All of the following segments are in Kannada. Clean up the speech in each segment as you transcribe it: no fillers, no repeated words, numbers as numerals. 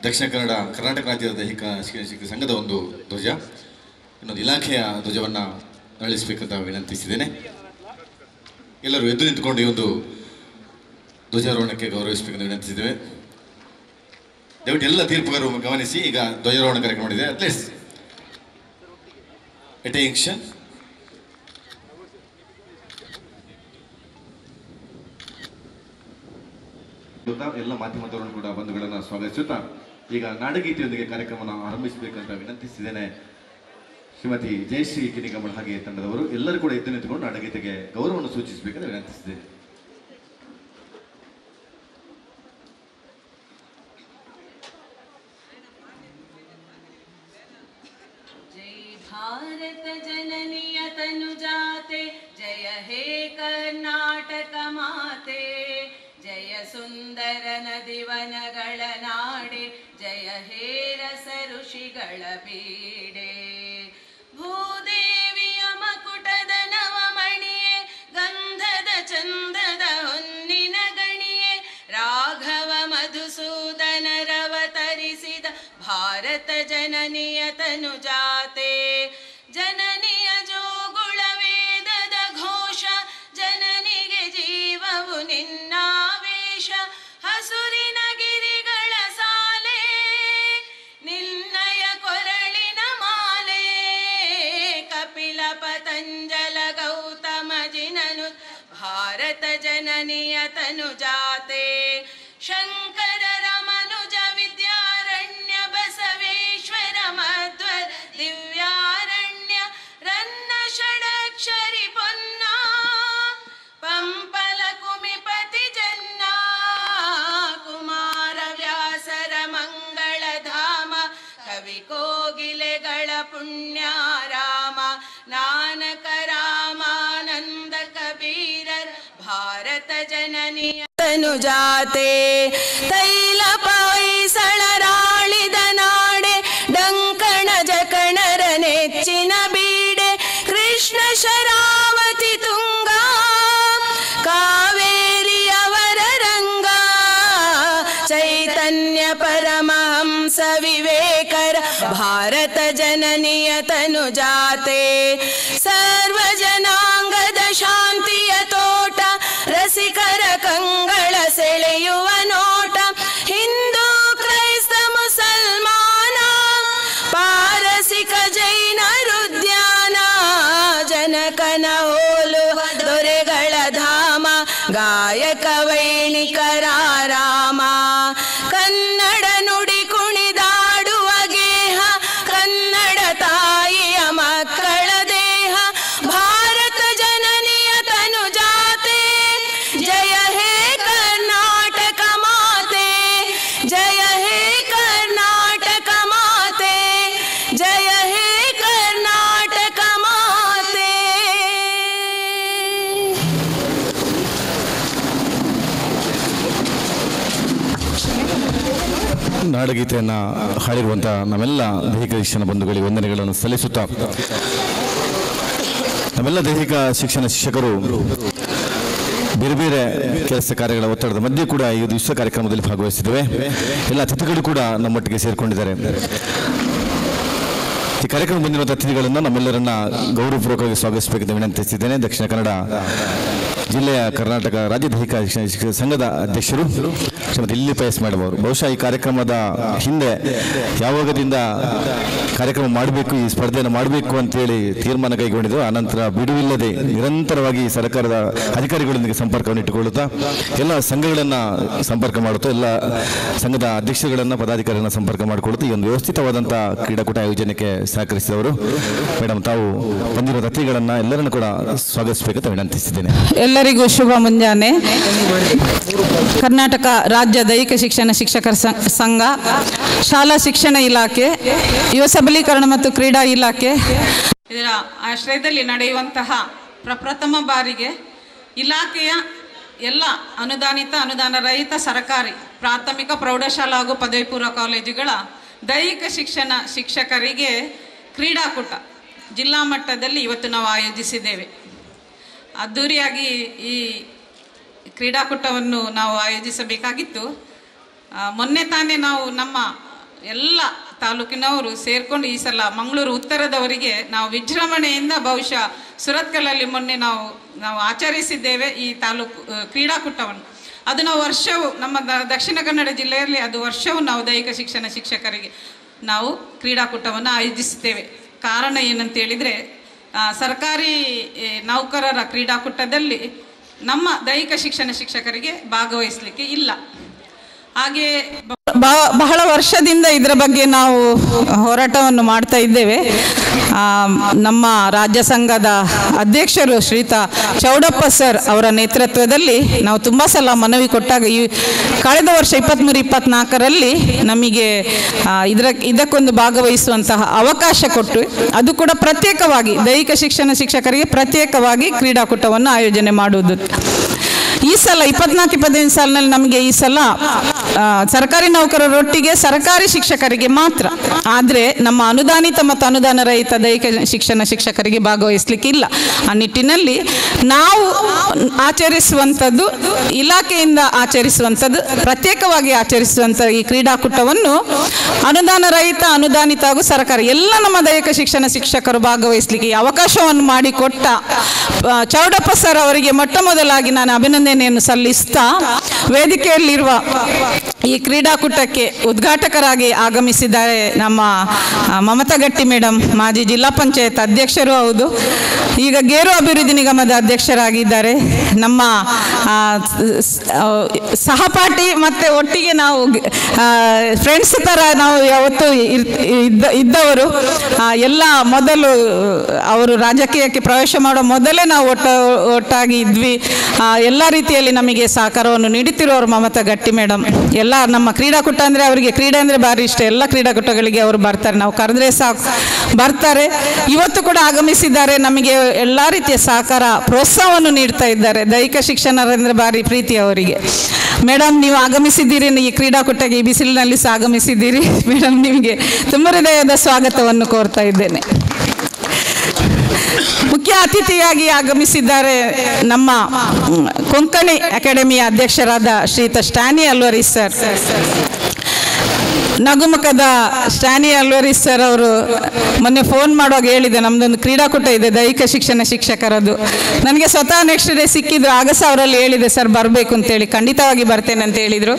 ದಕ್ಷಿಣ ಕನ್ನಡ ಕರ್ನಾಟಕ ರಾಜ್ಯದ ದೈಹಿಕ ಶಿಕ್ಷಕ ಸಂಘದ ಒಂದು ಧ್ವಜ, ಇನ್ನೊಂದು ಇಲಾಖೆಯ ಧ್ವಜವನ್ನು ಅರಳಿಸಬೇಕಂತ ವಿನಂತಿಸಿದ್ದೇನೆ. ಎಲ್ಲರೂ ಎದ್ದು ನಿಂತುಕೊಂಡು ಈ ಒಂದು ಧ್ವಜಾರೋಹಣಕ್ಕೆ ಗೌರವಿಸಬೇಕೆಂದು ವಿನಂತಿಸಿದ್ದೇವೆ. ದಯವಿಟ್ಟು ಎಲ್ಲ ತೀರ್ಪುಗಾರರು ಗಮನಿಸಿ, ಈಗ ಧ್ವಜಾರೋಹಣ ಕಾರ್ಯಕ್ರಮ ಮಾಡಿದೆ. At least attention. ಎಲ್ಲ ಮಾಧ್ಯಮದವರನ್ನು ಕೂಡ ಬಂಧುಗಳನ್ನು ಸ್ವಾಗತಿಸುತ್ತಾ ಈಗ ನಾಡಗೀತೆಯೊಂದಿಗೆ ಕಾರ್ಯಕ್ರಮವನ್ನು ಆರಂಭಿಸಬೇಕಂತ ವಿನಂತಿಸಿದ್ದೇನೆ. ಶ್ರೀಮತಿ ಜಯಶ್ರೀ ಕಿನಿಗಂಬಳ ಹಾಗೆ ತಂಡದವರು ಎಲ್ಲರೂ ಕೂಡ ಎದ್ದು ನಿಂತುಕೊಂಡು ನಾಡಗೀತೆಗೆ ಗೌರವವನ್ನು ಸೂಚಿಸಬೇಕಂತ ವಿನಂತಿಸಿದ್ದೇನೆ. भारत जननीय तनुजाते जय हे कर्नाटक माते, जय सुंदर नदिवनಗಳ ನಾಡೆ, जय हे रस ಋಷಿಗಳ ಬೀಡೆ. ಭೂದೇವಿಯ ಮಕುಟದ ನವಮಣಿಯೇ, ಗಂಧದ ಚಂದದ ಹೊನ್ನಿನ ಗಣಿಯೇ, ರಾಘವ ಮಧುಸೂದನರವತರಿಸಿದ ಭಾರತ ಜನನಿಯ ತನುಜಾತೆ. ಜನನಿಯ ಜೋಗುಳ ವೇದದ ಘೋಷ, ಜನನಿಗೆ ಜೀವವು ನಿನ್ನಾವೇಶ. ಹಸುರಿನ ಗಿರಿಗಳ ಸಾಲೆ, ನಿನ್ನಯ ಕೊರಳಿನ ಮಾಲೆ. ಕಪಿಲ ಪತಂಜಲ ಗೌತಮ ಜಿನನು ಭಾರತ ಜನನಿಯ ತನುಜಾತೆ. ಶಂಕರ ರಮನುಜ ವಿದ್ಯಾರಣ್ಯ ಬಸವೇಶ್ವರ ಮಧ್ವರ ದಿವ್ಯಾರಣ್ಯ. ರನ್ನ ಷಡಕ್ಷರಿ ಪೊನ್ನ ಪಂಪಲ ಕುಮಿಪತಿ ಜನ್ನ. ಕುಮಾರ ವ್ಯಾಸರ ಮಂಗಳಧಾಮ, ಕವಿ ಕೋಗಿಲೆಗಳ ಪುಣ್ಯಾರಾಮ. ನಾನಕ ರಾಮಾನಂದ ಕಬೀರರ್ ಭಾರತ ಜನನಿಯ ತನುಜಾತೆ. ತೈಲ ಪಾಯಿಸಳರಾಳಿದ ನಾಡೆ, ಡಂಕಣ ಜಕಣರ ನೆಚ್ಚಿನ ಬೀಡೆ. ಕೃಷ್ಣ ಶರಾವತಿ ತುಂಗ, ಕಾವೇರಿಯವರ ರಂಗ. ಚೈತನ್ಯ ಪರಮಹಂಸ ವಿವೇಕರ ಭಾರತ ಜನನಿಯ ತನುಜಾತೆ. ಸರ್ವ ಜನಾಂಗದ ಶಾಂತಿಯ ತೋಟ, ರಸಿಕರ ಕಂಗಳ ಸೆಳೆಯುವ ನೋಟ. ಹಿಂದೂ ಕ್ರೈಸ್ತ ಮುಸಲ್ಮಾನ, ಪಾರಸಿಕ ಜೈನರುದ್ಯಾನ. ಜನಕನ ಹೋಲುವ ದೊರೆಗಳ ಧಾಮ, ಗಾಯಕ ವೈಣಿಕರ ರಾಮ. ಕನ್ನಡ ನುಡಿ ಕುಣಿದಾಡುವ ಗೇಹ, ಕನ್ನಡ ತಾಯಿಯ ಮಕ್ಕಳ ದೇಹ. ಭಾರತ ಜನನಿಯ ತನುಜಾತೆ. ಜಯ ಹೇ ಕರ್ನಾಟಕ ಮಾತೆ, ಜಯ ಹೇ ಕರ್ನಾಟಕ ಮಾತೆ, ಜಯ ಹೇ ಕರ್ನಾಟಕ ಮಾತೆ. ನಾಡಗೀತೆಯನ್ನು ಹಾಡಿರುವಂಥ ನಮ್ಮೆಲ್ಲ ದೈಹಿಕ ಶಿಕ್ಷಣ ಬಂಧುಗಳಿಗೆ ವಂದನೆಗಳನ್ನು ಸಲ್ಲಿಸುತ್ತಾ, ನಮ್ಮೆಲ್ಲ ದೈಹಿಕ ಶಿಕ್ಷಣ ಶಿಕ್ಷಕರು ಬೇರೆ ಬೇರೆ ಕೆಲಸ ಕಾರ್ಯಗಳ ಒತ್ತಡದ ಮಧ್ಯೆ ಕೂಡ ಈ ವಿಶ್ವ ಕಾರ್ಯಕ್ರಮದಲ್ಲಿ ಭಾಗವಹಿಸಿದ್ದೇವೆ. ಎಲ್ಲ ಅತಿಥಿಗಳು ಕೂಡ ನಮ್ಮೊಟ್ಟಿಗೆ ಸೇರಿಕೊಂಡಿದ್ದಾರೆ. ಈ ಕಾರ್ಯಕ್ರಮ ಬಂದಿರುವಂಥ ಅತಿಥಿಗಳನ್ನು ನಮ್ಮೆಲ್ಲರನ್ನ ಗೌರವಪೂರ್ವಕವಾಗಿ ಸ್ವಾಗತಿಸಬೇಕೆಂದು ವಿನಂತಿಸಿದ್ದೇನೆ. ದಕ್ಷಿಣ ಕನ್ನಡ ಜಿಲ್ಲೆಯ ಕರ್ನಾಟಕ ರಾಜ್ಯ ದೈಹಿಕ ಶಿಕ್ಷಣ ಸಂಘದ ಅಧ್ಯಕ್ಷರು ಶ್ರೀಮತಿ ಇಲ್ಲಿ ಪಯಸ್ ಮೇಡಮ್ ಅವರು. ಬಹುಶಃ ಈ ಕಾರ್ಯಕ್ರಮದ ಹಿಂದೆ ಯಾವಾಗದಿಂದ ಕಾರ್ಯಕ್ರಮ ಮಾಡಬೇಕು, ಈ ಸ್ಪರ್ಧೆಯನ್ನು ಮಾಡಬೇಕು ಅಂತೇಳಿ ತೀರ್ಮಾನ ಕೈಗೊಂಡಿದ್ದು. ಆನಂತರ ಬಿಡುವಿಲ್ಲದೆ ನಿರಂತರವಾಗಿ ಸರ್ಕಾರದ ಅಧಿಕಾರಿಗಳೊಂದಿಗೆ ಸಂಪರ್ಕವನ್ನು ಇಟ್ಟುಕೊಳ್ಳುತ್ತಾ, ಎಲ್ಲ ಸಂಘಗಳನ್ನು ಸಂಪರ್ಕ ಮಾಡುತ್ತಾ, ಎಲ್ಲ ಸಂಘದ ಅಧ್ಯಕ್ಷರುಗಳನ್ನು ಪದಾಧಿಕಾರಿಗಳನ್ನು ಸಂಪರ್ಕ ಮಾಡಿಕೊಳ್ಳುತ್ತಾ ಈ ಒಂದು ವ್ಯವಸ್ಥಿತವಾದಂಥ ಕ್ರೀಡಾಕೂಟ ಆಯೋಜನೆಗೆ ಸಹಕರಿಸಿದವರು ಮೇಡಮ್, ತಾವು ಬಂದಿರುವ ಅತಿಥಿಗಳನ್ನು ಎಲ್ಲರನ್ನು ಕೂಡ ಸ್ವಾಗತಿಸಬೇಕಂತ ವಿನಂತಿಸಿದ್ದೇನೆ. ಎಲ್ಲರಿಗೂ ಶುಭ ಮುಂಜಾನೆ. ಕರ್ನಾಟಕ ರಾಜ್ಯ ದೈಹಿಕ ಶಿಕ್ಷಣ ಶಿಕ್ಷಕರ ಸಂಘ, ಶಾಲಾ ಶಿಕ್ಷಣ ಇಲಾಖೆ, ಯುವ ಸಬಲೀಕರಣ ಮತ್ತು ಕ್ರೀಡಾ ಇಲಾಖೆ ಇದರ ಆಶ್ರಯದಲ್ಲಿ ನಡೆಯುವಂತಹ ಪ್ರಪ್ರಥಮ ಬಾರಿಗೆ ಇಲಾಖೆಯ ಎಲ್ಲ ಅನುದಾನಿತ ಅನುದಾನ ರಹಿತ ಸರ್ಕಾರಿ ಪ್ರಾಥಮಿಕ ಪ್ರೌಢಶಾಲಾ ಹಾಗೂ ಪದವಿ ಪೂರ್ವ ಕಾಲೇಜುಗಳ ದೈಹಿಕ ಶಿಕ್ಷಣ ಶಿಕ್ಷಕರಿಗೆ ಕ್ರೀಡಾಕೂಟ ಜಿಲ್ಲಾ ಮಟ್ಟದಲ್ಲಿ ಇವತ್ತು ನಾವು ಆಯೋಜಿಸಿದ್ದೇವೆ. ಅದ್ದೂರಿಯಾಗಿ ಈ ಕ್ರೀಡಾಕೂಟವನ್ನು ನಾವು ಆಯೋಜಿಸಬೇಕಾಗಿತ್ತು. ಮೊನ್ನೆ ತಾನೇ ನಾವು ನಮ್ಮ ಎಲ್ಲ ತಾಲೂಕಿನವರು ಸೇರಿಕೊಂಡು ಈ ಸಲ ಮಂಗಳೂರು ಉತ್ತರದವರಿಗೆ ನಾವು ವಿಜೃಂಭಣೆಯಿಂದ ಬಹುಶಃ ಸುರತ್ಕಲಲ್ಲಿ ಮೊನ್ನೆ ನಾವು ಆಚರಿಸಿದ್ದೇವೆ ಈ ತಾಲೂಕು ಕ್ರೀಡಾಕೂಟವನ್ನು. ಅದು ನಾವು ವರ್ಷವೂ ನಮ್ಮ ದಕ್ಷಿಣ ಕನ್ನಡ ಜಿಲ್ಲೆಯಲ್ಲಿ ಅದು ವರ್ಷವೂ ನಾವು ದೈಹಿಕ ಶಿಕ್ಷಣ ಶಿಕ್ಷಕರಿಗೆ ನಾವು ಕ್ರೀಡಾಕೂಟವನ್ನು ಆಯೋಜಿಸುತ್ತೇವೆ. ಕಾರಣ ಏನಂತೇಳಿದರೆ, ಸರ್ಕಾರಿ ನೌಕರರ ಕ್ರೀಡಾಕೂಟದಲ್ಲಿ ನಮ್ಮ ದೈಹಿಕ ಶಿಕ್ಷಣ ಶಿಕ್ಷಕರಿಗೆ ಭಾಗವಹಿಸಲಿಕ್ಕೆ ಇಲ್ಲ. ಹಾಗೆ ಬಹಳ ವರ್ಷದಿಂದ ಇದರ ಬಗ್ಗೆ ನಾವು ಹೋರಾಟವನ್ನು ಮಾಡ್ತಾ ಇದ್ದೇವೆ. ನಮ್ಮ ರಾಜ್ಯ ಸಂಘದ ಅಧ್ಯಕ್ಷರು ಶ್ರೀಯುತ ಚೌಡಪ್ಪ ಸರ್ ಅವರ ನೇತೃತ್ವದಲ್ಲಿ ನಾವು ತುಂಬ ಸಲ ಮನವಿ ಕೊಟ್ಟಾಗ ಈ ಕಳೆದ ವರ್ಷ 23-24ರಲ್ಲಿ ನಮಗೆ ಇದಕ್ಕೊಂದು ಭಾಗವಹಿಸುವಂತಹ ಅವಕಾಶ ಕೊಟ್ಟು, ಅದು ಕೂಡ ಪ್ರತ್ಯೇಕವಾಗಿ ದೈಹಿಕ ಶಿಕ್ಷಣ ಶಿಕ್ಷಕರಿಗೆ ಪ್ರತ್ಯೇಕವಾಗಿ ಕ್ರೀಡಾಕೂಟವನ್ನು ಆಯೋಜನೆ ಮಾಡುವುದು. ಈ ಸಲ 24-25 ಸಾಲಿನಲ್ಲಿ ನಮಗೆ ಈ ಸಲ ಸರ್ಕಾರಿ ನೌಕರರೊಟ್ಟಿಗೆ ಸರ್ಕಾರಿ ಶಿಕ್ಷಕರಿಗೆ ಮಾತ್ರ, ಆದರೆ ನಮ್ಮ ಅನುದಾನಿತ ಮತ್ತು ಅನುದಾನ ರಹಿತ ದೈಹಿಕ ಶಿಕ್ಷಣ ಶಿಕ್ಷಕರಿಗೆ ಭಾಗವಹಿಸಲಿಕ್ಕೆ ಇಲ್ಲ. ಆ ನಿಟ್ಟಿನಲ್ಲಿ ನಾವು ಆಚರಿಸುವಂಥದ್ದು, ಇಲಾಖೆಯಿಂದ ಆಚರಿಸುವಂಥದ್ದು, ಪ್ರತ್ಯೇಕವಾಗಿ ಆಚರಿಸುವಂಥ ಈ ಕ್ರೀಡಾಕೂಟವನ್ನು ಅನುದಾನ ರಹಿತ, ಅನುದಾನಿತ ಹಾಗೂ ಸರ್ಕಾರಿ ಎಲ್ಲ ನಮ್ಮ ದೈಹಿಕ ಶಿಕ್ಷಣ ಶಿಕ್ಷಕರು ಭಾಗವಹಿಸಲಿಕ್ಕೆ ಅವಕಾಶವನ್ನು ಮಾಡಿಕೊಟ್ಟ ಚೌಡಪ್ಪ ಸರ್ ಅವರಿಗೆ ಮೊಟ್ಟ ಮೊದಲಾಗಿ ನಾನು ಅಭಿನಂದನೆಯನ್ನು ಸಲ್ಲಿಸ್ತಾ, ವೇದಿಕೆಯಲ್ಲಿರುವ ಈ ಕ್ರೀಡಾಕೂಟಕ್ಕೆ ಉದ್ಘಾಟಕರಾಗಿ ಆಗಮಿಸಿದ್ದಾರೆ ನಮ್ಮ ಮಮತಾ ಗಟ್ಟಿ ಮೇಡಮ್, ಮಾಜಿ ಜಿಲ್ಲಾ ಪಂಚಾಯತ್ ಅಧ್ಯಕ್ಷರು ಹೌದು, ಈಗ ಗೇರು ಅಭಿವೃದ್ಧಿ ನಿಗಮದ ಅಧ್ಯಕ್ಷರಾಗಿದ್ದಾರೆ. ನಮ್ಮ ಸಹಪಾಠಿ ಮತ್ತು ಒಟ್ಟಿಗೆ ನಾವು ಫ್ರೆಂಡ್ಸ್ ಥರ ನಾವು ಯಾವತ್ತೂ ಇದ್ದವರು. ಎಲ್ಲ ಮೊದಲು ಅವರು ರಾಜಕೀಯಕ್ಕೆ ಪ್ರವೇಶ ಮಾಡೋ ಮೊದಲೇ ನಾವು ಒಟ್ಟಾಗಿ ಇದ್ವಿ. ಎಲ್ಲ ರೀತಿಯಲ್ಲಿ ನಮಗೆ ಸಹಕಾರವನ್ನು ನೀಡುತ್ತಿರೋರು ಮಮತಾ ಗಟ್ಟಿ ಮೇಡಮ್. ಎಲ್ಲ ನಮ್ಮ ಕ್ರೀಡಾಕೂಟ ಅಂದರೆ ಅವರಿಗೆ ಕ್ರೀಡೆ ಅಂದರೆ ಭಾರಿ ಇಷ್ಟ. ಎಲ್ಲ ಕ್ರೀಡಾಕೂಟಗಳಿಗೆ ಅವರು ಬರ್ತಾರೆ, ನಾವು ಕರೆದ್ರೆ ಸಾಕು ಬರ್ತಾರೆ. ಇವತ್ತು ಕೂಡ ಆಗಮಿಸಿದ್ದಾರೆ, ನಮಗೆ ಎಲ್ಲ ರೀತಿಯ ಸಹಕಾರ ಪ್ರೋತ್ಸಾಹವನ್ನು ನೀಡ್ತಾ ಇದ್ದಾರೆ. ದೈಹಿಕ ಶಿಕ್ಷಣ ಅಂದರೆ ಭಾರಿ ಪ್ರೀತಿ ಅವರಿಗೆ. ಮೇಡಮ್, ನೀವು ಆಗಮಿಸಿದ್ದೀರಿ ಈ ಕ್ರೀಡಾಕೂಟಕ್ಕೆ, ಈ ಬಿಸಿಲಿನಲ್ಲಿ ಸಹ ಆಗಮಿಸಿದ್ದೀರಿ. ಮೇಡಮ್, ನಿಮಗೆ ತುಂಬ ಹೃದಯದ ಸ್ವಾಗತವನ್ನು ಕೋರ್ತಾ ಇದ್ದೇನೆ. ಮುಖ್ಯ ಅತಿಥಿಯಾಗಿ ಆಗಮಿಸಿದ್ದಾರೆ ನಮ್ಮ ಕೊಂಕಣಿ ಅಕಾಡೆಮಿಯ ಅಧ್ಯಕ್ಷರಾದ ಶ್ರೀಯುತ ಸ್ಟ್ಯಾನಿ ಅಲ್ವರೀಸ್ ಸರ್. ನಗುಮುಖದ ಸ್ಟ್ಯಾನಿ ಅಲ್ವರೀಸ್ ಸರ್ ಅವರು ಮೊನ್ನೆ ಫೋನ್ ಮಾಡುವಾಗ ಹೇಳಿದೆ, ನಮ್ಮದೊಂದು ಕ್ರೀಡಾಕೂಟ ಇದೆ ದೈಹಿಕ ಶಿಕ್ಷಣ ಶಿಕ್ಷಕರದು. ನನಗೆ ಸ್ವತಃ ನೆಕ್ಸ್ಟ್ ಡೇ ಸಿಕ್ಕಿದ್ರು, ಆಗ ಸಹ ಅವರಲ್ಲಿ ಹೇಳಿದೆ ಸರ್ ಬರಬೇಕು ಅಂತೇಳಿ. ಖಂಡಿತವಾಗಿ ಬರ್ತೇನೆ ಅಂತ ಹೇಳಿದರು.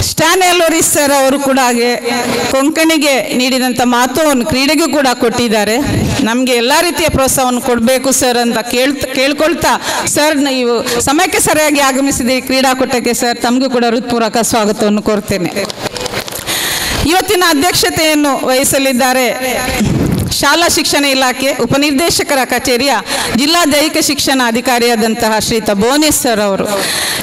ಸ್ಟ್ಯಾನಿ ಅಲ್ವರೀಸ್ ಸರ್ ಅವರು ಕೂಡ ಹಾಗೆ ಕೊಂಕಣಿಗೆ ನೀಡಿದಂಥ ಮಹತ್ವವನ್ನು ಕ್ರೀಡೆಗೂ ಕೂಡ ಕೊಟ್ಟಿದ್ದಾರೆ. ನಮಗೆ ಎಲ್ಲ ರೀತಿಯ ಪ್ರೋತ್ಸಾಹವನ್ನು ಕೊಡಬೇಕು ಸರ್ ಅಂತ ಕೇಳ್ಕೊಳ್ತಾ, ಸರ್ ನೀವು ಸಮಯಕ್ಕೆ ಸರಿಯಾಗಿ ಆಗಮಿಸಿದ ಕ್ರೀಡಾಕೂಟಕ್ಕೆ ಸರ್ ತಮಗೂ ಕೂಡ ಹೃತ್ಪೂರ್ವಕ ಸ್ವಾಗತವನ್ನು ಕೋರ್ತೇನೆ. ಇವತ್ತಿನ ಅಧ್ಯಕ್ಷತೆಯನ್ನು ವಹಿಸಲಿದ್ದಾರೆ ಶಾಲಾ ಶಿಕ್ಷಣ ಇಲಾಖೆ ಉಪನಿರ್ದೇಶಕರ ಕಚೇರಿಯ ಜಿಲ್ಲಾ ದೈಹಿಕ ಶಿಕ್ಷಣ ಅಧಿಕಾರಿಯಾದಂತಹ ಶ್ರೀಯುತ ಭುವನೇಶ್ ಸರ್ ಅವರು.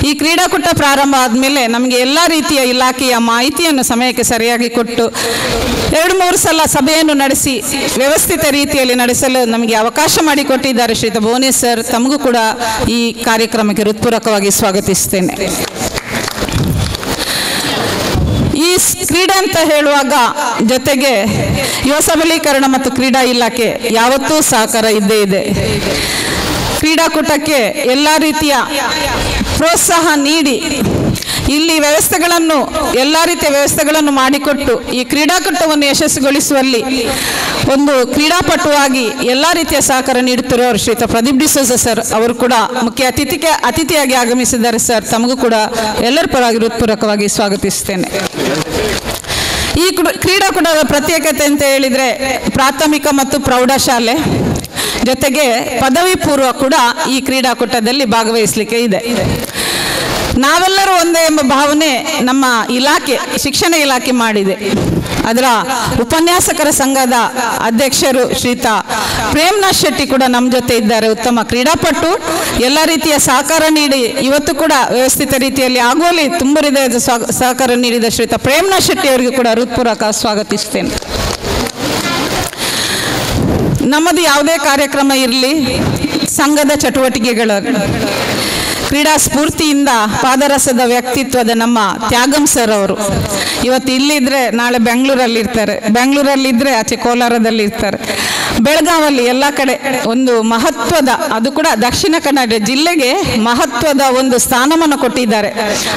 ಈ ಕ್ರೀಡಾಕೂಟ ಪ್ರಾರಂಭ ಆದಮೇಲೆ ನಮಗೆ ಎಲ್ಲ ರೀತಿಯ ಇಲಾಖೆಯ ಮಾಹಿತಿಯನ್ನು ಸಮಯಕ್ಕೆ ಸರಿಯಾಗಿ ಕೊಟ್ಟು 2-3 ಸಲ ಸಭೆಯನ್ನು ನಡೆಸಿ ವ್ಯವಸ್ಥಿತ ರೀತಿಯಲ್ಲಿ ನಡೆಸಲು ನಮಗೆ ಅವಕಾಶ ಮಾಡಿಕೊಟ್ಟಿದ್ದಾರೆ ಶ್ರೀಯುತ ಭುವನೇಶ್ ಸರ್. ತಮಗೂ ಕೂಡ ಈ ಕಾರ್ಯಕ್ರಮಕ್ಕೆ ಹೃತ್ಪೂರ್ವಕವಾಗಿ ಸ್ವಾಗತಿಸ್ತೇನೆ. ಈ ಕ್ರೀಡೆ ಅಂತ ಹೇಳುವಾಗ ಜೊತೆಗೆ ಯುವ ಸಬಲೀಕರಣ ಮತ್ತು ಕ್ರೀಡಾ ಇಲಾಖೆ ಯಾವತ್ತೂ ಸಹಕಾರ ಇದ್ದೇ ಇದೆ. ಕ್ರೀಡಾಕೂಟಕ್ಕೆ ಎಲ್ಲ ರೀತಿಯ ಪ್ರೋತ್ಸಾಹ ನೀಡಿ ಇಲ್ಲಿ ಎಲ್ಲ ರೀತಿಯ ವ್ಯವಸ್ಥೆಗಳನ್ನು ಮಾಡಿಕೊಟ್ಟು ಈ ಕ್ರೀಡಾಕೂಟವನ್ನು ಯಶಸ್ವಿಗೊಳಿಸುವಲ್ಲಿ ಒಂದು ಕ್ರೀಡಾಪಟುವಾಗಿ ಎಲ್ಲ ರೀತಿಯ ಸಹಕಾರ ನೀಡುತ್ತಿರುವವರು ಶ್ರೀಯುತ ಪ್ರದೀಪ್ ಡಿಸೋಜ ಸರ್ ಅವರು ಕೂಡ ಮುಖ್ಯ ಅತಿಥಿಯಾಗಿ ಆಗಮಿಸಿದ್ದಾರೆ. ಸರ್ ತಮಗೂ ಕೂಡ ಎಲ್ಲರ ಪರವಾಗಿ ಹೃತ್ಪೂರ್ವಕವಾಗಿ ಸ್ವಾಗತಿಸುತ್ತೇನೆ. ಈ ಕ್ರೀಡಾಕೂಟದ ಪ್ರತ್ಯೇಕತೆ ಅಂತ ಹೇಳಿದರೆ ಪ್ರಾಥಮಿಕ ಮತ್ತು ಪ್ರೌಢಶಾಲೆ ಜೊತೆಗೆ ಪದವಿ ಪೂರ್ವ ಕೂಡ ಈ ಕ್ರೀಡಾಕೂಟದಲ್ಲಿ ಭಾಗವಹಿಸಲಿಕ್ಕೆ ಇದೆ. ನಾವೆಲ್ಲರೂ ಒಂದೇ ಎಂಬ ಭಾವನೆ ನಮ್ಮ ಇಲಾಖೆ ಶಿಕ್ಷಣ ಇಲಾಖೆ ಮಾಡಿದೆ. ಅದರ ಉಪನ್ಯಾಸಕರ ಸಂಘದ ಅಧ್ಯಕ್ಷರು ಶ್ರೀಯುತ ಪ್ರೇಮ್ನಾಥ್ ಶೆಟ್ಟಿ ಕೂಡ ನಮ್ಮ ಜೊತೆ ಇದ್ದಾರೆ. ಉತ್ತಮ ಕ್ರೀಡಾಪಟು, ಎಲ್ಲ ರೀತಿಯ ಸಹಕಾರ ನೀಡಿ ಇವತ್ತು ಕೂಡ ವ್ಯವಸ್ಥಿತ ರೀತಿಯಲ್ಲಿ ಆಗುವಲ್ಲಿ ತುಂಬ ಹೃದಯದ ಸಹಕಾರ ನೀಡಿದ ಶ್ರೀಯುತ ಪ್ರೇಮ್ನಾಥ್ ಶೆಟ್ಟಿ ಅವರಿಗೂ ಕೂಡ ಹೃತ್ಪೂರ್ವಕ ಸ್ವಾಗತಿಸ್ತೇನೆ. ನಮ್ಮದು ಯಾವುದೇ ಕಾರ್ಯಕ್ರಮ ಇರಲಿ, ಸಂಘದ ಚಟುವಟಿಕೆಗಳು ಕ್ರೀಡಾ ಸ್ಫೂರ್ತಿಯಿಂದ ಪಾದರಸದ ವ್ಯಕ್ತಿತ್ವದ ನಮ್ಮ ತ್ಯಾಗಂ ಸರ್ ಅವರು ಇವತ್ತು ಇಲ್ಲಿದ್ದರೆ ನಾಳೆ ಬೆಂಗಳೂರಲ್ಲಿ ಇರ್ತಾರೆ, ಬೆಂಗಳೂರಲ್ಲಿದ್ದರೆ ಆಚೆ ಕೋಲಾರದಲ್ಲಿ ಇರ್ತಾರೆ. ಬೆಳಗಾವಲ್ಲಿ ಎಲ್ಲ ಕಡೆ ಒಂದು ಮಹತ್ವದ, ಅದು ಕೂಡ ದಕ್ಷಿಣ ಕನ್ನಡ ಜಿಲ್ಲೆಗೆ ಮಹತ್ವದ ಒಂದು ಸ್ಥಾನವನ್ನು ಕೊಟ್ಟಿದ್ದಾರೆ.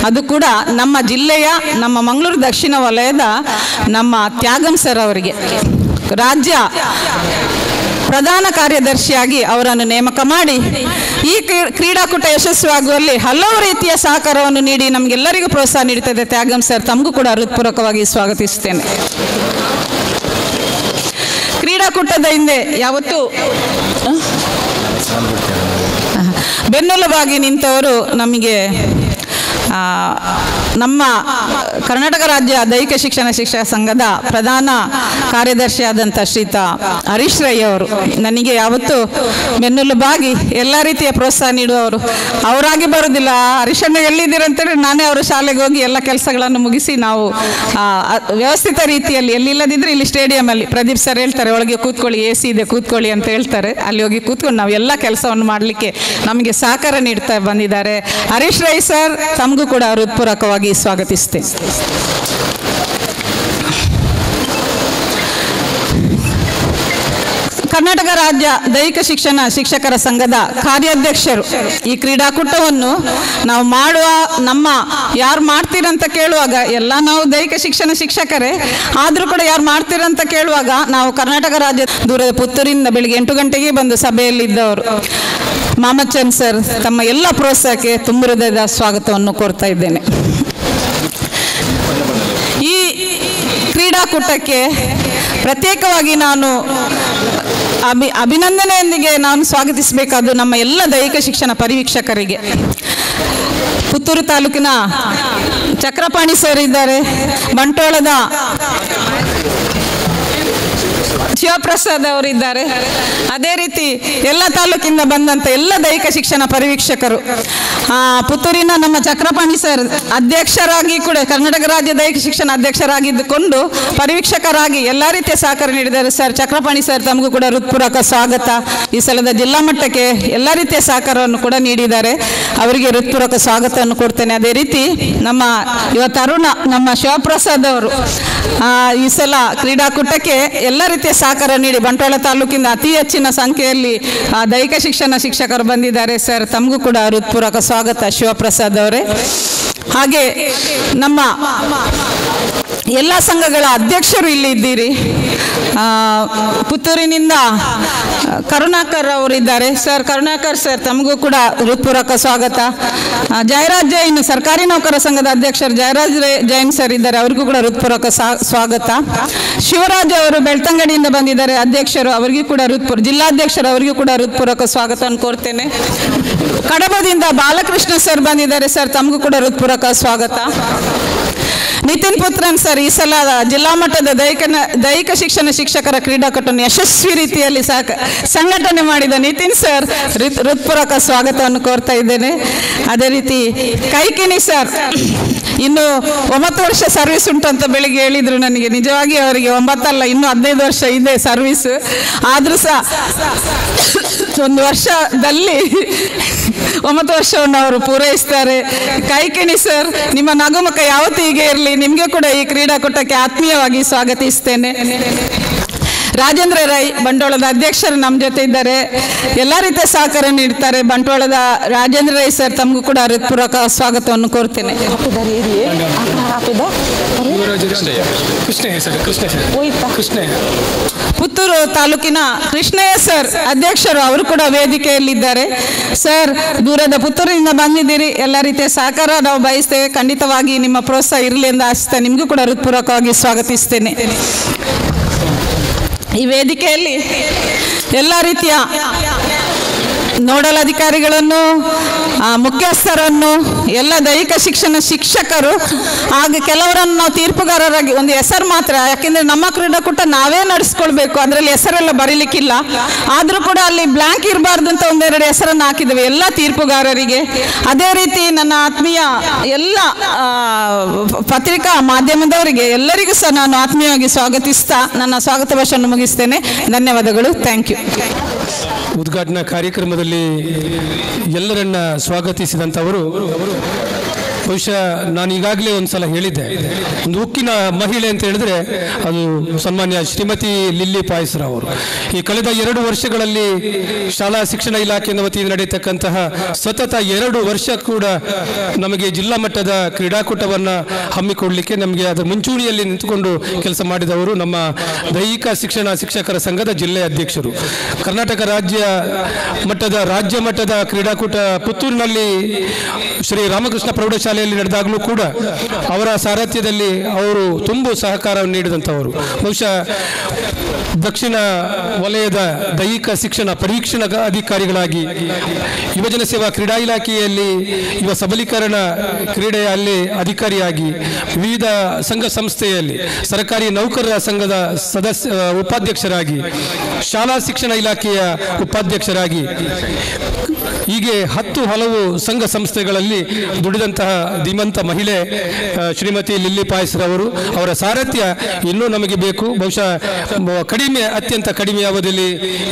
ಅದು ಕೂಡ ನಮ್ಮ ಜಿಲ್ಲೆಯ, ನಮ್ಮ ಮಂಗಳೂರು ದಕ್ಷಿಣ ವಲಯದ ನಮ್ಮ ತ್ಯಾಗಂ ಸರ್ ಅವರಿಗೆ ರಾಜ್ಯ ಪ್ರಧಾನ ಕಾರ್ಯದರ್ಶಿಯಾಗಿ ಅವರನ್ನು ನೇಮಕ ಮಾಡಿ ಈ ಕ್ರೀಡಾಕೂಟ ಯಶಸ್ವಿಯಾಗುವಲ್ಲಿ ಹಲವು ರೀತಿಯ ಸಹಕಾರವನ್ನು ನೀಡಿ ನಮಗೆಲ್ಲರಿಗೂ ಪ್ರೋತ್ಸಾಹ ನೀಡುತ್ತದೆ ತ್ಯಾಗಂ ಸರ್. ತಮಗೂ ಕೂಡ ಹೃತ್ಪೂರ್ವಕವಾಗಿ ಸ್ವಾಗತಿಸುತ್ತೇನೆ. ಕ್ರೀಡಾಕೂಟದ ಹಿಂದೆ ಯಾವತ್ತೂ ಬೆನ್ನೆಲುಬಾಗಿ ನಿಂತವರು ನಮಗೆ ನಮ್ಮ ಕರ್ನಾಟಕ ರಾಜ್ಯ ದೈಹಿಕ ಶಿಕ್ಷಣ ಶಿಕ್ಷಕ ಸಂಘದ ಪ್ರಧಾನ ಕಾರ್ಯದರ್ಶಿಯಾದಂಥ ಶ್ರೀತ ಹರೀಶ್ ರೈ ಅವರು ನನಗೆ ಯಾವತ್ತೂ ಬೆನ್ನೆಲುಬಾಗಿ ಎಲ್ಲ ರೀತಿಯ ಪ್ರೋತ್ಸಾಹ ನೀಡುವವರು. ಅವರಾಗಿ ಬರೋದಿಲ್ಲ, ಹರೀಶಣ್ಣ ಎಲ್ಲಿದ್ದೀರಂತೇಳಿ ನಾನೇ ಅವರ ಶಾಲೆಗೆ ಹೋಗಿ ಎಲ್ಲ ಕೆಲಸಗಳನ್ನು ಮುಗಿಸಿ ನಾವು ವ್ಯವಸ್ಥಿತ ರೀತಿಯಲ್ಲಿ, ಎಲ್ಲಿಲ್ಲದಿದ್ದರೆ ಇಲ್ಲಿ ಸ್ಟೇಡಿಯಮಲ್ಲಿ ಪ್ರದೀಪ್ ಸರ್ ಹೇಳ್ತಾರೆ ಒಳಗೆ ಕೂತ್ಕೊಳ್ಳಿ, AC ಇದೆ ಕೂತ್ಕೊಳ್ಳಿ ಅಂತ ಹೇಳ್ತಾರೆ. ಅಲ್ಲಿ ಹೋಗಿ ಕೂತ್ಕೊಂಡು ನಾವು ಎಲ್ಲ ಕೆಲಸವನ್ನು ಮಾಡಲಿಕ್ಕೆ ನಮಗೆ ಸಹಕಾರ ನೀಡ್ತಾ ಬಂದಿದ್ದಾರೆ. ಹರೀಶ್ ರೈ ಸರ್, ತಮಗೂ ಕೂಡ ಹೃತ್ಪೂರ್ವಕವಾಗಿ ಸ್ವಾಗತಿಸುತ್ತೇನೆ. ಕರ್ನಾಟಕ ರಾಜ್ಯ ದೈಹಿಕ ಶಿಕ್ಷಣ ಶಿಕ್ಷಕರ ಸಂಘದ ಕಾರ್ಯಾಧ್ಯಕ್ಷರು ಈ ಕ್ರೀಡಾಕೂಟವನ್ನು ನಾವು ಮಾಡುವ, ನಮ್ಮ ಯಾರು ಮಾಡ್ತೀರಂತ ಕೇಳುವಾಗ ಎಲ್ಲ ನಾವು ದೈಹಿಕ ಶಿಕ್ಷಣ ಶಿಕ್ಷಕರೇ, ಆದರೂ ಕೂಡ ಯಾರು ಮಾಡ್ತೀರಂತ ಕೇಳುವಾಗ ನಾವು ಕರ್ನಾಟಕ ರಾಜ್ಯ ದೂರದ ಪುತ್ತೂರಿನಿಂದ ಬೆಳಿಗ್ಗೆ 8 ಗಂಟೆಗೆ ಬಂದು ಸಭೆಯಲ್ಲಿದ್ದವರು ಮಹಮ್ಮದ್ ಚಂದ್ ಸರ್, ತಮ್ಮ ಎಲ್ಲ ಪ್ರೋತ್ಸಾಹಕ್ಕೆ ತುಂಬ ಹೃದಯದ ಸ್ವಾಗತವನ್ನು ಕೋರ್ತಾ ಇದ್ದೇನೆ. ಈ ಕ್ರೀಡಾಕೂಟಕ್ಕೆ ಪ್ರತ್ಯೇಕವಾಗಿ ನಾನು ಅಭಿನಂದನೆಯೊಂದಿಗೆ ನಾನು ಸ್ವಾಗತಿಸಬೇಕಾದ್ದು ನಮ್ಮ ಎಲ್ಲ ದೈಹಿಕ ಶಿಕ್ಷಣ ಪರಿವೀಕ್ಷಕರಿಗೆ. ಪುತ್ತೂರು ತಾಲೂಕಿನ ಚಕ್ರಪಾಣಿ ಸರ್ ಇದ್ದಾರೆ, ಬಂಟ್ವಾಳದ ಶಿವಪ್ರಸಾದ್ ಅವರಿದ್ದಾರೆ, ಅದೇ ರೀತಿ ಎಲ್ಲ ತಾಲೂಕಿಂದ ಬಂದಂಥ ಎಲ್ಲ ದೈಹಿಕ ಶಿಕ್ಷಣ ಪರಿವೀಕ್ಷಕರು. ಪುತ್ತೂರಿನ ನಮ್ಮ ಚಕ್ರಪಾಣಿ ಸರ್ ಅಧ್ಯಕ್ಷರಾಗಿ ಕೂಡ ಕರ್ನಾಟಕ ರಾಜ್ಯ ದೈಹಿಕ ಶಿಕ್ಷಣ ಅಧ್ಯಕ್ಷರಾಗಿದ್ದುಕೊಂಡು ಪರಿವೀಕ್ಷಕರಾಗಿ ಎಲ್ಲ ರೀತಿಯ ಸಹಕಾರ ನೀಡಿದ್ದಾರೆ. ಸರ್ ಚಕ್ರಪಾಣಿ ಸರ್, ತಮಗೂ ಕೂಡ ಹೃತ್ಪೂರ್ವಕ ಸ್ವಾಗತ. ಈ ಸಲದ ಜಿಲ್ಲಾ ಮಟ್ಟಕ್ಕೆ ಎಲ್ಲ ರೀತಿಯ ಸಹಕಾರವನ್ನು ಕೂಡ ನೀಡಿದ್ದಾರೆ, ಅವರಿಗೆ ಹೃತ್ಪೂರ್ವಕ ಸ್ವಾಗತವನ್ನು ಕೊಡ್ತೇನೆ. ಅದೇ ರೀತಿ ನಮ್ಮ ಇವತ್ತು ಅರುಣ, ನಮ್ಮ ಶಿವಪ್ರಸಾದ್ ಅವರು ಈ ಸಲ ಕ್ರೀಡಾಕೂಟಕ್ಕೆ ಎಲ್ಲ ರೀತಿಯ ಸಹಕಾರ ನೀಡಿ ಬಂಟ್ವಾಳ ತಾಲೂಕಿನ ಅತಿ ಹೆಚ್ಚಿನ ಸಂಖ್ಯೆಯಲ್ಲಿ ದೈಹಿಕ ಶಿಕ್ಷಣ ಶಿಕ್ಷಕರು ಬಂದಿದ್ದಾರೆ. ಸರ್, ತಮಗೂ ಕೂಡ ಹೃತ್ಪೂರ್ವಕ ಸ್ವಾಗತ ಶಿವಪ್ರಸಾದ್ ಅವರೇ. ಹಾಗೆ ನಮ್ಮ ಎಲ್ಲ ಸಂಘಗಳ ಅಧ್ಯಕ್ಷರು ಇಲ್ಲಿ ಇದ್ದೀರಿ. ಪುತ್ತೂರಿನಿಂದ ಕರುಣಾಕರ್ ಅವರಿದ್ದಾರೆ. ಸರ್ ಕರುಣಾಕರ್ ಸರ್, ತಮಗೂ ಕೂಡ ಹೃತ್ಪೂರ್ವಕ ಸ್ವಾಗತ. ಜಯರಾಜ್ ಜೈನ್ ಸರ್ಕಾರಿ ನೌಕರ ಸಂಘದ ಅಧ್ಯಕ್ಷರು ಜಯರಾಜ್ ಜೈನ್ ಸರ್ ಇದ್ದಾರೆ, ಅವರಿಗೂ ಕೂಡ ಹೃತ್ಪೂರ್ವಕ ಸ್ವಾಗತ. ಶಿವರಾಜ್ ಅವರು ಬೆಳ್ತಂಗಡಿಯಿಂದ ಬಂದಿದ್ದಾರೆ, ಅಧ್ಯಕ್ಷರು, ಅವರಿಗೂ ಕೂಡ ಜಿಲ್ಲಾಧ್ಯಕ್ಷರು, ಅವರಿಗೂ ಕೂಡ ಹೃತ್ಪೂರ್ವಕ ಸ್ವಾಗತವನ್ನು ಕೋರ್ತೇನೆ. ಕಡಬದಿಂದ ಬಾಲಕೃಷ್ಣ ಸರ್ ಬಂದಿದ್ದಾರೆ. ಸರ್, ತಮಗೂ ಕೂಡ ಹೃತ್ಪೂರ್ವಕ ಸ್ವಾಗತ. ನಿತಿನ್ ಪುತ್ರನ್ ಸರ್, ಈ ಸಲ ಜಿಲ್ಲಾ ಮಟ್ಟದ ದೈಹಿಕ ಶಿಕ್ಷಣ ಶಿಕ್ಷಕರ ಕ್ರೀಡಾಕೂಟವನ್ನು ಯಶಸ್ವಿ ರೀತಿಯಲ್ಲಿ ಸಂಘಟನೆ ಮಾಡಿದ ನಿತಿನ್ ಸರ್, ಹೃತ್ಪೂರ್ವಕ ಸ್ವಾಗತವನ್ನು ಕೋರ್ತಾ ಇದ್ದೇನೆ. ಅದೇ ರೀತಿ ಕೈಕಿಣಿ ಸರ್, ಇನ್ನು 9 ವರ್ಷ ಸರ್ವಿಸ್ ಉಂಟು ಅಂತ ಬೆಳಿಗ್ಗೆ ಹೇಳಿದ್ರು ನನಗೆ. ನಿಜವಾಗಿ ಅವರಿಗೆ 9 ಅಲ್ಲ, ಇನ್ನೂ 15 ವರ್ಷ ಇದೆ ಸರ್ವಿಸ್. ಆದರೂ ಸಹ 1 ವರ್ಷದಲ್ಲಿ 9 ವರ್ಷವನ್ನು ಅವರು ಪೂರೈಸ್ತಾರೆ. ಕೈಕಿಣಿ ಸರ್, ನಿಮ್ಮ ನಗುಮುಖ ಯಾವತ್ತೂ ಹೀಗೆ ಇರಲಿ. ನಿಮಗೆ ಕೂಡ ಈ ಕ್ರೀಡಾಕೂಟಕ್ಕೆ ಆತ್ಮೀಯವಾಗಿ ಸ್ವಾಗತಿಸ್ತೇನೆ. ರಾಜೇಂದ್ರ ರೈ, ಬಂಟ್ವಾಳದ ಅಧ್ಯಕ್ಷರು ನಮ್ಮ ಜೊತೆ ಇದ್ದಾರೆ, ಎಲ್ಲ ರೀತಿಯ ಸಹಕಾರ ನೀಡ್ತಾರೆ. ಬಂಟ್ವಾಳದ ರಾಜೇಂದ್ರ ರೈ ಸರ್, ತಮಗೂ ಕೂಡ ಹೃತ್ಪೂರ್ವಕ ಸ್ವಾಗತವನ್ನು ಕೋರ್ತೇನೆ. ಪುತ್ತೂರು ತಾಲೂಕಿನ ಕೃಷ್ಣಯ್ಯ ಸರ್ ಅಧ್ಯಕ್ಷರು, ಅವರು ಕೂಡ ವೇದಿಕೆಯಲ್ಲಿದ್ದಾರೆ. ಸರ್, ದೂರದ ಪುತ್ತೂರಿನಿಂದ ಬಂದಿದ್ದೀರಿ, ಎಲ್ಲ ರೀತಿಯ ಸಹಕಾರ ನಾವು ಬಯಸ್ತೇವೆ. ಖಂಡಿತವಾಗಿ ನಿಮ್ಮ ಪ್ರೋತ್ಸಾಹ ಇರಲಿ ಎಂದು ಆಶಿಸ್ತಾ ನಿಮಗೂ ಕೂಡ ಹೃತ್ಪೂರ್ವಕವಾಗಿ ಸ್ವಾಗತಿಸ್ತೇನೆ. ಈ ವೇದಿಕೆಯಲ್ಲಿ ಎಲ್ಲ ರೀತಿಯ ನೋಡಲ್ ಅಧಿಕಾರಿಗಳನ್ನು, ಮುಖ್ಯಸ್ಥರನ್ನು, ಎಲ್ಲ ದೈಹಿಕ ಶಿಕ್ಷಣ ಶಿಕ್ಷಕರು, ಹಾಗೆ ಕೆಲವರನ್ನು ನಾವು ತೀರ್ಪುಗಾರರಾಗಿ ಒಂದು ಹೆಸರು ಮಾತ್ರ, ಯಾಕೆಂದರೆ ನಮ್ಮ ಕ್ರೀಡಾಕೂಟ ನಾವೇ ನಡೆಸ್ಕೊಳ್ಬೇಕು, ಅದರಲ್ಲಿ ಹೆಸರೆಲ್ಲ ಬರೀಲಿಕ್ಕಿಲ್ಲ. ಆದರೂ ಕೂಡ ಅಲ್ಲಿ ಬ್ಲ್ಯಾಂಕ್ ಇರಬಾರ್ದು ಅಂತ 1-2 ಹೆಸರನ್ನು ಹಾಕಿದ್ದೇವೆ ಎಲ್ಲ ತೀರ್ಪುಗಾರರಿಗೆ. ಅದೇ ರೀತಿ ನನ್ನ ಆತ್ಮೀಯ ಎಲ್ಲ ಪತ್ರಿಕಾ ಮಾಧ್ಯಮದವರಿಗೆ ಎಲ್ಲರಿಗೂ ಸಹ ನಾನು ಆತ್ಮೀಯವಾಗಿ ಸ್ವಾಗತಿಸ್ತಾ ನನ್ನ ಸ್ವಾಗತ ಭಾಷೆಯನ್ನು ಮುಗಿಸ್ತೇನೆ. ಧನ್ಯವಾದಗಳು. Thank you. ಉದ್ಘಾಟನಾ ಕಾರ್ಯಕ್ರಮದಲ್ಲಿ ಎಲ್ಲರನ್ನ ಸ್ವಾಗತಿಸಿದಂಥವರು ಬಹುಶಃ ನಾನು ಈಗಾಗಲೇ ಒಂದು ಸಲ ಹೇಳಿದ್ದೆ, ಒಂದು ಉಕ್ಕಿನ ಮಹಿಳೆ ಅಂತ ಹೇಳಿದ್ರೆ ಅದು ಸನ್ಮಾನ್ಯ ಶ್ರೀಮತಿ ಲಿಲ್ಲಿ ಪಾಯಸ್ರವರು. ಈ ಕಳೆದ 2 ವರ್ಷಗಳಲ್ಲಿ ಶಾಲಾ ಶಿಕ್ಷಣ ಇಲಾಖೆಯ ವತಿಯಿಂದ ನಡೆಯತಕ್ಕಂತಹ ಸತತ 2 ವರ್ಷ ಕೂಡ ನಮಗೆ ಜಿಲ್ಲಾ ಮಟ್ಟದ ಕ್ರೀಡಾಕೂಟವನ್ನು ಹಮ್ಮಿಕೊಡಲಿಕ್ಕೆ ನಮಗೆ ಅದರ ಮುಂಚೂಣಿಯಲ್ಲಿ ನಿಂತುಕೊಂಡು ಕೆಲಸ ಮಾಡಿದವರು ನಮ್ಮ ದೈಹಿಕ ಶಿಕ್ಷಣ ಶಿಕ್ಷಕರ ಸಂಘದ ಜಿಲ್ಲೆಯ ಅಧ್ಯಕ್ಷರು. ಕರ್ನಾಟಕ ರಾಜ್ಯ ಮಟ್ಟದ ಕ್ರೀಡಾಕೂಟ ಪುತ್ತೂರಿನಲ್ಲಿ ಶ್ರೀ ರಾಮಕೃಷ್ಣ ಪ್ರೌಢಶಾಲೆಯಲ್ಲಿ ನಡೆದಾಗಲೂ ಕೂಡ ಅವರ ಸಾರಥ್ಯದಲ್ಲಿ ಅವರು ತುಂಬು ಸಹಕಾರವನ್ನು ನೀಡಿದಂಥವರು. ಬಹುಶಃ ದಕ್ಷಿಣ ವಲಯದ ದೈಹಿಕ ಶಿಕ್ಷಣ ಪರೀಕ್ಷಣಾ ಅಧಿಕಾರಿಗಳಾಗಿ ಯುವಜನ ಸೇವಾ ಕ್ರೀಡಾ ಇಲಾಖೆಯಲ್ಲಿ ಯುವ ಸಬಲೀಕರಣ ಕ್ರೀಡೆಯಲ್ಲಿ ಅಧಿಕಾರಿಯಾಗಿ ವಿವಿಧ ಸಂಘ ಸಂಸ್ಥೆಯಲ್ಲಿ ಸರ್ಕಾರಿ ನೌಕರರ ಸಂಘದ ಉಪಾಧ್ಯಕ್ಷರಾಗಿ ಶಾಲಾ ಶಿಕ್ಷಣ ಇಲಾಖೆಯ ಉಪಾಧ್ಯಕ್ಷರಾಗಿ ಹೀಗೆ 10 ಹಲವು ಸಂಘ ಸಂಸ್ಥೆಗಳಲ್ಲಿ ದುಡಿದಂತಹ ಧೀಮಂತ ಮಹಿಳೆ ಶ್ರೀಮತಿ ಲಿಲ್ಲಿ ಪಾಯಸ್ರವರು. ಅವರ ಸಾರಥ್ಯ ಇನ್ನೂ ನಮಗೆ ಬೇಕು. ಬಹುಶಃ ಅತ್ಯಂತ ಕಡಿಮೆ ಅವಧಿಯಲ್ಲಿ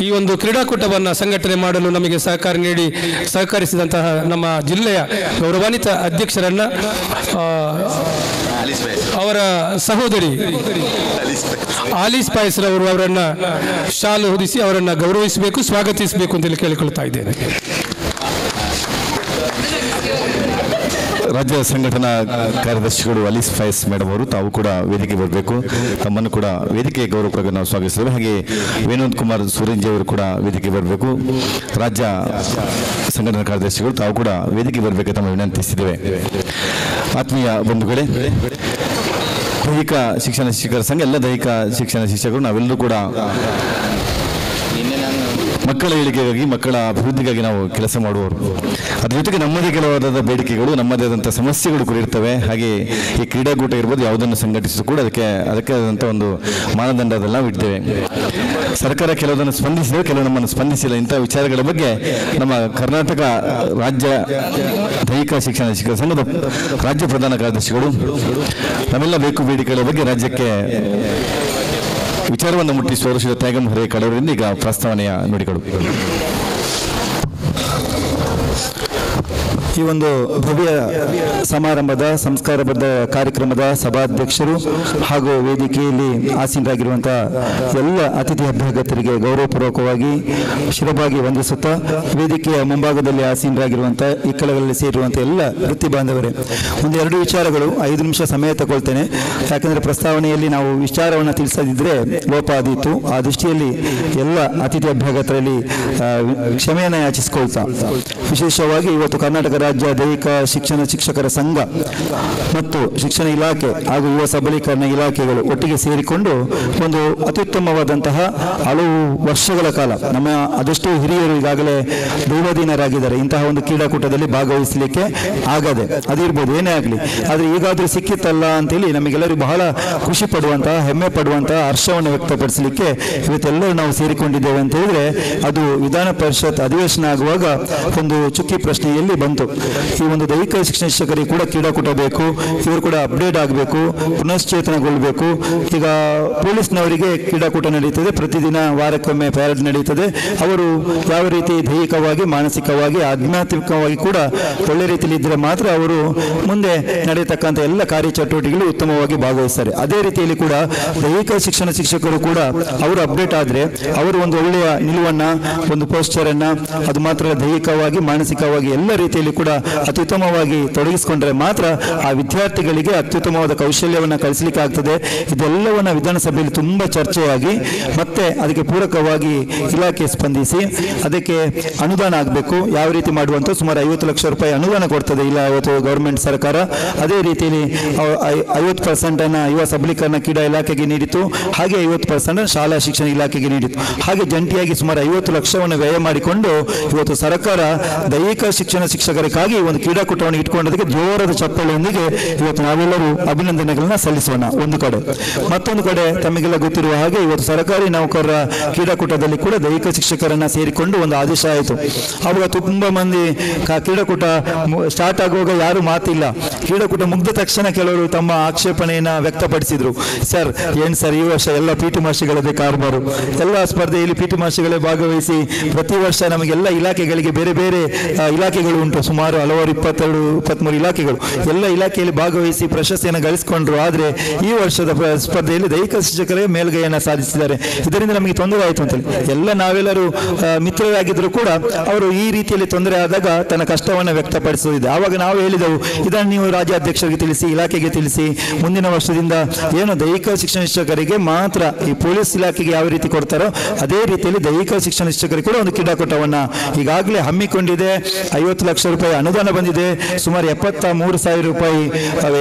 ಈ ಒಂದು ಕ್ರೀಡಾಕೂಟವನ್ನು ಸಂಘಟನೆ ಮಾಡಲು ನಮಗೆ ಸಹಕರಿಸಿದಂತಹ ನಮ್ಮ ಜಿಲ್ಲೆಯ ಗೌರವಾನ್ವಿತ ಅಧ್ಯಕ್ಷರನ್ನ ಅವರ ಸಹೋದರಿ ಆಲಿಸ್ ಪಾಯಸ್ರವರು ಅವರನ್ನ ಶಾಲು ಹೊದಿಸಿ ಅವರನ್ನು ಗೌರವಿಸಬೇಕು, ಸ್ವಾಗತಿಸಬೇಕು ಅಂತೇಳಿ ಕೇಳಿಕೊಳ್ತಾ ಇದ್ದೇನೆ. ರಾಜ್ಯ ಸಂಘಟನಾ ಕಾರ್ಯದರ್ಶಿಗಳು ಅಲೀಸ್ ಫೈಸ್ ಮೇಡಮ್ ಅವರು ತಾವು ಕೂಡ ವೇದಿಕೆ ಬರಬೇಕು. ತಮ್ಮನ್ನು ಕೂಡ ವೇದಿಕೆ ಗೌರವಕ್ಕಾಗಿ ನಾವು ಸ್ವಾಗತಿಸ್ತೇವೆ. ಹಾಗೆ ವಿನೋದ್ ಕುಮಾರ್ ಸೂರಂಜಿ ಅವರು ಕೂಡ ವೇದಿಕೆ ಬರಬೇಕು. ರಾಜ್ಯ ಸಂಘಟನಾ ಕಾರ್ಯದರ್ಶಿಗಳು ತಾವು ಕೂಡ ವೇದಿಕೆ ಬರಬೇಕು ತಮ್ಮ ವಿನಂತಿಸಿದ್ದೇವೆ. ಆತ್ಮೀಯ ಬಂಧುಗಳೇ, ದೈಹಿಕ ಶಿಕ್ಷಣ ಶಿಕ್ಷಕರ ಸಂಘ ಎಲ್ಲ ದೈಹಿಕ ಶಿಕ್ಷಣ ಶಿಕ್ಷಕರು ನಾವೆಲ್ಲರೂ ಕೂಡ ಮಕ್ಕಳ ಏಳಿಗೆಗಾಗಿ ಮಕ್ಕಳ ಅಭಿವೃದ್ಧಿಗಾಗಿ ನಾವು ಕೆಲಸ ಮಾಡುವವರು. ಅದ್ರ ಜೊತೆಗೆ ನಮ್ಮದೇ ಕೆಲವಾದ ಬೇಡಿಕೆಗಳು ನಮ್ಮದೇ ಆದಂಥ ಸಮಸ್ಯೆಗಳು ಕೂಡ ಇರ್ತವೆ. ಹಾಗೆ ಈ ಕ್ರೀಡಾಕೂಟ ಇರ್ಬೋದು, ಯಾವುದನ್ನು ಸಂಘಟಿಸಿದ್ರು ಕೂಡ ಅದಕ್ಕೆ ಆದಂಥ ಒಂದು ಮಾನದಂಡ ಅದೆಲ್ಲ ನಾವು ಇಡ್ತೇವೆ. ಸರ್ಕಾರ ಕೆಲವುದನ್ನು ಸ್ಪಂದಿಸಿದರೆ ಕೆಲವು ನಮ್ಮನ್ನು ಸ್ಪಂದಿಸಿಲ್ಲ. ಇಂಥ ವಿಚಾರಗಳ ಬಗ್ಗೆ ನಮ್ಮ ಕರ್ನಾಟಕ ರಾಜ್ಯ ದೈಹಿಕ ಶಿಕ್ಷಣ ಶಿಕ್ಷಕರ ಸಂಘದ ರಾಜ್ಯ ಪ್ರಧಾನ ಕಾರ್ಯದರ್ಶಿಗಳು ನಮ್ಮೆಲ್ಲ ಬೇಡಿಕೆಗಳ ಬಗ್ಗೆ ರಾಜ್ಯಕ್ಕೆ ವಿಚಾರವನ್ನು ಮುಟ್ಟಿಸುವ ಶ್ರೀ ತ್ಯಾಗಂ ಹರೇಕಳ್ ಅವರಿಂದ ಈಗ ಪ್ರಸ್ತಾವನೆಯ ನುಡಿಗಳು. ಈ ಒಂದು ಭವ್ಯ ಸಮಾರಂಭದ ಸಂಸ್ಕಾರಬದ್ಧ ಕಾರ್ಯಕ್ರಮದ ಸಭಾಧ್ಯಕ್ಷರು ಹಾಗೂ ವೇದಿಕೆಯಲ್ಲಿ ಆಸೀನರಾಗಿರುವಂತಹ ಎಲ್ಲ ಅತಿಥಿ ಅಭ್ಯಾಗತರಿಗೆ ಗೌರವಪೂರ್ವಕವಾಗಿ ಶಿರಬಾಗಿ ವಂದಿಸುತ್ತಾ, ವೇದಿಕೆಯ ಮುಂಭಾಗದಲ್ಲಿ ಆಸೀನರಾಗಿರುವಂತಹ ಇಕ್ಕಳಗಳಲ್ಲಿ ಸೇರಿರುವಂತಹ ಎಲ್ಲ ವೃತ್ತಿ ಬಾಂಧವರೇ, 1-2 ವಿಚಾರಗಳು 5 ನಿಮಿಷ ಸಮಯ ತಗೊಳ್ತೇನೆ. ಯಾಕಂದರೆ ಪ್ರಸ್ತಾವನೆಯಲ್ಲಿ ನಾವು ವಿಚಾರವನ್ನು ತಿಳಿಸದಿದ್ದರೆ ಲೋಪ ಆದೀತು. ಆ ದೃಷ್ಟಿಯಲ್ಲಿ ಎಲ್ಲ ಅತಿಥಿ ಅಭ್ಯಾಗತರಲ್ಲಿ ಕ್ಷಮೆಯನ್ನು ಯಾಚಿಸಿಕೊಳ್ತಾ, ವಿಶೇಷವಾಗಿ ಇವತ್ತು ಕರ್ನಾಟಕ ರಾಜ್ಯ ದೈಹಿಕ ಶಿಕ್ಷಣ ಶಿಕ್ಷಕರ ಸಂಘ ಮತ್ತು ಶಿಕ್ಷಣ ಇಲಾಖೆ ಹಾಗೂ ಯುವ ಸಬಲೀಕರಣ ಇಲಾಖೆಗಳು ಒಟ್ಟಿಗೆ ಸೇರಿಕೊಂಡು ಒಂದು ಅತ್ಯುತ್ತಮವಾದಂತಹ ಹಲವು ವರ್ಷಗಳ ಕಾಲ ನಮ್ಮ ಅದೆಷ್ಟೋ ಹಿರಿಯರು ಈಗಾಗಲೇ ದೈವಾಧೀನರಾಗಿದ್ದಾರೆ. ಇಂತಹ ಒಂದು ಕ್ರೀಡಾಕೂಟದಲ್ಲಿ ಭಾಗವಹಿಸಲಿಕ್ಕೆ ಆಗದೆ ಅದಿರ್ಬೋದು, ಏನೇ ಆಗಲಿ, ಆದರೆ ಈಗಾದರೂ ಸಿಕ್ಕಿತ್ತಲ್ಲ ಅಂತೇಳಿ ನಮಗೆಲ್ಲರಿಗೂ ಬಹಳ ಖುಷಿ ಪಡುವಂತಹ, ಹೆಮ್ಮೆ ಪಡುವಂತಹ, ಹರ್ಷವನ್ನು ವ್ಯಕ್ತಪಡಿಸಲಿಕ್ಕೆ ಇವತ್ತೆಲ್ಲರೂ ನಾವು ಸೇರಿಕೊಂಡಿದ್ದೇವೆ ಅಂತ ಹೇಳಿದ್ರೆ ಅದು ವಿಧಾನ ಪರಿಷತ್ ಅಧಿವೇಶನ ಆಗುವಾಗ ಒಂದು ಚುಕ್ಕಿ ಪ್ರಶ್ನೆಯಲ್ಲಿ ಬಂತು. ಈ ಒಂದು ದೈಹಿಕ ಶಿಕ್ಷಣ ಶಿಕ್ಷಕರಿಗೆ ಕೂಡ ಕ್ರೀಡಾಕೂಟ ಬೇಕು, ಇವರು ಕೂಡ ಅಪ್ಡೇಟ್ ಆಗಬೇಕು, ಪುನಶ್ಚೇತನಗೊಳ್ಳಬೇಕು. ಈಗ ಪೊಲೀಸ್ನವರಿಗೆ ಕ್ರೀಡಾಕೂಟ ನಡೀತದೆ, ಪ್ರತಿದಿನ ವಾರಕ್ಕೊಮ್ಮೆ ಪ್ಯಾರೇಡ್ ನಡೀತದೆ. ಅವರು ಯಾವ ರೀತಿ ದೈಹಿಕವಾಗಿ, ಮಾನಸಿಕವಾಗಿ, ಆಧ್ಯಾತ್ಮಿಕವಾಗಿ ಕೂಡ ಒಳ್ಳೆ ರೀತಿಯಲ್ಲಿ ಇದ್ದರೆ ಮಾತ್ರ ಅವರು ಮುಂದೆ ನಡೆಯತಕ್ಕಂಥ ಎಲ್ಲ ಕಾರ್ಯಚಟುವಟಿಕೆಗಳು ಉತ್ತಮವಾಗಿ ಭಾಗವಹಿಸ್ತಾರೆ. ಅದೇ ರೀತಿಯಲ್ಲಿ ಕೂಡ ದೈಹಿಕ ಶಿಕ್ಷಣ ಶಿಕ್ಷಕರು ಕೂಡ ಅವರು ಅಪ್ಡೇಟ್ ಆದರೆ ಅವರು ಒಂದು ಒಳ್ಳೆಯ ನಿಲುವನ್ನು, ಒಂದು ಪೋಸ್ಚರನ್ನು, ಅದು ಮಾತ್ರ ದೈಹಿಕವಾಗಿ, ಮಾನಸಿಕವಾಗಿ ಎಲ್ಲ ರೀತಿಯಲ್ಲಿ ಕೂಡ ಅತ್ಯುತ್ತಮವಾಗಿ ತೊಡಗಿಸಿಕೊಂಡ್ರೆ ಮಾತ್ರ ಆ ವಿದ್ಯಾರ್ಥಿಗಳಿಗೆ ಅತ್ಯುತ್ತಮವಾದ ಕೌಶಲ್ಯವನ್ನು ಕಲಿಸಲಿಕ್ಕೆ ಆಗ್ತದೆ. ಇದೆಲ್ಲವನ್ನ ವಿಧಾನಸಭೆಯಲ್ಲಿ ತುಂಬ ಚರ್ಚೆಯಾಗಿ ಮತ್ತೆ ಅದಕ್ಕೆ ಪೂರಕವಾಗಿ ಇಲಾಖೆ ಸ್ಪಂದಿಸಿ ಅದಕ್ಕೆ ಅನುದಾನ ಆಗಬೇಕು. ಯಾವ ರೀತಿ ಮಾಡುವಂಥ ಸುಮಾರು 50 ಲಕ್ಷ ರೂಪಾಯಿ ಅನುದಾನ ಕೊಡ್ತದೆ ಇಲ್ಲ ಇವತ್ತು ಗೌರ್ಮೆಂಟ್ ಸರ್ಕಾರ. ಅದೇ ರೀತಿಯಲ್ಲಿ 50% ಯುವ ಸಬಲೀಕರಣ ಕ್ರೀಡಾ ಇಲಾಖೆಗೆ ನೀಡಿತು, ಹಾಗೆ 50% ಶಾಲಾ ಶಿಕ್ಷಣ ಇಲಾಖೆಗೆ ನೀಡಿತು. ಹಾಗೆ ಜಂಟಿಯಾಗಿ ಸುಮಾರು 50 ಲಕ್ಷವನ್ನು ವ್ಯಯ ಮಾಡಿಕೊಂಡು ಇವತ್ತು ಸರ್ಕಾರ ದೈಹಿಕ ಶಿಕ್ಷಣ ಶಿಕ್ಷಕರಿಗಾಗಿ ಒಂದು ಕ್ರೀಡಾಕೂಟವನ್ನು ಇಟ್ಕೊಂಡದಕ್ಕೆ ಜೋರದ ಚಪ್ಪಲಿಯೊಂದಿಗೆ ಇವತ್ತು ನಾವೆಲ್ಲರೂ ಅಭಿನಂದನೆಗಳನ್ನ ಸಲ್ಲಿಸೋಣ. ಒಂದು ಕಡೆ, ಮತ್ತೊಂದು ಕಡೆ ತಮಗೆಲ್ಲ ಗೊತ್ತಿರುವ ಹಾಗೆ ಇವತ್ತು ಸರ್ಕಾರಿ ನೌಕರರ ಕ್ರೀಡಾಕೂಟದಲ್ಲಿ ಕೂಡ ದೈಹಿಕ ಶಿಕ್ಷಕರನ್ನ ಸೇರಿಕೊಂಡು ಒಂದು ಆದೇಶ ಆಯಿತು. ಆವಾಗ ತುಂಬಾ ಮಂದಿ ಕ್ರೀಡಾಕೂಟ ಸ್ಟಾರ್ಟ್ ಆಗುವಾಗ ಯಾರು ಮಾತಿಲ್ಲ, ಕ್ರೀಡಾಕೂಟ ಮುಗಿದ ತಕ್ಷಣ ಕೆಲವರು ತಮ್ಮ ಆಕ್ಷೇಪಣೆಯನ್ನ ವ್ಯಕ್ತಪಡಿಸಿದ್ರು. ಸರ್ ಏನ್ ಸರ್, ಈ ವರ್ಷ ಎಲ್ಲ ಪಿ ಟಿ ಮಾಸ್ಟರ್ಗಳದೇ ಕಾರ್ಬಾರು, ಎಲ್ಲ ಸ್ಪರ್ಧೆಯಲ್ಲಿ ಪಿ ಟಿ ಮಾಸ್ಟರ್ಗಳೇ ಭಾಗವಹಿಸಿ ಪ್ರತಿ ವರ್ಷ ನಮಗೆಲ್ಲ ಇಲಾಖೆಗಳಿಗೆ ಬೇರೆ ಬೇರೆ ಇಲಾಖೆಗಳು ಉಂಟು, ಸುಮಾರು ಸುಮಾರು ಹಲವಾರು 22-23 ಇಲಾಖೆಗಳು ಎಲ್ಲ ಇಲಾಖೆಯಲ್ಲಿ ಭಾಗವಹಿಸಿ ಪ್ರಶಸ್ತಿಯನ್ನು ಗಳಿಸಿಕೊಂಡ್ರು. ಆದರೆ ಈ ವರ್ಷದ ಸ್ಪರ್ಧೆಯಲ್ಲಿ ದೈಹಿಕ ಶಿಕ್ಷಕರೇ ಮೇಲ್ಗೈಯನ್ನು ಸಾಧಿಸಿದ್ದಾರೆ. ಇದರಿಂದ ನಮಗೆ ತೊಂದರೆ ಆಯಿತು ಅಂತೇಳಿ ನಾವೆಲ್ಲರೂ ಮಿತ್ರರಾಗಿದ್ದರೂ ಕೂಡ ಅವರು ಈ ರೀತಿಯಲ್ಲಿ ತೊಂದರೆ ಆದಾಗ ತನ್ನ ಕಷ್ಟವನ್ನು ವ್ಯಕ್ತಪಡಿಸುತ್ತಿದೆ. ಆವಾಗ ನಾವು ಹೇಳಿದೆವು, ಇದನ್ನು ನೀವು ರಾಜ್ಯಾಧ್ಯಕ್ಷರಿಗೆ ತಿಳಿಸಿ, ಇಲಾಖೆಗೆ ತಿಳಿಸಿ, ಮುಂದಿನ ವರ್ಷದಿಂದ ಏನು ದೈಹಿಕ ಶಿಕ್ಷಣ ಶಿಕ್ಷಕರಿಗೆ ಮಾತ್ರ ಈ ಪೊಲೀಸ್ ಇಲಾಖೆಗೆ ಯಾವ ರೀತಿ ಕೊಡ್ತಾರೋ ಅದೇ ರೀತಿಯಲ್ಲಿ ದೈಹಿಕ ಶಿಕ್ಷಣ ಶಿಕ್ಷಕರಿಗೆ ಕೂಡ ಒಂದು ಕ್ರೀಡಾಕೂಟವನ್ನು ಈಗಾಗಲೇ ಹಮ್ಮಿಕೊಂಡಿದೆ. 50 ಲಕ್ಷ ರೂಪಾಯಿ ಅನುದಾನ ಬಂದಿದೆ. ಸುಮಾರು 73,000 ರೂಪಾಯಿ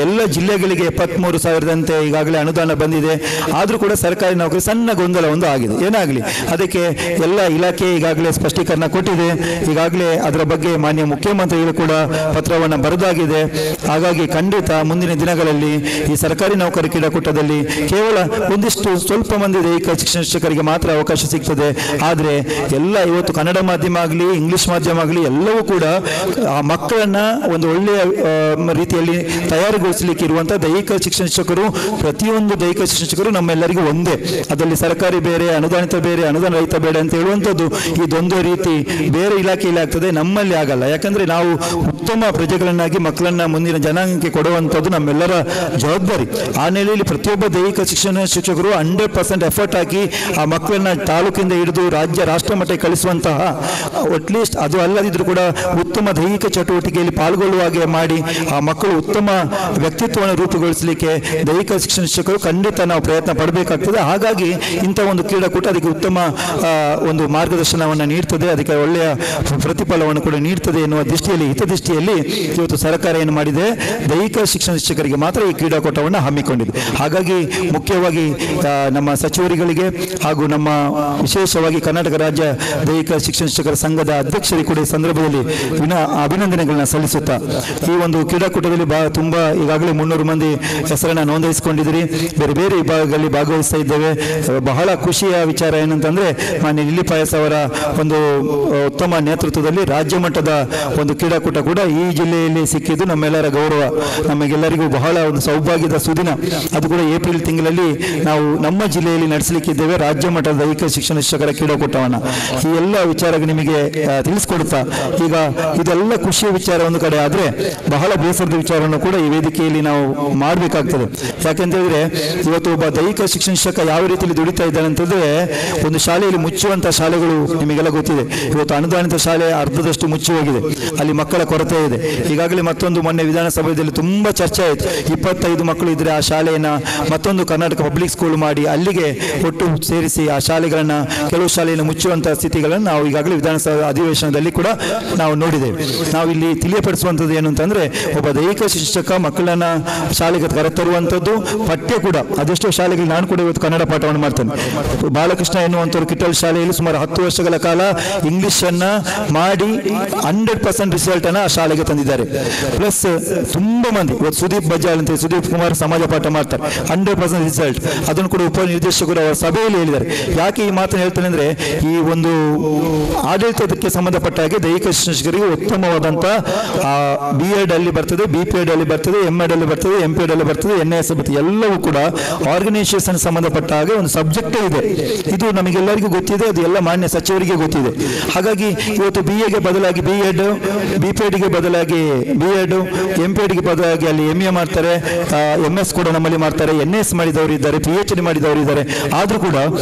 ಎಲ್ಲ ಜಿಲ್ಲೆಗಳಿಗೆ 73,000ದಂತೆ ಈಗಾಗಲೇ ಅನುದಾನ ಬಂದಿದೆ. ಆದರೂ ಕೂಡ ಸರ್ಕಾರಿ ನೌಕರಿ ಸಣ್ಣ ಗೊಂದಲ ಒಂದು ಆಗಿದೆ. ಏನಾಗಲಿ ಅದಕ್ಕೆ ಎಲ್ಲ ಇಲಾಖೆ ಈಗಾಗಲೇ ಸ್ಪಷ್ಟೀಕರಣ ಕೊಟ್ಟಿದೆ. ಈಗಾಗಲೇ ಅದರ ಬಗ್ಗೆ ಮಾನ್ಯ ಮುಖ್ಯಮಂತ್ರಿಗಳು ಕೂಡ ಪತ್ರವನ್ನು ಬರೆದಾಗಿದೆ. ಹಾಗಾಗಿ ಖಂಡಿತ ಮುಂದಿನ ದಿನಗಳಲ್ಲಿ ಈ ಸರ್ಕಾರಿ ನೌಕರಿ ಕ್ರೀಡಾಕೂಟದಲ್ಲಿ ಕೇವಲ ಒಂದಿಷ್ಟು ಸ್ವಲ್ಪ ಮಂದಿ ದೈಹಿಕ ಶಿಕ್ಷಣ ಶಿಕ್ಷಕರಿಗೆ ಮಾತ್ರ ಅವಕಾಶ ಸಿಗ್ತದೆ. ಆದರೆ ಎಲ್ಲ ಇವತ್ತು ಕನ್ನಡ ಮಾಧ್ಯಮ ಆಗಲಿ, ಇಂಗ್ಲಿಷ್ ಮಾಧ್ಯಮ ಆಗಲಿ ಎಲ್ಲವೂ ಕೂಡ ಆ ಮಕ್ಕಳನ್ನ ಒಂದು ಒಳ್ಳೆಯ ರೀತಿಯಲ್ಲಿ ತಯಾರಿಗೊಳಿಸಲಿಕ್ಕೆ ಇರುವಂತಹ ದೈಹಿಕ ಶಿಕ್ಷಣ ಶಿಕ್ಷಕರು, ಪ್ರತಿಯೊಂದು ದೈಹಿಕ ಶಿಕ್ಷಣ ಶಿಕ್ಷಕರು ನಮ್ಮೆಲ್ಲರಿಗೂ ಒಂದೇ. ಅದರಲ್ಲಿ ಸರ್ಕಾರಿ ಬೇರೆ, ಅನುದಾನಿತ ಬೇರೆ, ಅನುದಾನ ರಹಿತ ಬೇಡ ಅಂತ ಹೇಳುವಂಥದ್ದು ಇದೊಂದು ರೀತಿ ಬೇರೆ ಇಲಾಖೆಯಲ್ಲಿ ಆಗ್ತದೆ, ನಮ್ಮಲ್ಲಿ ಆಗಲ್ಲ. ಯಾಕಂದ್ರೆ ನಾವು ಉತ್ತಮ ಪ್ರಜೆಗಳನ್ನಾಗಿ ಮಕ್ಕಳನ್ನ ಮುಂದಿನ ಜನಾಂಗಕ್ಕೆ ಕೊಡುವಂಥದ್ದು ನಮ್ಮೆಲ್ಲರ ಜವಾಬ್ದಾರಿ. ಆ ನೆಲೆಯಲ್ಲಿ ಪ್ರತಿಯೊಬ್ಬ ದೈಹಿಕ ಶಿಕ್ಷಣ ಶಿಕ್ಷಕರು 100% ಎಫರ್ಟ್ ಹಾಕಿ ಆ ಮಕ್ಕಳನ್ನ ತಾಲೂಕಿಂದ ಹಿಡಿದು ರಾಜ್ಯ ರಾಷ್ಟ್ರ ಮಟ್ಟಕ್ಕೆ ಕಳಿಸುವಂತಹ, ಅಟ್ಲೀಸ್ಟ್ ಅದು ಅಲ್ಲದಿದ್ರೂ ಕೂಡ ಉತ್ತಮ ದೈಹಿಕ ಚಟುವಟಿಕೆಯಲ್ಲಿ ಪಾಲ್ಗೊಳ್ಳುವ ಹಾಗೆ ಮಾಡಿ ಆ ಮಕ್ಕಳು ಉತ್ತಮ ವ್ಯಕ್ತಿತ್ವವನ್ನು ರೂಪುಗೊಳಿಸಲಿಕ್ಕೆ ದೈಹಿಕ ಶಿಕ್ಷಣ ಶಿಕ್ಷಕರು ಖಂಡಿತ ನಾವು ಪ್ರಯತ್ನ ಪಡಬೇಕಾಗ್ತದೆ. ಹಾಗಾಗಿ ಇಂಥ ಒಂದು ಕ್ರೀಡಾಕೂಟ ಅದಕ್ಕೆ ಉತ್ತಮ ಒಂದು ಮಾರ್ಗದರ್ಶನವನ್ನು ನೀಡ್ತದೆ, ಅದಕ್ಕೆ ಒಳ್ಳೆಯ ಪ್ರತಿಫಲವನ್ನು ಕೂಡ ನೀಡ್ತದೆ ಎನ್ನುವ ದೃಷ್ಟಿಯಲ್ಲಿ, ಹಿತದೃಷ್ಟಿಯಲ್ಲಿ ಇವತ್ತು ಸರ್ಕಾರ ಏನು ಮಾಡಿದೆ, ದೈಹಿಕ ಶಿಕ್ಷಣ ಶಿಕ್ಷಕರಿಗೆ ಮಾತ್ರ ಈ ಕ್ರೀಡಾಕೂಟವನ್ನು ಹಮ್ಮಿಕೊಂಡಿದೆ. ಹಾಗಾಗಿ ಮುಖ್ಯವಾಗಿ ನಮ್ಮ ಸಚಿವರುಗಳಿಗೆ ಹಾಗೂ ನಮ್ಮ ವಿಶೇಷವಾಗಿ ಕರ್ನಾಟಕ ರಾಜ್ಯ ದೈಹಿಕ ಶಿಕ್ಷಣ ಶಿಕ್ಷಕರ ಸಂಘದ ಅಧ್ಯಕ್ಷರಿಗೆ ಕೂಡ ಈ ಸಂದರ್ಭದಲ್ಲಿ ಅಭಿನಂದನೆಗಳನ್ನ ಸಲ್ಲಿಸುತ್ತಾ, ಈ ಒಂದು ಕ್ರೀಡಾಕೂಟದಲ್ಲಿ ತುಂಬಾ ಈಗಾಗಲೇ 300 ಮಂದಿ ಹೆಸರನ್ನು ನೋಂದಾಯಿಸಿಕೊಂಡಿದ್ದೀರಿ. ಬೇರೆ ಬೇರೆ ವಿಭಾಗಗಳಲ್ಲಿ ಭಾಗವಹಿಸ್ತಾ ಇದ್ದೇವೆ. ಬಹಳ ಖುಷಿಯ ವಿಚಾರ ಏನಂತಂದ್ರೆ ಮಾನ್ಯ ಲಿಲ್ಲಿ ಪಾಯಸ್ ಅವರ ಒಂದು ಉತ್ತಮ ನೇತೃತ್ವದಲ್ಲಿ ರಾಜ್ಯ ಮಟ್ಟದ ಒಂದು ಕ್ರೀಡಾಕೂಟ ಕೂಡ ಈ ಜಿಲ್ಲೆಯಲ್ಲಿ ಸಿಕ್ಕಿದ್ದು ನಮ್ಮೆಲ್ಲರ ಗೌರವ, ನಮಗೆಲ್ಲರಿಗೂ ಬಹಳ ಒಂದು ಸೌಭಾಗ್ಯದ ಸುದಿನ. ಅದು ಕೂಡ ಏಪ್ರಿಲ್ ತಿಂಗಳಲ್ಲಿ ನಾವು ನಮ್ಮ ಜಿಲ್ಲೆಯಲ್ಲಿ ನಡೆಸಲಿಕ್ಕಿದ್ದೇವೆ ರಾಜ್ಯ ಮಟ್ಟದ ದೈಹಿಕ ಶಿಕ್ಷಣ ಶಿಕ್ಷಕರ ಕ್ರೀಡಾಕೂಟವನ್ನು. ಈ ಎಲ್ಲ ವಿಚಾರಗಳು ನಿಮಗೆ ತಿಳಿಸ್ಕೊಡ್ತಾ, ಈಗ ಇದೆಲ್ಲ ಖುಷಿಯ ವಿಚಾರ ಒಂದು ಕಡೆ ಆದರೆ ಬಹಳ ಬೇಸರದ ವಿಚಾರವನ್ನು ಕೂಡ ಈ ವೇದಿಕೆಯಲ್ಲಿ ನಾವು ಮಾಡಬೇಕಾಗ್ತದೆ. ಯಾಕೆಂತಂದ್ರೆ ಇವತ್ತು ಒಬ್ಬ ದೈಹಿಕ ಶಿಕ್ಷಣ ಶಿಕ್ಷಕ ಯಾವ ರೀತಿಯಲ್ಲಿ ದುಡಿತಾ ಇದ್ದಾನೆ ಅಂತಂದ್ರೆ, ಒಂದು ಶಾಲೆಯಲ್ಲಿ ಮುಚ್ಚುವಂತ ಶಾಲೆಗಳು ನಿಮಗೆಲ್ಲ ಗೊತ್ತಿದೆ. ಇವತ್ತು ಅನುದಾನಿತ ಶಾಲೆ ಅರ್ಧದಷ್ಟು ಮುಚ್ಚಿ ಹೋಗಿದೆ, ಅಲ್ಲಿ ಮಕ್ಕಳ ಕೊರತೆ ಇದೆ. ಈಗಾಗಲೇ ಮತ್ತೊಂದು ಮೊನ್ನೆ ವಿಧಾನಸಭೆಯಲ್ಲಿ ತುಂಬಾ ಚರ್ಚೆ ಆಯಿತು. 25 ಮಕ್ಕಳು ಇದ್ರೆ ಆ ಶಾಲೆಯನ್ನ ಮತ್ತೊಂದು ಕರ್ನಾಟಕ ಪಬ್ಲಿಕ್ ಸ್ಕೂಲ್ ಮಾಡಿ ಅಲ್ಲಿಗೆ ಒಟ್ಟು ಸೇರಿಸಿ ಆ ಶಾಲೆಗಳನ್ನ, ಕೆಲವು ಶಾಲೆಯನ್ನು ಮುಚ್ಚುವಂತಹ ಸ್ಥಿತಿಗಳನ್ನು ನಾವು ಈಗಾಗಲೇ ವಿಧಾನಸಭಾ ಅಧಿವೇಶನದಲ್ಲಿ ಕೂಡ ನಾವು ನೋಡಿದ್ದೇವೆ. ನಾವು ಇಲ್ಲಿ ತಿಳಿಯಪಡಿಸುವಂಥದ್ದು ಏನು ಅಂತಂದ್ರೆ, ಒಬ್ಬ ದೈಹಿಕ ಶಿಕ್ಷಕ ಮಕ್ಕಳನ್ನ ಶಾಲೆಗೆ ಕರೆತರುವಂಥದ್ದು, ಪಠ್ಯ ಕೂಡ ಅದೆಷ್ಟೋ ಶಾಲೆಗಳು, ನಾನು ಕೂಡ ಇವತ್ತು ಕನ್ನಡ ಪಾಠವನ್ನು ಮಾಡ್ತೇನೆ. ಬಾಲಕೃಷ್ಣ ಎನ್ನುವಂಥವ್ರು ಕಿಟ್ಟಲ್ ಶಾಲೆಯಲ್ಲಿ ಸುಮಾರು 10 ವರ್ಷಗಳ ಕಾಲ ಇಂಗ್ಲಿಷ್ ಅನ್ನ ಮಾಡಿ 100% ರಿಸಲ್ಟ್ ಅನ್ನ ಆ ಶಾಲೆಗೆ ತಂದಿದ್ದಾರೆ. ಪ್ಲಸ್ ತುಂಬಾ ಮಂದಿ ಇವತ್ತು ಸುದೀಪ್ ಬಜಾಲ್ ಅಂತ, ಸುದೀಪ್ ಕುಮಾರ್ ಸಮಾಜ ಪಾಠ ಮಾಡ್ತಾರೆ, 100% ರಿಸಲ್ಟ್. ಅದನ್ನು ಕೂಡ ಉಪನಿರ್ದೇಶಕರು ಅವರ ಸಭೆಯಲ್ಲಿ ಹೇಳಿದ್ದಾರೆ. ಯಾಕೆ ಈ ಮಾತನ್ನು ಹೇಳ್ತೇನೆ ಅಂದ್ರೆ, ಈ ಒಂದು ಆಡಳಿತಕ್ಕೆ ಸಂಬಂಧಪಟ್ಟ ಹಾಗೆ ದೈಹಿಕ ಶಿಕ್ಷಕರಿಗೆ ಉತ್ತಮವಾದಂತ BEd ಅಲ್ಲಿ ಬರ್ತದೆ, BPEd ಅಲ್ಲಿ ಬರ್ತದೆ, MEd ಅಲ್ಲಿ ಬರ್ತದೆ, MPEd ಅಲ್ಲಿ ಬರ್ತದೆ, NIS ಬರ್ತದೆ. ಎಲ್ಲವೂ ಕೂಡ ಆರ್ಗನೈಸೇಷನ್ ಸಂಬಂಧಪಟ್ಟ ಹಾಗೆ ಒಂದು ಸಬ್ಜೆಕ್ಟೇ ಇದೆ. ಇದು ನಮಗೆಲ್ಲರಿಗೂ ಗೊತ್ತಿದೆ, ಅದು ಎಲ್ಲ ಮಾನ್ಯ ಸಚಿವರಿಗೆ ಗೊತ್ತಿದೆ. ಹಾಗಾಗಿ ಇವತ್ತು BA ಗೆ ಬದಲಾಗಿ BEd, BPEd ಗೆ ಬದಲಾಗಿ BEd, MPEd ಗೆ ಬದಲಾಗಿ ಅಲ್ಲಿ MA ಮಾಡ್ತಾರೆ, MS ಕೂಡ ನಮ್ಮಲ್ಲಿ ಮಾಡ್ತಾರೆ, NS ಮಾಡಿದವರು ಇದ್ದಾರೆ, PhD ಮಾಡಿದವರು ಇದ್ದಾರೆ. ಆದ್ರೂ ಕೂಡ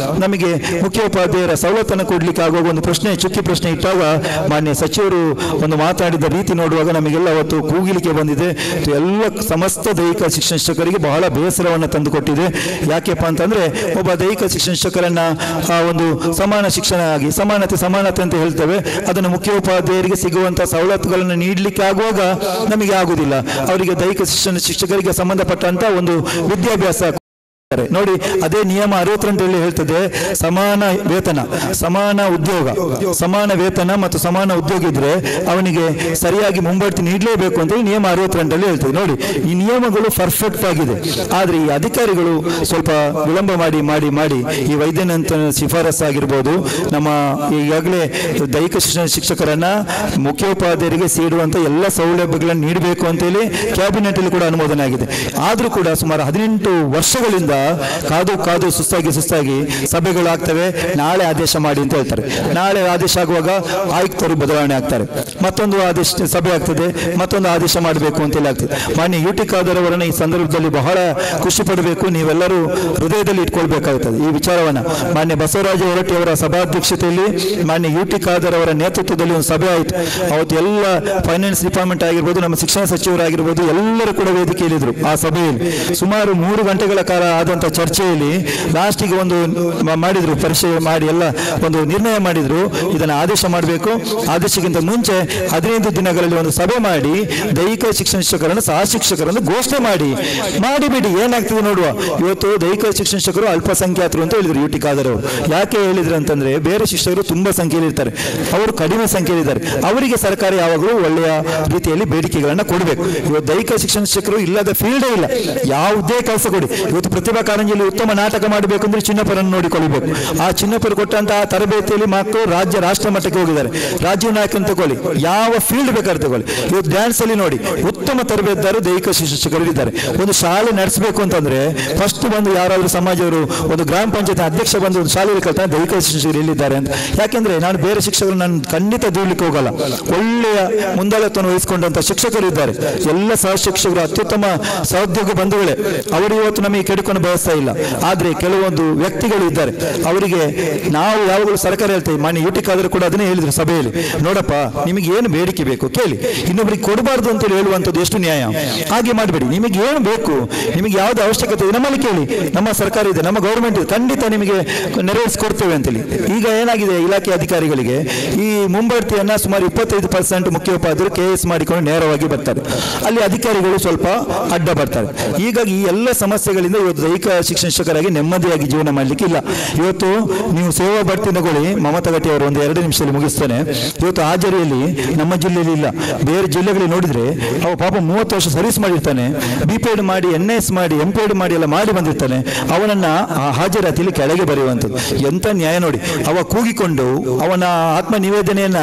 ನಮಗೆ ಮುಖ್ಯೋಪಾಧ್ಯಾಯರ ಸವಲತ್ತನ್ನು ಕೊಡ್ಲಿಕ್ಕೆ ಆಗುವಾಗ ಒಂದು ಪ್ರಶ್ನೆ, ಚುಕ್ಕಿ ಪ್ರಶ್ನೆ ಇಟ್ಟಾಗ ಮಾನ್ಯ ಸಚಿವರು ಒಂದು ಮಾತಾಡಿದ ರೀತಿ ನೋಡುವಾಗ ನಮಗೆಲ್ಲ ಅವತ್ತು ಕೂಗಿಲಿಕ್ಕೆ ಬಂದಿದೆ. ಎಲ್ಲ ಸಮಸ್ತ ದೈಹಿಕ ಶಿಕ್ಷಣ ಶಿಕ್ಷಕರಿಗೆ ಬಹಳ ಬೇಸರವನ್ನು ತಂದುಕೊಟ್ಟಿದೆ. ಯಾಕೆಪ್ಪ ಅಂತಂದ್ರೆ, ಒಬ್ಬ ದೈಹಿಕ ಶಿಕ್ಷಣ ಶಿಕ್ಷಕರನ್ನ ಒಂದು ಸಮಾನ ಶಿಕ್ಷಣ ಆಗಿ, ಸಮಾನತೆ ಅಂತ ಹೇಳ್ತೇವೆ, ಅದನ್ನು ಮುಖ್ಯೋಪಾಧ್ಯಾಯರಿಗೆ ಸಿಗುವಂತಹ ಸವಲತ್ತುಗಳನ್ನು ನೀಡಲಿಕ್ಕೆ ಆಗುವಾಗ ನಮಗೆ ಆಗುದಿಲ್ಲ. ಅವರಿಗೆ ದೈಹಿಕ ಶಿಕ್ಷಣ ಶಿಕ್ಷಕರಿಗೆ ಸಂಬಂಧಪಟ್ಟಂತ ಒಂದು ವಿದ್ಯಾಭ್ಯಾಸ ನೋಡಿ. ಅದೇ ನಿಯಮ 62ರಲ್ಲಿ ಹೇಳ್ತದೆ, ಸಮಾನ ವೇತನ, ಸಮಾನ ಉದ್ಯೋಗ, ಸಮಾನ ವೇತನ ಮತ್ತು ಸಮಾನ ಉದ್ಯೋಗ ಇದ್ರೆ ಅವನಿಗೆ ಸರಿಯಾಗಿ ಮುಂಬಡ್ತಿ ನೀಡಲೇಬೇಕು ಅಂತ ನಿಯಮ 62ರಲ್ಲಿ ಹೇಳ್ತದೆ. ನೋಡಿ, ಈ ನಿಯಮಗಳು ಪರ್ಫೆಕ್ಟ್ ಆಗಿದೆ. ಆದ್ರೆ ಈ ಅಧಿಕಾರಿಗಳು ಸ್ವಲ್ಪ ವಿಳಂಬ ಮಾಡಿ ಈ ವೈದ್ಯನಂತ ಶಿಫಾರಸ್ ಆಗಿರ್ಬೋದು, ನಮ್ಮ ಈಗಾಗಲೇ ದೈಹಿಕ ಶಿಕ್ಷಣ ಶಿಕ್ಷಕರನ್ನ ಮುಖ್ಯೋಪಾಧ್ಯಾಯರಿಗೆ ಸೇರುವಂತ ಎಲ್ಲ ಸೌಲಭ್ಯಗಳನ್ನು ನೀಡಬೇಕು ಅಂತೇಳಿ ಕ್ಯಾಬಿನೆಟ್ ಅಲ್ಲಿ ಕೂಡ ಅನುಮೋದನೆ ಆಗಿದೆ. ಆದ್ರೂ ಕೂಡ ಸುಮಾರು 18 ವರ್ಷಗಳಿಂದ ಕಾದು ಕಾದು ಸುಸ್ತಾಗಿ ಸಭೆಗಳು ಆಗ್ತವೆ, ನಾಳೆ ಆದೇಶ ಮಾಡಿ ಅಂತ ಹೇಳ್ತಾರೆ. ನಾಳೆ ಆದೇಶ ಆಗುವಾಗ ಆಯುಕ್ತರು ಬದಲಾವಣೆ ಆಗ್ತಾರೆ, ಮತ್ತೊಂದು ಆದೇಶ ಸಭೆ ಆಗ್ತದೆ, ಮತ್ತೊಂದು ಆದೇಶ ಮಾಡಬೇಕು ಅಂತೆಲ್ಲ ಆಗ್ತದೆ. ಮಾನ್ಯ ಯು ಟಿ ಖಾದರ್ ಅವರನ್ನು ಈ ಸಂದರ್ಭದಲ್ಲಿ ಬಹಳ ಖುಷಿ ಪಡಬೇಕು, ನೀವೆಲ್ಲರೂ ಹೃದಯದಲ್ಲಿ ಇಟ್ಕೊಳ್ಬೇಕಾಗುತ್ತದೆ ಈ ವಿಚಾರವನ್ನ. ಮಾನ್ಯ ಬಸವರಾಜ ಹೊರಟ್ಟಿ ಅವರ ಸಭಾಧ್ಯಕ್ಷತೆಯಲ್ಲಿ ಮಾನ್ಯ ಯು ಟಿ ಖಾದರ್ ಅವರ ನೇತೃತ್ವದಲ್ಲಿ ಒಂದು ಸಭೆ ಆಯಿತು. ಅವತ್ತು ಎಲ್ಲ ಫೈನಾನ್ಸ್ ಡಿಪಾರ್ಟ್ಮೆಂಟ್ ಆಗಿರ್ಬೋದು, ನಮ್ಮ ಶಿಕ್ಷಣ ಸಚಿವರಾಗಿರ್ಬೋದು, ಎಲ್ಲರೂ ಕೂಡ ವೇದಿಕೆಯಲ್ಲಿದ್ದರು. ಆ ಸಭೆಯಲ್ಲಿ ಸುಮಾರು 3 ಗಂಟೆಗಳ ಕಾಲ ಆದಂಥ ಚರ್ಚೆಯಲ್ಲಿ ಲಾಸ್ಟಿಗೆ ಒಂದು ಮಾಡಿದ್ರು, ಪರಿಶೀಲನೆ ಮಾಡಿ ಎಲ್ಲ ಒಂದು ನಿರ್ಣಯ ಮಾಡಿದ್ರು, ಇದನ್ನು ಆದೇಶ ಮಾಡಬೇಕು. ಆದೇಶಕ್ಕಿಂತ ಮುಂಚೆ 15 ದಿನಗಳಲ್ಲಿ ಒಂದು ಸಭೆ ಮಾಡಿ ದೈಹಿಕ ಶಿಕ್ಷಣ ಶಿಕ್ಷಕರನ್ನು ಸಹ ಶಿಕ್ಷಕರನ್ನು ಘೋಷಣೆ ಮಾಡಿಬಿಡಿ, ಏನಾಗ್ತದೆ ನೋಡುವ. ಇವತ್ತು ದೈಹಿಕ ಶಿಕ್ಷಣ ಶಿಕ್ಷಕರು ಅಲ್ಪಸಂಖ್ಯಾತರು ಅಂತ ಹೇಳಿದ್ರು ಯು ಟಿ ಖಾದರ್ ಅವರು. ಯಾಕೆ ಹೇಳಿದ್ರು ಅಂತಂದ್ರೆ, ಬೇರೆ ಶಿಕ್ಷಕರು ತುಂಬಾ ಸಂಖ್ಯೆಯಲ್ಲಿ ಇರ್ತಾರೆ, ಅವರು ಕಡಿಮೆ ಸಂಖ್ಯೆಯಲ್ಲಿದ್ದಾರೆ, ಅವರಿಗೆ ಸರ್ಕಾರ ಯಾವಾಗಲೂ ಒಳ್ಳೆಯ ರೀತಿಯಲ್ಲಿ ಬೇಡಿಕೆಗಳನ್ನು ಕೊಡಬೇಕು. ಇವತ್ತು ದೈಹಿಕ ಶಿಕ್ಷಣ ಶಿಕ್ಷಕರು ಇಲ್ಲದ ಫೀಲ್ಡೇ ಇಲ್ಲ, ಯಾವುದೇ ಕೆಲಸ ಕೊಡಿ. ಇವತ್ತು ಪ್ರತಿಭಾ ಕಾರಂಜಿಯಲ್ಲಿ ಉತ್ತಮ ನಾಟಕ ಮಾಡಬೇಕು ಅಂದ್ರೆ ಚಿನ್ನಪ್ಪರನ್ನು ನೋಡಿಕೊಳ್ಳಬೇಕು. ಆ ಚಿನ್ನಪ್ಪರು ಕೊಟ್ಟಂತಹ ತರಬೇತಿಯಲ್ಲಿ ಮಕ್ಕಳು ರಾಜ್ಯ ರಾಷ್ಟ್ರ ಮಟ್ಟಕ್ಕೆ ಹೋಗಿದ್ದಾರೆ. ರಾಜ್ಯ ನಾಯಕನ ತಗೊಳ್ಳಿ, ಯಾವ ಫೀಲ್ಡ್ ಬೇಕಾದ್ರೆ ತಗೊಳ್ಳಿ. ಇವತ್ತು ಡ್ಯಾನ್ಸ್ ಅಲ್ಲಿ ನೋಡಿ ಉತ್ತಮ ತರಬೇತುದಾರರು ದೈಹಿಕ ಶಿಕ್ಷಕರು ಇದ್ದಾರೆ. ಒಂದು ಶಾಲೆ ನಡೆಸಬೇಕು ಅಂತಂದ್ರೆ ಫಸ್ಟ್ ಬಂದು ಯಾರಾದ್ರೂ ಸಮಾಜವರು, ಒಂದು ಗ್ರಾಮ ಪಂಚಾಯತ್ ಅಧ್ಯಕ್ಷ ಬಂದು ಒಂದು ಶಾಲೆಯಲ್ಲಿ ಕಲ್ತಾನೆ ದೈಹಿಕ ಶಿಕ್ಷಕರು ಎಲ್ಲಿದ್ದಾರೆ ಅಂತ. ಯಾಕೆಂದ್ರೆ ನಾನು ಬೇರೆ ಶಿಕ್ಷಕರು ನಾನು ಖಂಡಿತ ದೂಡ್ಲಿಕ್ಕೆ ಹೋಗಲ್ಲ, ಒಳ್ಳೆಯ ಮುಂದಾಳತ್ವವನ್ನು ವಹಿಸಿಕೊಂಡಂತ ಶಿಕ್ಷಕರು ಇದ್ದಾರೆ. ಎಲ್ಲ ಸಹ ಶಿಕ್ಷಕರು ಅತ್ಯುತ್ತಮ ಸಹೋದ್ಯೋಗ ಬಂಧುಗಳೇ, ಅವರು ಇವತ್ತು ನಮಗೆ ಕೆಡುಕನ್ನು ಬಯಸ್ತಾ ಇಲ್ಲ. ಆದ್ರೆ ಕೆಲವೊಂದು ವ್ಯಕ್ತಿಗಳು ಇದ್ದಾರೆ, ಅವರಿಗೆ ನಾವು ಯಾವಾಗಲೂ ಸರ್ಕಾರ ಹೇಳ್ತೇವೆ. ಮಾನ್ಯ ಯು ಟಿ ಖಾದರ್ ಕೂಡ ಅದನ್ನೇ ಹೇಳಿದ್ರು ಸಭೆಯಲ್ಲಿ, ನೋಡಪ್ಪ ನಿಮಗೆ ಏನು ಬೇಡಿಕೆ ಬೇಕು ಕೇಳಿ, ಇನ್ನೊಬ್ಬರಿಗೆ ಕೊಡಬಾರ್ದು ಅಂತೇಳಿ ಹೇಳುವಂಥದ್ದು ಎಷ್ಟು ನ್ಯಾಯ? ಹಾಗೆ ಮಾಡಬೇಡಿ, ನಿಮಗೆ ಏನು ಬೇಕು, ನಿಮಗೆ ಯಾವ್ದು ಅವಶ್ಯಕತೆ ಇದೆ ನಮ್ಮಲ್ಲಿ ಕೇಳಿ, ನಮ್ಮ ಸರ್ಕಾರ ಇದೆ, ನಮ್ಮ ಗೌರ್ಮೆಂಟ್ ಇದೆ, ಖಂಡಿತ ನಿಮಗೆ ನೆರವೇರಿಸಿಕೊಡ್ತೇವೆ ಅಂತೇಳಿ. ಈಗ ಏನಾಗಿದೆ, ಇಲಾಖೆ ಅಧಿಕಾರಿಗಳಿಗೆ ಈ ಮುಂಬಡ್ತಿಯನ್ನ ಸುಮಾರು 25% ಮುಖ್ಯೋಪಾಧ್ಯಾಯರು KS ಮಾಡಿಕೊಂಡು ನೇರವಾಗಿ ಬರ್ತಾರೆ, ಅಲ್ಲಿ ಅಧಿಕಾರಿಗಳು ಸ್ವಲ್ಪ ಅಡ್ಡ ಬರ್ತಾರೆ. ಹೀಗಾಗಿ ಈ ಎಲ್ಲ ಸಮಸ್ಯೆಗಳಿಂದ ಇವತ್ತು ದೈಹಿಕ ಶಿಕ್ಷಣ ಶಿಕ್ಷಕರಾಗಿ ನೆಮ್ಮದಿಯಾಗಿ ಜೀವನ ಮಾಡಲಿಕ್ಕೆ ಇಲ್ಲ. ಇವತ್ತು ನೀವು ಸೇವಾ ಬಡ್ತಿ ತಗೊಳ್ಳಿ, ಮಮತಾ ಗಟ್ಟಿ ಅವರು ಒಂದು 2 ನಿಮಿಷದಲ್ಲಿ ಮುಗಿಸ್ತೇನೆ. ಇವತ್ತು ಹಾಜರಿಯಲ್ಲಿ ನಮ್ಮ ಜಿಲ್ಲೆಯಲ್ಲಿ ಇಲ್ಲ, ಬೇರೆ ಜಿಲ್ಲೆಗಳಲ್ಲಿ ನೋಡಿದ್ರೆ ಅವ ಪಾಪ 30 ವರ್ಷ ಸರ್ವಿಸ್ ಮಾಡಿರ್ತಾನೆ, BPEd ಮಾಡಿ NS ಮಾಡಿ MPEd ಮಾಡಿ ಎಲ್ಲ ಮಾಡಿ ಬಂದಿರ್ತಾನೆ, ಅವನನ್ನ ಆ ಹಾಜರಾತಿಯಲ್ಲಿ ಕೆಳಗೆ ಬರೆಯುವಂಥದ್ದು ಎಂತ ನ್ಯಾಯ ನೋಡಿ. ಅವ ಕೂಗಿಕೊಂಡು ಅವನ ಆತ್ಮ ನಿವೇದನೆಯನ್ನ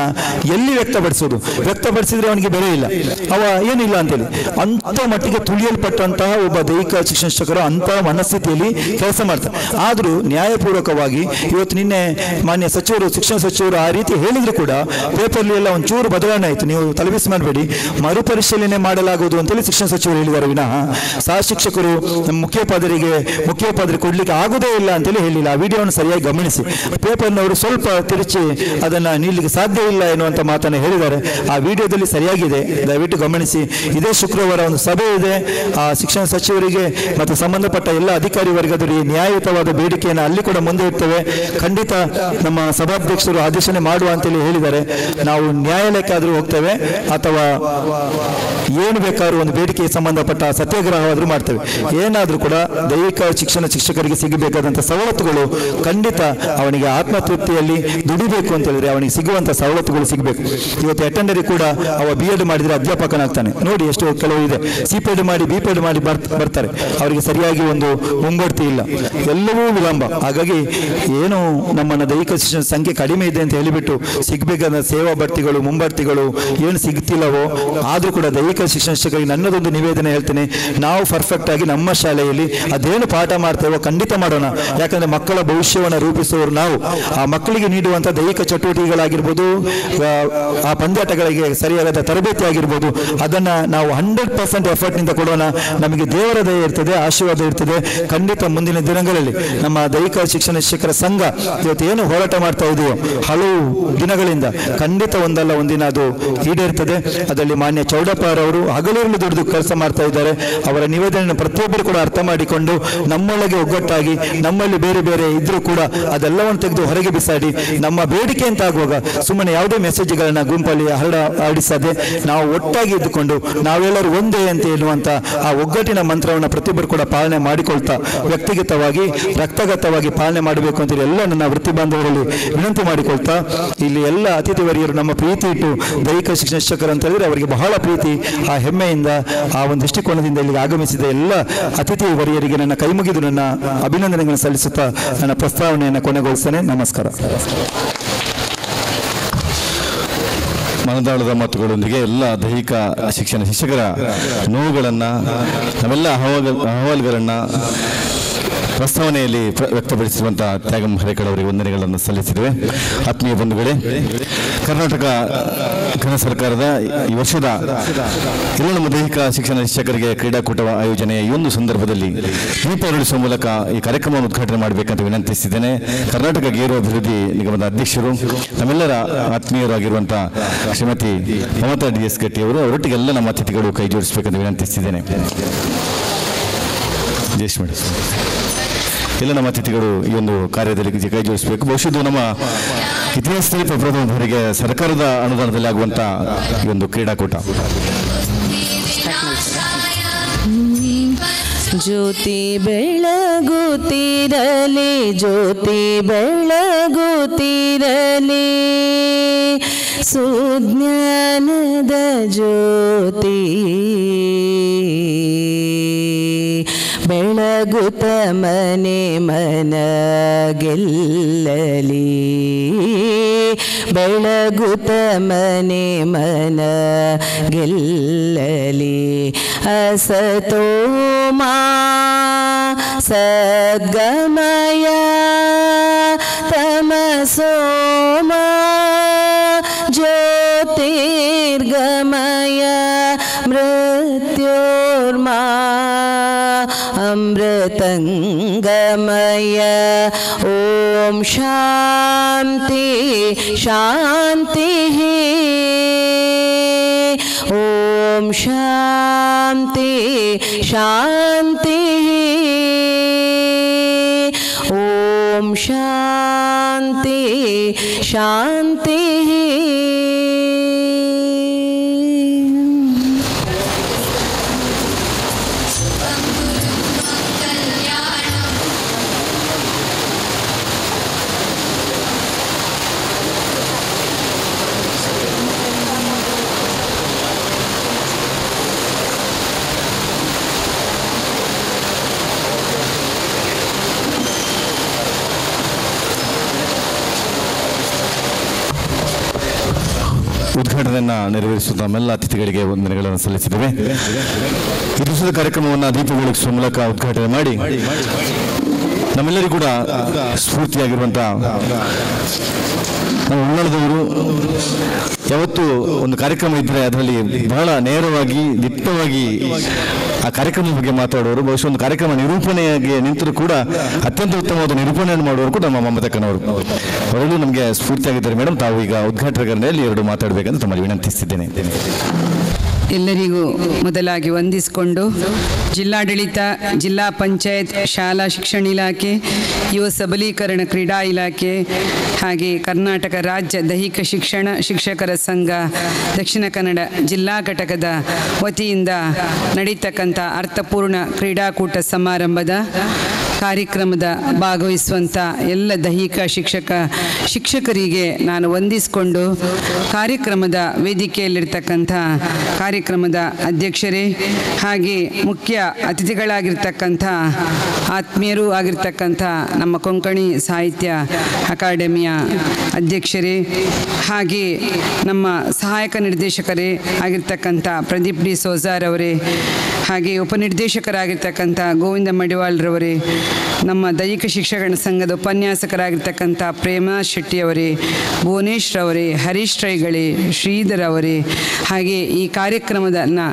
ಎಲ್ಲಿ ವ್ಯಕ್ತಪಡಿಸಿದ್ರೆ ಅವನಿಗೆ ಬೆಲೆ ಇಲ್ಲ, ಅವ ಏನಿಲ್ಲ ಅಂತೇಳಿ ಅಂತ ಮಟ್ಟಿಗೆ ತುಳಿಯಲ್ಪಟ್ಟಂತಹ ಒಬ್ಬ ದೈಹಿಕ ಶಿಕ್ಷಣ ಶಿಕ್ಷಕರು ಅಂತ ಮನಸ್ಥಿತಿಯಲ್ಲಿ ಕೆಲಸ ಮಾಡ್ತಾರೆ. ಆದ್ರೂ ನ್ಯಾಯಪೂರ್ವಕವಾಗಿ ಇವತ್ತು ನಿನ್ನೆ ಮಾನ್ಯ ಸಚಿವರು, ಶಿಕ್ಷಣ ಸಚಿವರು ಆ ರೀತಿ ಹೇಳಿದ್ರು ಕೂಡ ಪೇಪರ್ಲಿ ಎಲ್ಲ ಒಂಚೂರು ಬದಲಾವಣೆ ಆಯಿತು. ನೀವು ತಲೆಬಿಸಿ ಮಾಡಬೇಡಿ, ಮರುಪರಿಶೀಲನೆ ಮಾಡಲಾಗುವುದು ಅಂತೇಳಿ ಶಿಕ್ಷಣ ಸಚಿವರು ಹೇಳಿದ್ದಾರೆ ವಿನಃ ಸಹ ಶಿಕ್ಷಕರು ಮುಖ್ಯೋಪಾಧ್ಯಾಯರು ಕೊಡ್ಲಿಕ್ಕೆ ಆಗುವುದೇ ಇಲ್ಲ ಅಂತೇಳಿ ಹೇಳಿಲ್ಲ. ಆ ವಿಡಿಯೋವನ್ನು ಸರಿಯಾಗಿ ಗಮನಿಸಿ, ಪೇಪರ್ನವರು ಸ್ವಲ್ಪ ತಿರುಚಿ ಅದನ್ನ ನೀಡಲಿಕ್ಕೆ ಸಾಧ್ಯ ಇಲ್ಲ ಎನ್ನುವಂತ ಮಾತನ್ನು ಹೇಳಿದ್ದಾರೆ. ಆ ವಿಡಿಯೋದಲ್ಲಿ ಸರಿಯಾಗಿದೆ, ದಯವಿಟ್ಟು ಗಮನಿಸಿ. ಇದೇ ಶುಕ್ರವಾರ ಒಂದು ಸಭೆ ಇದೆ, ಆ ಶಿಕ್ಷಣ ಸಚಿವರಿಗೆ ಮತ್ತು ಸಂಬಂಧಪಟ್ಟ ಎಲ್ಲ ಅಧಿಕಾರಿ ವರ್ಗದವರಿಗೆ ನ್ಯಾಯಯುತವಾದ ಬೇಡಿಕೆಯನ್ನು ಅಲ್ಲಿ ಕೂಡ ಮುಂದೆ ಇರ್ತೇವೆ. ಖಂಡಿತ ನಮ್ಮ ಸಭಾಧ್ಯಕ್ಷರು ಆದೇಶನೆ ಮಾಡುವ ಅಂತೇಳಿ ಹೇಳಿದ್ದಾರೆ. ನಾವು ನ್ಯಾಯಾಲಯಕ್ಕಾದರೂ ಹೋಗ್ತೇವೆ ಅಥವಾ ಏನು ಬೇಕಾದ್ರೂ ಒಂದು ಬೇಡಿಕೆಗೆ ಸಂಬಂಧಪಟ್ಟ ಸತ್ಯಾಗ್ರಹವಾದರೂ ಮಾಡ್ತೇವೆ. ಏನಾದರೂ ಕೂಡ ದೈಹಿಕ ಶಿಕ್ಷಣ ಶಿಕ್ಷಕರಿಗೆ ಸಿಗಬೇಕಾದಂಥ ಸವಲತ್ತುಗಳು ಖಂಡಿತ ಅವನಿಗೆ ಆತ್ಮತೃಪ್ತಿಯಲ್ಲಿ ದುಡಿಬೇಕು ಅಂತ ಹೇಳಿದ್ರೆ ಅವನಿಗೆ ಸಿಗುವಂಥ ಸವಲತ್ತುಗಳು ಸಿಗಬೇಕು. ಇವತ್ತು ಅಟೆಂಡರಿಗೆ ಕೂಡ ಅವ BEd ಮಾಡಿದ್ರೆ ಅಧ್ಯಾಪಕನಾಗ್ತಾನೆ. ನೋಡಿ ಎಷ್ಟು ಕೆಲವು ಇದೆ, CPEd ಮಾಡಿ BPEd ಮಾಡಿ ಬರ್ತಾರೆ, ಅವರಿಗೆ ಸರಿಯಾಗಿ ಒಂದು ಮುಂಬಡ್ತಿ ಇಲ್ಲ, ಎಲ್ಲವೂ ವಿಳಂಬ. ಹಾಗಾಗಿ ಏನು ನಮ್ಮನ್ನ ದೈಹಿಕ ಶಿಕ್ಷಣ ಸಂಖ್ಯೆ ಕಡಿಮೆ ಇದೆ ಅಂತ ಹೇಳಿಬಿಟ್ಟು ಸಿಗಬೇಕಾದ ಸೇವಾ ಬಡ್ತಿಗಳು ಮುಂಬಡ್ತಿಗಳು ಏನು ಸಿಗ್ತಿಲ್ಲವೋ, ಆದ್ರೂ ಕೂಡ ದೈಹಿಕ ಶಿಕ್ಷಣ ಶಿಕ್ಷಕರಿಗೆ ನನ್ನದೊಂದು ನಿವೇದನೆ ಹೇಳ್ತೇನೆ, ನಾವು ಪರ್ಫೆಕ್ಟ್ ಆಗಿ ನಮ್ಮ ಶಾಲೆಯಲ್ಲಿ ಅದೇನು ಪಾಠ ಮಾಡ್ತೇವೋ ಖಂಡಿತ ಮಾಡೋಣ. ಯಾಕಂದ್ರೆ ಮಕ್ಕಳ ಭವಿಷ್ಯವನ್ನು ರೂಪಿಸುವವರು ನಾವು. ಆ ಮಕ್ಕಳಿಗೆ ನೀಡುವಂಥ ದೈಹಿಕ ಚಟುವಟಿಕೆಗಳಾಗಿರ್ಬೋದು, ಆ ಪಂದ್ಯಾಟಗಳಿಗೆ ಸರಿಯಾದ ತರಬೇತಿ ಆಗಿರ್ಬೋದು, ಅದನ್ನ ನಾವು 100% ಎಫರ್ಟ್ನಿಂದ ಕೊಡೋಣ. ನಮಗೆ ದೇವರ ದಯೆ ಇರ್ತದೆ, ಆಶೀರ್ವಾದ ಇರ್ತದೆ. ಖಂಡಿತ ಮುಂದಿನ ದಿನಗಳಲ್ಲಿ ನಮ್ಮ ದೈಹಿಕ ಶಿಕ್ಷಣ ಶಿಕ್ಷಕರ ಸಂಘ ಇವತ್ತು ಏನು ಹೋರಾಟ ಮಾಡ್ತಾ ಇದೆಯೋ ಹಲವು ದಿನಗಳಿಂದ ಖಂಡಿತ ಒಂದಲ್ಲ ಒಂದಿನ ಅದು ಈಡೇರ್ತದೆ. ಅದರಲ್ಲಿ ಮಾನ್ಯ ಚೌಡಪ್ಪ ಅವರು ಹಗಲಿರುಳು ದುಡಿದು ಕೆಲಸ ಮಾಡ್ತಾ ಇದ್ದಾರೆ. ಅವರ ನಿವೇದನೆಯನ್ನು ಪ್ರತಿಯೊಬ್ಬರು ಕೂಡ ಅರ್ಥ ಮಾಡಿಕೊಂಡು ನಮ್ಮೊಳಗೆ ಒಗ್ಗಟ್ಟಾಗಿ, ನಮ್ಮಲ್ಲಿ ಬೇರೆ ಬೇರೆ ಇದ್ರೂ ಕೂಡ ಅದೆಲ್ಲವನ್ನು ತೆಗೆದು ಹೊರಗೆ ಬಿಸಾಡಿ, ನಮ್ಮ ಬೇಡಿಕೆ ಅಂತ ಆಗುವಾಗ ಸುಮ್ಮನೆ ಯಾವುದೇ ಮೆಸೇಜ್ಗಳನ್ನ ಗುಂಪಲ್ಲಿ ಹರಡಿಸದೆ ನಾವು ಒಟ್ಟಾಗಿ ಇದ್ದುಕೊಂಡು ನಾವೆಲ್ಲರೂ ಒಂದೇ ಅಂತ ಹೇಳುವಂತ ಆ ಒಗ್ಗಟ್ಟಿನ ಮಂತ್ರವನ್ನು ಪ್ರತಿಯೊಬ್ಬರು ಕೂಡ ಪಾಲನೆ ಮಾಡಿಕೊಳ್ತಾ, ವ್ಯಕ್ತಿಗತವಾಗಿ ರಕ್ತಗತವಾಗಿ ಪಾಲನೆ ಮಾಡಬೇಕು ಅಂತೇಳಿ ಎಲ್ಲ ನನ್ನ ವೃತ್ತಿ ಬಾಂಧವರಲ್ಲಿ ವಿನಂತಿ ಮಾಡಿಕೊಳ್ತಾ, ಇಲ್ಲಿ ಎಲ್ಲ ಅತಿಥಿ ವರ್ಯರು ನಮ್ಮ ಪ್ರೀತಿ ಇಟ್ಟು ದೈಹಿಕ ಶಿಕ್ಷಣ ಶಿಕ್ಷಕರು ಅಂತ ಹೇಳಿದ್ರೆ ಅವರಿಗೆ ಬಹಳ ಪ್ರೀತಿ, ಆ ಹೆಮ್ಮೆಯಿಂದ ಆ ಒಂದು ದೃಷ್ಟಿಕೋನದಿಂದ ಇಲ್ಲಿಗೆ ಆಗಮಿಸಿದ ಎಲ್ಲ ಅತಿಥಿ ವರ್ಯರಿಗೆ ನನ್ನ ಕೈಮುಗಿದು ನನ್ನ ಅಭಿನಂದನೆಗಳನ್ನು ಸಲ್ಲಿಸುತ್ತಾ ನನ್ನ ಪ್ರಸ್ತಾವನೆಯನ್ನು ಕೊನೆಗೊಳಿಸ್ತೇನೆ. ನಮಸ್ಕಾರ. ಮನದಾಳದ ಮಾತುಗಳೊಂದಿಗೆ ಎಲ್ಲ ದೈಹಿಕ ಶಿಕ್ಷಣ ಶಿಕ್ಷಕರ ನೋವುಗಳನ್ನು, ನಾವೆಲ್ಲ ಅಹವಾಲುಗಳನ್ನು ಪ್ರಸ್ತಾವನೆಯಲ್ಲಿ ವ್ಯಕ್ತಪಡಿಸಿರುವಂತಹ ತ್ಯಾಗಂ ಹರೇಕಳ್ ಅವರಿಗೆ ವಂದನೆಗಳನ್ನು ಸಲ್ಲಿಸಿದ್ದೇವೆ. ಆತ್ಮೀಯ ಬಂಧುಗಳೇ, ಕರ್ನಾಟಕ ಕೇಂದ್ರ ಸರ್ಕಾರದ ಈ ವರ್ಷದ ಎಲ್ಲ ನಮ್ಮ ದೈಹಿಕ ಶಿಕ್ಷಣ ಶಿಕ್ಷಕರಿಗೆ ಕ್ರೀಡಾಕೂಟ ಆಯೋಜನೆಯ ಈ ಒಂದು ಸಂದರ್ಭದಲ್ಲಿ ದೀಪ ಉರುಳಿಸುವ ಮೂಲಕ ಈ ಕಾರ್ಯಕ್ರಮವನ್ನು ಉದ್ಘಾಟನೆ ಮಾಡಬೇಕಂತ ವಿನಂತಿಸಿದ್ದೇನೆ. ಕರ್ನಾಟಕ ಗೇರು ಅಭಿವೃದ್ಧಿ ನಿಗಮದ ಅಧ್ಯಕ್ಷರು, ನಮ್ಮೆಲ್ಲರ ಆತ್ಮೀಯರಾಗಿರುವಂತಹ ಶ್ರೀಮತಿ ಮಮತಾ DS ಗಟ್ಟಿ ಅವರು, ಅವರೊಟ್ಟಿಗೆಲ್ಲ ನಮ್ಮ ಅತಿಥಿಗಳು ಕೈ ಜೋಡಿಸಬೇಕಂತ ವಿನಂತಿಸಿದ್ದೇನೆ. ಜಯೇಶ್ ಮೇಡಮ್, ಎಲ್ಲ ನಮ್ಮ ಅತಿಥಿಗಳು ಈ ಒಂದು ಕಾರ್ಯದಲ್ಲಿ ಕೈ ಜೋಡಿಸಬೇಕು. ಬಹುಶಃ ಇದು ನಮ್ಮ ಇತಿಹಾಸದಲ್ಲಿ ಪ್ರಪ್ರಥಮ ಬಾರಿಗೆ ಸರ್ಕಾರದ ಅನುದಾನದಲ್ಲಿ ಆಗುವಂಥ ಈ ಒಂದು ಕ್ರೀಡಾಕೂಟ. ಜ್ಯೋತಿ ಬೆಳಗುತ್ತಿರಲಿ, ಜ್ಯೋತಿ ಬೆಳಗುತ್ತಿರಲಿ, ಸುಜ್ಞಾನದ ಜ್ಯೋತಿ ಬೆಳಗುತ್ತ ಮನೆ ಮನ ಗೆಲ್ಲಲಿ, ಬೆಳಗುತ್ತ ಮನೆ ಮನ ಗೆಲ್ಲಲಿ. ಅಸತೋ ಮಾ ಸದ್ಗಮಯ ತಮಸೋ ಮಾ ಜ್ಯೋತಿರ್ಗಮಯ ಮೃತ್ಯೋರ್ಮಾ ಅಮೃತಂಗಮಯ. ಓಂ ಶಾಂತಿ ಶಾಂತಿ, ಓಂ ಶಾಂತಿ ಶಾಂತಿ, ಓಂ ಶಾಂತಿ ಶಾಂತಿ. ಉದ್ಘಾಟನೆಯನ್ನು ನೆರವೇರಿಸುವ ನಮ್ಮೆಲ್ಲ ಅತಿಥಿಗಳಿಗೆ ವಂದನೆಗಳನ್ನು ಸಲ್ಲಿಸಿದ್ದೇವೆ. ಈ ದಿವಸದ ಕಾರ್ಯಕ್ರಮವನ್ನು ದೀಪ ಬೆಳಗಿಸುವ ಮೂಲಕ ಉದ್ಘಾಟನೆ ಮಾಡಿ ನಮ್ಮೆಲ್ಲರಿಗೂ ಕೂಡ ಸ್ಫೂರ್ತಿಯಾಗಿರುವಂತಹ ನಮ್ಮ ಉಳ್ಳಾಳದವರು ಯಾವತ್ತೂ ಒಂದು ಕಾರ್ಯಕ್ರಮ ಇದ್ದರೆ ಅದರಲ್ಲಿ ಬಹಳ ನೇರವಾಗಿ ದಿಟ್ಟವಾಗಿ ಆ ಕಾರ್ಯಕ್ರಮದ ಬಗ್ಗೆ ಮಾತಾಡೋರು. ಬಹುಶಃ ಒಂದು ಕಾರ್ಯಕ್ರಮ ನಿರೂಪಣೆಯಾಗಿ ನಿಂತರೂ ಕೂಡ ಅತ್ಯಂತ ಉತ್ತಮವಾದ ನಿರೂಪಣೆಯನ್ನು ಮಾಡುವವರು ಕೂಡ ನಮ್ಮ ಮಮತಕ್ಕನವರು. ಅವರಲ್ಲೂ ನಮಗೆ ಸ್ಫೂರ್ತಿಯಾಗಿದ್ದಾರೆ. ಮೇಡಮ್, ತಾವು ಈಗ ಉದ್ಘಾಟನೆಯಲ್ಲಿ ಎರಡು ಮಾತಾಡಬೇಕಂತ ತಮ್ಮಲ್ಲಿ ವಿನಂತಿಸಿದ್ದೇನೆ. ಎಲ್ಲರಿಗೂ ಮೊದಲಾಗಿ ವಂದಿಸಿಕೊಂಡು ಜಿಲ್ಲಾಡಳಿತ, ಜಿಲ್ಲಾ ಪಂಚಾಯತ್, ಶಾಲಾ ಶಿಕ್ಷಣ ಇಲಾಖೆ, ಯುವ ಸಬಲೀಕರಣ ಕ್ರೀಡಾ ಇಲಾಖೆ ಹಾಗೆ ಕರ್ನಾಟಕ ರಾಜ್ಯ ದೈಹಿಕ ಶಿಕ್ಷಣ ಶಿಕ್ಷಕರ ಸಂಘ ದಕ್ಷಿಣ ಕನ್ನಡ ಜಿಲ್ಲಾ ಘಟಕದ ವತಿಯಿಂದ ನಡೀತಕ್ಕಂಥ ಅರ್ಥಪೂರ್ಣ ಕ್ರೀಡಾಕೂಟ ಸಮಾರಂಭದ ಕಾರ್ಯಕ್ರಮದ ಭಾಗವಹಿಸುವಂಥ ಎಲ್ಲ ದೈಹಿಕ ಶಿಕ್ಷಕರಿಗೆ ನಾನು ವಂದಿಸಿಕೊಂಡು ಕಾರ್ಯಕ್ರಮದ ವೇದಿಕೆಯಲ್ಲಿರ್ತಕ್ಕಂಥ ಕಾರ್ಯಕ್ರಮದ ಅಧ್ಯಕ್ಷರೇ ಹಾಗೆ ಮುಖ್ಯ ಅತಿಥಿಗಳಾಗಿರ್ತಕ್ಕಂಥ ಆತ್ಮೀಯರೂ ಆಗಿರ್ತಕ್ಕಂಥ ನಮ್ಮ ಕೊಂಕಣಿ ಸಾಹಿತ್ಯ ಅಕಾಡೆಮಿಯ ಅಧ್ಯಕ್ಷರೇ ಹಾಗೆ ನಮ್ಮ ಸಹಾಯಕ ನಿರ್ದೇಶಕರೇ ಆಗಿರ್ತಕ್ಕಂಥ ಪ್ರದೀಪ್ ಡಿ ಸೋಜಾರವರೇ ಹಾಗೆ ಉಪನಿರ್ದೇಶಕರಾಗಿರ್ತಕ್ಕಂಥ ಗೋವಿಂದ ಮಡಿವಾಳ್ರವರೇ, ನಮ್ಮ ದೈಹಿಕ ಶಿಕ್ಷಣ ಸಂಘದ ಉಪನ್ಯಾಸಕರಾಗಿರ್ತಕ್ಕಂಥ ಪ್ರೇಮಾ ಶೆಟ್ಟಿಯವರೇ, ಭುವನೇಶ್ ರವರೇ, ಹರೀಶ್ ರೈಗಳೇ, ಶ್ರೀಧರ್ ಅವರೇ, ಹಾಗೆ ಈ ಕಾರ್ಯಕ್ರಮದನ್ನು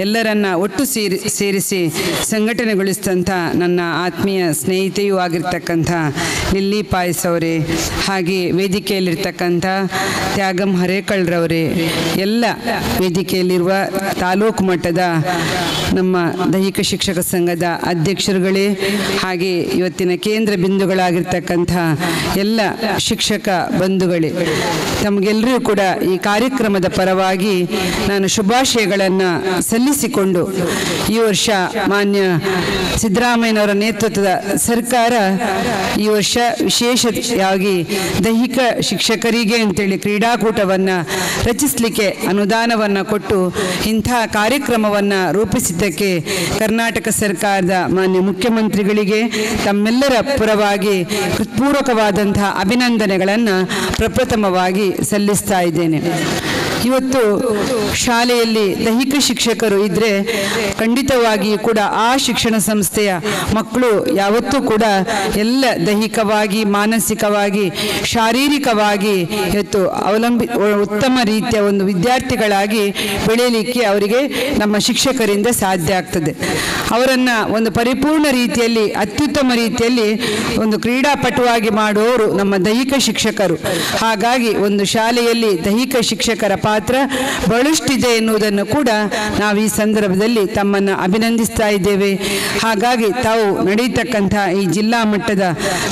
ಎಲ್ಲರನ್ನ ಒಟ್ಟು ಸೇರಿಸಿ ಸಂಘಟನೆಗೊಳಿಸಿದಂಥ ನನ್ನ ಆತ್ಮೀಯ ಸ್ನೇಹಿತೆಯೂ ಆಗಿರ್ತಕ್ಕಂಥ ಲಿಲ್ಲಿ ಪಾಯಸ್ ಅವರೇ, ಹಾಗೆ ವೇದಿಕೆಯಲ್ಲಿರ್ತಕ್ಕಂಥ ತ್ಯಾಗಂ ಹರೇಕಳ್ರವರೇ, ಎಲ್ಲ ವೇದಿಕೆಯಲ್ಲಿರುವ ತಾಲೂಕು ಮಟ್ಟದ ನಮ್ಮ ದೈಹಿಕ ಶಿಕ್ಷಕ ಸಂಘದ ಅಧ್ಯಕ್ಷರುಗಳೇ, ಹಾಗೆ ಇವತ್ತಿನ ಕೇಂದ್ರ ಬಿಂದುಗಳಾಗಿರ್ತಕ್ಕಂಥ ಎಲ್ಲ ಶಿಕ್ಷಕ ಬಂಧುಗಳೇ, ತಮಗೆಲ್ಲರೂ ಕೂಡ ಈ ಕಾರ್ಯಕ್ರಮದ ಪರವಾಗಿ ನಾನು ಶುಭಾಶಯಗಳನ್ನು ಸಲ್ಲಿಸಿಕೊಂಡು ಈ ವರ್ಷ ಮಾನ್ಯ ಸಿದ್ದರಾಮಯ್ಯನವರ ನೇತೃತ್ವದ ಸರ್ಕಾರ ಈ ವರ್ಷ ವಿಶೇಷವಾಗಿ ದೈಹಿಕ ಶಿಕ್ಷಕರಿಗೆ ಅಂತೇಳಿ ಕ್ರೀಡಾಕೂಟವನ್ನು ರಚಿಸಲಿಕ್ಕೆ ಅನುದಾನವನ್ನು ಕೊಟ್ಟು ಇಂಥ ಕಾರ್ಯಕ್ರಮವನ್ನು ರೂಪಿಸಿದ್ದಕ್ಕೆ ಕರ್ನಾಟಕ ಸರ್ಕಾರದ ಮಾನ್ಯ ಮುಖ್ಯಮಂತ್ರಿಗಳಿಗೆ ತಮ್ಮೆಲ್ಲರ ಪರವಾಗಿ ಹೃತ್ಪೂರ್ವಕವಾದಂತಹ ಅಭಿನಂದನೆಗಳನ್ನು ಪ್ರಪ್ರಥಮವಾಗಿ ಸಲ್ಲಿಸ್ತಾ ಇದ್ದೇನೆ. ಇವತ್ತು ಶಾಲೆಯಲ್ಲಿ ದೈಹಿಕ ಶಿಕ್ಷಕರು ಇದ್ದರೆ ಖಂಡಿತವಾಗಿಯೂ ಕೂಡ ಆ ಶಿಕ್ಷಣ ಸಂಸ್ಥೆಯ ಮಕ್ಕಳು ಯಾವತ್ತೂ ಕೂಡ ಎಲ್ಲ ದೈಹಿಕವಾಗಿ, ಮಾನಸಿಕವಾಗಿ, ಶಾರೀರಿಕವಾಗಿ ಇವತ್ತು ಉತ್ತಮ ರೀತಿಯ ಒಂದು ವಿದ್ಯಾರ್ಥಿಗಳಾಗಿ ಬೆಳೆಯಲಿಕ್ಕೆ ಅವರಿಗೆ ನಮ್ಮ ಶಿಕ್ಷಕರಿಂದ ಸಾಧ್ಯ ಆಗ್ತದೆ. ಅವರನ್ನು ಒಂದು ಪರಿಪೂರ್ಣ ರೀತಿಯಲ್ಲಿ, ಅತ್ಯುತ್ತಮ ರೀತಿಯಲ್ಲಿ ಒಂದು ಕ್ರೀಡಾಪಟುವಾಗಿ ಮಾಡುವವರು ನಮ್ಮ ದೈಹಿಕ ಶಿಕ್ಷಕರು. ಹಾಗಾಗಿ ಒಂದು ಶಾಲೆಯಲ್ಲಿ ದೈಹಿಕ ಶಿಕ್ಷಕರ ಪಾತ್ರ ಬಹಳಷ್ಟಿದೆ ಎನ್ನುವುದನ್ನು ಕೂಡ ನಾವು ಈ ಸಂದರ್ಭದಲ್ಲಿ ತಮ್ಮನ್ನು ಅಭಿನಂದಿಸ್ತಾ ಇದ್ದೇವೆ. ಹಾಗಾಗಿ ತಾವು ನಡೆಯತಕ್ಕಂಥ ಈ ಜಿಲ್ಲಾ ಮಟ್ಟದ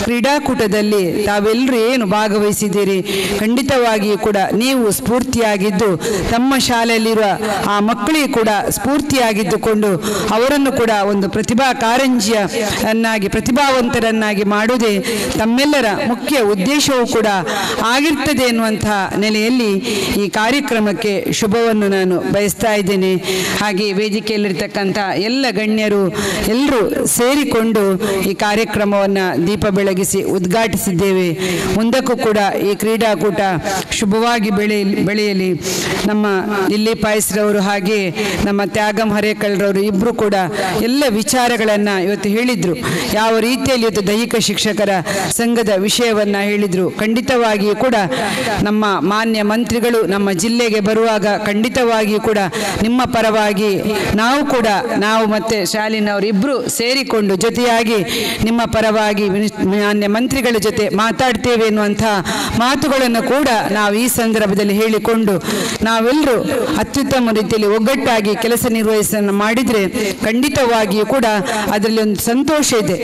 ಕ್ರೀಡಾಕೂಟದಲ್ಲಿ ತಾವೆಲ್ಲರೂ ಏನು ಭಾಗವಹಿಸಿದ್ದೀರಿ, ಖಂಡಿತವಾಗಿಯೂ ಕೂಡ ನೀವು ಸ್ಫೂರ್ತಿಯಾಗಿದ್ದು ತಮ್ಮ ಶಾಲೆಯಲ್ಲಿರುವ ಆ ಮಕ್ಕಳಿಗೆ ಕೂಡ ಸ್ಫೂರ್ತಿಯಾಗಿದ್ದುಕೊಂಡು ಅವರನ್ನು ಕೂಡ ಒಂದು ಪ್ರತಿಭಾ ಕಾರಂಜಿಯನ್ನಾಗಿ, ಪ್ರತಿಭಾವಂತರನ್ನಾಗಿ ಮಾಡುವುದೇ ತಮ್ಮೆಲ್ಲರ ಮುಖ್ಯ ಉದ್ದೇಶವೂ ಕೂಡ ಆಗಿರ್ತದೆ ಎನ್ನುವಂತಹ ನೆಲೆಯಲ್ಲಿ ಈ ಕಾರ್ಯಕ್ರಮಕ್ಕೆ ಶುಭವನ್ನು ನಾನು ಬಯಸ್ತಾ ಇದ್ದೇನೆ. ಹಾಗೆ ವೇದಿಕೆಯಲ್ಲಿರ್ತಕ್ಕಂಥ ಎಲ್ಲ ಗಣ್ಯರು ಎಲ್ಲರೂ ಸೇರಿಕೊಂಡು ಈ ಕಾರ್ಯಕ್ರಮವನ್ನು ದೀಪ ಬೆಳಗಿಸಿ ಉದ್ಘಾಟಿಸಿದ್ದೇವೆ. ಮುಂದಕ್ಕೂ ಕೂಡ ಈ ಕ್ರೀಡಾಕೂಟ ಶುಭವಾಗಿ ಬೆಳೆಯಲಿ. ನಮ್ಮ ಲಿಲ್ಲಿ ಪಾಯಸ್ರವರು ಹಾಗೆ ನಮ್ಮ ತ್ಯಾಗಂ ಹರೇಕಳ್ರವರು ಇಬ್ಬರು ಕೂಡ ಎಲ್ಲ ವಿಚಾರಗಳನ್ನು ಇವತ್ತು ಹೇಳಿದರು. ಯಾವ ರೀತಿಯಲ್ಲಿ ಇವತ್ತು ದೈಹಿಕ ಶಿಕ್ಷಕರ ಸಂಘದ ವಿಷಯವನ್ನು ಹೇಳಿದರು. ಖಂಡಿತವಾಗಿಯೂ ಕೂಡ ನಮ್ಮ ಮಾನ್ಯ ಮಂತ್ರಿಗಳು ನಮ್ಮ ಜಿಲ್ಲೆಗೆ ಬರುವಾಗ ಖಂಡಿತವಾಗಿಯೂ ಕೂಡ ನಿಮ್ಮ ಪರವಾಗಿ ನಾವು ಮತ್ತು ಶಾಲಿನವರಿಬ್ಬರು ಸೇರಿಕೊಂಡು ಜೊತೆಯಾಗಿ ನಿಮ್ಮ ಪರವಾಗಿ ಮಾನ್ಯ ಮಂತ್ರಿಗಳ ಜೊತೆ ಮಾತಾಡ್ತೇವೆ ಎನ್ನುವಂಥ ಮಾತುಗಳನ್ನು ಕೂಡ ನಾವು ಈ ಸಂದರ್ಭದಲ್ಲಿ ಹೇಳಿಕೊಂಡು ನಾವೆಲ್ಲರೂ ಅತ್ಯುತ್ತಮ ರೀತಿಯಲ್ಲಿ ಒಗ್ಗಟ್ಟಾಗಿ ಕೆಲಸ ನಿರ್ವಹಿಸನ್ನು ಮಾಡಿದರೆ ಖಂಡಿತವಾಗಿಯೂ ಕೂಡ ಅದರಲ್ಲಿ ಒಂದು ಸಂತೋಷ ಇದೆ.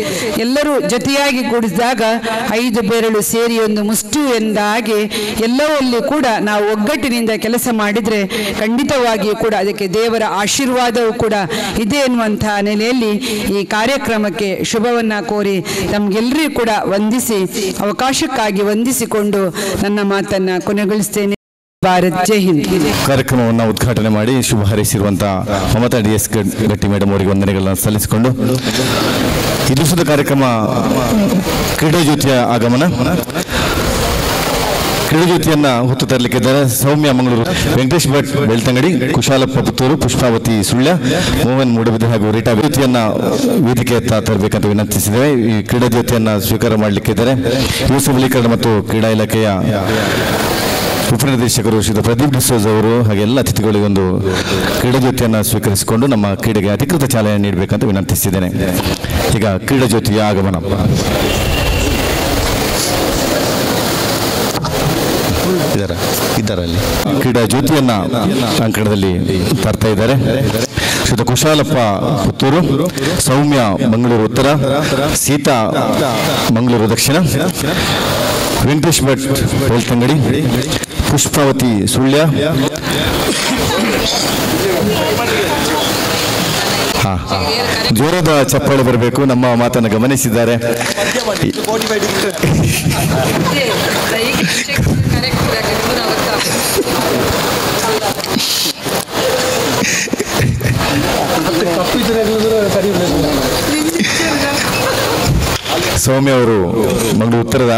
ಎಲ್ಲರೂ ಜೊತೆಯಾಗಿ ಕೂಡಿಸಿದಾಗ 5 ಬೆರಳು ಸೇರಿ ಒಂದು ಮುಷ್ಟು ಎಂದ ಹಾಗೆ ಎಲ್ಲವಲ್ಲಿ ಕೂಡ ನಾವು ಒಗ್ಗಟ್ಟಿನಿಂದ ಕೆಲಸ ಮಾಡಿದರೆ ಖಂಡಿತವಾಗಿಯೂ ಕೂಡ ಅದಕ್ಕೆ ದೇವರ ಆಶೀರ್ವಾದವೂ ಕೂಡ ಇದೆ ಎನ್ನುವಂತಹ ನೆಲೆಯಲ್ಲಿ ಈ ಕಾರ್ಯಕ್ರಮಕ್ಕೆ ಶುಭವನ್ನು ಕೋರಿ ತಮಗೆಲ್ಲರಿಗೂ ಕೂಡ ವಂದಿಸಿ ಅವಕಾಶಕ್ಕಾಗಿ ವಂದಿಸಿಕೊಂಡು ನನ್ನ ಮಾತನ್ನು ಕೊನೆಗೊಳಿಸ್ತೇನೆ. ಭಾರತ್ ಜೈ ಹಿಂದ್. ಕಾರ್ಯಕ್ರಮವನ್ನು ಉದ್ಘಾಟನೆ ಮಾಡಿ ಶುಭ ಹಾರೈಸಿರುವಂತಹ ಮಮತಾ DS ಗಟ್ಟಿ ಮೇಡಮ್ ಅವರಿಗೆ ವಂದನೆಗಳನ್ನು ಸಲ್ಲಿಸಿಕೊಂಡು ಈ ದಿವಸದ ಕಾರ್ಯಕ್ರಮ ಕ್ರೀಡಾ ಜ್ಯೋತಿಯ ಆಗಮನ. ಕ್ರೀಡಾ ಜ್ಯೋತಿಯನ್ನು ಹೊತ್ತು ತರಲಿಕ್ಕಿದ್ದಾರೆ ಸೌಮ್ಯ ಮಂಗಳೂರು, ವೆಂಕಟೇಶ್ ಭಟ್ ಬೆಳ್ತಂಗಡಿ, ಕುಶಾಲಪ್ಪ ಪುತ್ತೂರು, ಪುಷ್ಪಾವತಿ ಸುಳ್ಯ, ಮೋಹನ್ ಮೂಡಬಿದ್ರೆ ಹಾಗೂ ರೀಟಾ ಜ್ಯೋತಿಯನ್ನು ವೇದಿಕೆಯತ್ತ ತರಬೇಕಂತ ವಿನಂತಿಸಿದ್ದೇವೆ. ಈ ಕ್ರೀಡಾ ಜ್ಯೋತಿಯನ್ನು ಸ್ವೀಕಾರ ಮಾಡಲಿಕ್ಕಿದ್ದಾರೆ ಯುವ ಸಬಲೀಕರಣ ಮತ್ತು ಕ್ರೀಡಾ ಇಲಾಖೆಯ ಉಪನಿರ್ದೇಶಕರು ಶ್ರೀ ಪ್ರದೀಪ್ ಡಿಸೋಜ್ ಅವರು ಹಾಗೆ ಎಲ್ಲ ಅತಿಥಿಗಳಿಗೆ ಒಂದು ಕ್ರೀಡಾ ಜ್ಯೋತಿಯನ್ನು ಸ್ವೀಕರಿಸಿಕೊಂಡು ನಮ್ಮ ಕ್ರೀಡೆಗೆ ಅಧಿಕೃತ ಚಾಲನೆ ನೀಡಬೇಕಂತ ವಿನಂತಿಸಿದ್ದೇನೆ. ಈಗ ಕ್ರೀಡಾ ಜ್ಯೋತಿಯ ಆಗಮನ. ಇದ್ದಾರಲ್ಲಿ ಕ್ರೀಡಾ ಜ್ಯೋತಿಯನ್ನ ಅಂಕಣದಲ್ಲಿ ತರ್ತಾ ಇದ್ದಾರೆ. ಶ್ರೀ ಕುಶಾಲಪ್ಪ ಪುತ್ತೂರು, ಸೌಮ್ಯ ಮಂಗಳೂರು ಉತ್ತರ, ಸೀತಾ ಮಂಗಳೂರು ದಕ್ಷಿಣ, ವೆಂಕಟೇಶ್ ಭಟ್ ಬೆಳ್ತಂಗಡಿ, ಪುಷ್ಪಾವತಿ ಸುಳ್ಯ, ಜೋರದ ಚಪ್ಪಾಳೆ ಬರಬೇಕು. ನಮ್ಮ ಮಾತನ್ನು ಗಮನಿಸಿದ್ದಾರೆ. ಸೌಮ್ಯ ಅವರು ಮಂಗಳೂರು ಉತ್ತರದ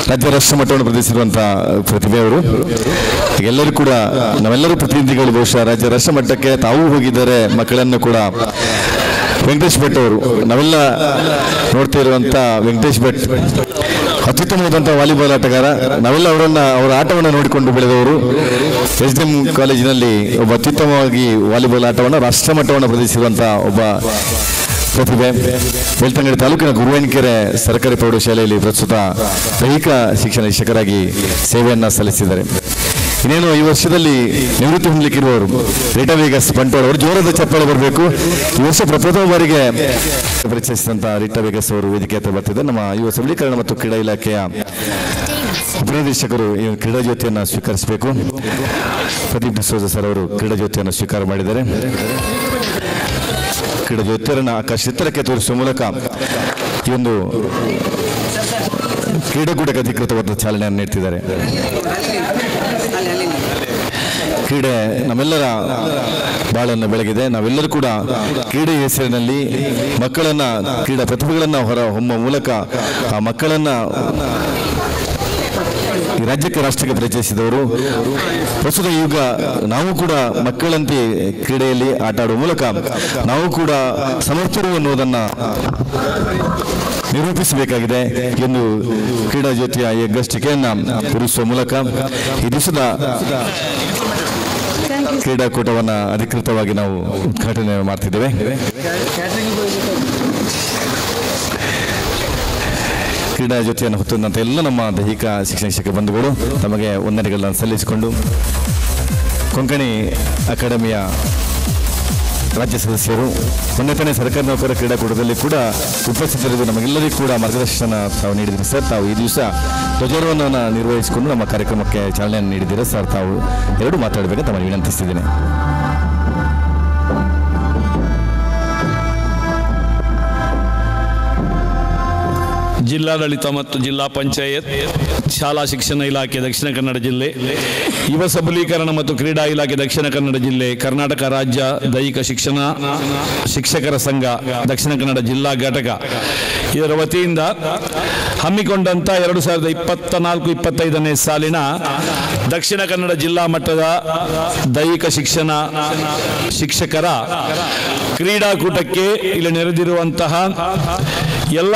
ರಾಜ್ಯ ರಾಷ್ಟ್ರ ಮಟ್ಟವನ್ನು ಪ್ರದರ್ಶಿಸಿರುವಂತಹ ಪ್ರತಿಭೆ ಅವರು. ಎಲ್ಲರೂ ಕೂಡ ನಾವೆಲ್ಲರೂ ಪ್ರತಿನಿಧಿಗಳು ಬಹುಶಃ ರಾಜ್ಯ ರಾಷ್ಟ್ರ ಮಟ್ಟಕ್ಕೆ ತಾವು ಹೋಗಿದ್ದಾರೆ. ಮಕ್ಕಳನ್ನು ಕೂಡ ವೆಂಕಟೇಶ್ ಭಟ್ ಅವರು, ನಾವೆಲ್ಲ ನೋಡ್ತಾ ಇರುವಂತ ವೆಂಕಟೇಶ್ ಭಟ್ ಅತ್ಯುತ್ತಮವಾದಂಥ ವಾಲಿಬಾಲ್ ಆಟಗಾರ. ನಾವೆಲ್ಲ ಅವರ ಆಟವನ್ನು ನೋಡಿಕೊಂಡು ಬೆಳೆದವರು. SDM ಕಾಲೇಜಿನಲ್ಲಿ ಒಬ್ಬ ಅತ್ಯುತ್ತಮವಾಗಿ ವಾಲಿಬಾಲ್ ಆಟವನ್ನು ರಾಷ್ಟ್ರ ಮಟ್ಟವನ್ನು ಪ್ರದರ್ಶಿಸಿರುವಂಥ ಒಬ್ಬ ಪ್ರತಿಭೆ. ಬೆಳ್ತಂಗಡಿ ತಾಲೂಕಿನ ಗುರುವಾಣಿಕೆರೆ ಸರ್ಕಾರಿ ಪ್ರೌಢಶಾಲೆಯಲ್ಲಿ ಪ್ರಸ್ತುತ ದೈಹಿಕ ಶಿಕ್ಷಣ ಶಿಕ್ಷಕರಾಗಿ ಸೇವೆಯನ್ನು ಸಲ್ಲಿಸಿದ್ದಾರೆ. ಇನ್ನೇನು ಈ ವರ್ಷದಲ್ಲಿ ನಿವೃತ್ತಿ ಹೊಂದಲಿಕ್ಕಿರುವವರು ರೀಟಾ ವೇಗಸ್ ಬಂಟ್ವಾಳ ಅವರು. ಜೋರದ ಚಪ್ಪಾಳೆ ಬರಬೇಕು. ಈ ವರ್ಷ ಪ್ರಪ್ರಥಮ ಬಾರಿಗೆ ಪರಿಚಯಿಸಿದಂಥ ರೀಟಾ ವೇಗಸ್ ಅವರು ವೇದಿಕೆ ಹತ್ರ ಬರ್ತಿದ್ದಾರೆ. ನಮ್ಮ ಯುವ ಸಬಲೀಕರಣ ಮತ್ತು ಕ್ರೀಡಾ ಇಲಾಖೆಯ ಉಪನಿರ್ದೇಶಕರು ಈ ಕ್ರೀಡಾ ಜ್ಯೋತಿಯನ್ನು ಸ್ವೀಕರಿಸಬೇಕು. ಪ್ರದೀಪ್ ಡಿಸೋಜ ಸರ್ ಅವರು ಕ್ರೀಡಾ ಜ್ಯೋತಿಯನ್ನು ಸ್ವೀಕಾರ ಮಾಡಿದ್ದಾರೆ. ಕ್ರೀಡಾ ಜ್ಯೋತಿಯರನ್ನು ಆಕಾಶ ಎತ್ತರಕ್ಕೆ ತೋರಿಸುವ ಮೂಲಕ ಈ ಒಂದು ಕ್ರೀಡಾಕೂಟಕ್ಕೆ ಅಧಿಕೃತವಾದ ಚಾಲನೆಯನ್ನು ನೀಡ್ತಿದ್ದಾರೆ. ಕ್ರೀಡೆ ನಮ್ಮೆಲ್ಲರ ಬಾಳನ್ನು ಬೆಳಗಿದೆ. ನಾವೆಲ್ಲರೂ ಕೂಡ ಕ್ರೀಡೆ ಹೆಸರಿನಲ್ಲಿ ಮಕ್ಕಳನ್ನ, ಕ್ರೀಡಾ ಪ್ರತಿಭೆಗಳನ್ನು ಹೊರ ಹೊಮ್ಮ ಮೂಲಕ ಆ ಮಕ್ಕಳನ್ನ ಈ ರಾಜ್ಯಕ್ಕೆ ರಾಷ್ಟ್ರಕ್ಕೆ ಪರಿಚಯಿಸಿದವರು. ಪ್ರಸ್ತುತ ಈಗ ನಾವು ಕೂಡ ಮಕ್ಕಳಂತೆ ಕ್ರೀಡೆಯಲ್ಲಿ ಆಟ ಆಡುವ ಮೂಲಕ ನಾವು ಕೂಡ ಸಮರ್ಥರು ಅನ್ನೋದನ್ನು ನಿರೂಪಿಸಬೇಕಾಗಿದೆ ಎಂದು ಕ್ರೀಡಾ ಜ್ಯೋತಿಯ ಹೆಗ್ಗಸ್ಟಿಕೆಯನ್ನು ಕೂರಿಸುವ ಮೂಲಕ ಈ ದಿವಸದ ಕ್ರೀಡಾಕೂಟವನ್ನು ಅಧಿಕೃತವಾಗಿ ನಾವು ಉದ್ಘಾಟನೆ ಮಾಡ್ತಿದ್ದೇವೆ. ಕ್ರೀಡಾ ಜ್ಯೋತಿಯನ್ನು ಹೊತ್ತಂತ ಎಲ್ಲ ನಮ್ಮ ದೈಹಿಕ ಶಿಕ್ಷಕ ಬಂಧುಗಳು ತಮಗೆ ವಂದನೆಗಳನ್ನು ಸಲ್ಲಿಸಿಕೊಂಡು ಕೊಂಕಣಿ ಅಕಾಡೆಮಿಯ ರಾಜ್ಯ ಸದಸ್ಯರು ಮೊನ್ನೆ ಸರ್ಕಾರಿ ನೌಕರರ ಕ್ರೀಡಾಕೂಟದಲ್ಲಿ ಕೂಡ ಉಪಸ್ಥಿತರಿದ್ದು ನಮಗೆಲ್ಲರಿಗೂ ಕೂಡ ಮಾರ್ಗದರ್ಶನ ತಾವು ನೀಡಿದ್ದೀರಿ ಸರ್. ತಾವು ಈ ದಿವಸ ಧ್ವಜಾರೋಹಣವನ್ನು ನಿರ್ವಹಿಸಿಕೊಂಡು ನಮ್ಮ ಕಾರ್ಯಕ್ರಮಕ್ಕೆ ಚಾಲನೆಯನ್ನು ನೀಡಿದ್ದೀರಾ ಸರ್. ತಾವು ಎರಡು ಮಾತಾಡಬೇಕಂತ ತಮ್ಮನ್ನು ವಿನಂತಿಸ್ತಿದ್ದೇನೆ. ಜಿಲ್ಲಾಡಳಿತ ಮತ್ತು ಜಿಲ್ಲಾ ಪಂಚಾಯತ್, ಶಾಲಾ ಶಿಕ್ಷಣ ಇಲಾಖೆ ದಕ್ಷಿಣ ಕನ್ನಡ ಜಿಲ್ಲೆ, ಯುವ ಸಬಲೀಕರಣ ಮತ್ತು ಕ್ರೀಡಾ ಇಲಾಖೆ ದಕ್ಷಿಣ ಕನ್ನಡ ಜಿಲ್ಲೆ, ಕರ್ನಾಟಕ ರಾಜ್ಯ ದೈಹಿಕ ಶಿಕ್ಷಣ ಶಿಕ್ಷಕರ ಸಂಘ ದಕ್ಷಿಣ ಕನ್ನಡ ಜಿಲ್ಲಾ ಘಟಕ ಇದರ ವತಿಯಿಂದ ಹಮ್ಮಿಕೊಂಡಂಥ 2024-25ನೇ ಸಾಲಿನ ದಕ್ಷಿಣ ಕನ್ನಡ ಜಿಲ್ಲಾ ಮಟ್ಟದ ದೈಹಿಕ ಶಿಕ್ಷಣ ಶಿಕ್ಷಕರ ಕ್ರೀಡಾಕೂಟಕ್ಕೆ ಇಲ್ಲಿ ನೆರೆದಿರುವಂತಹ ಎಲ್ಲ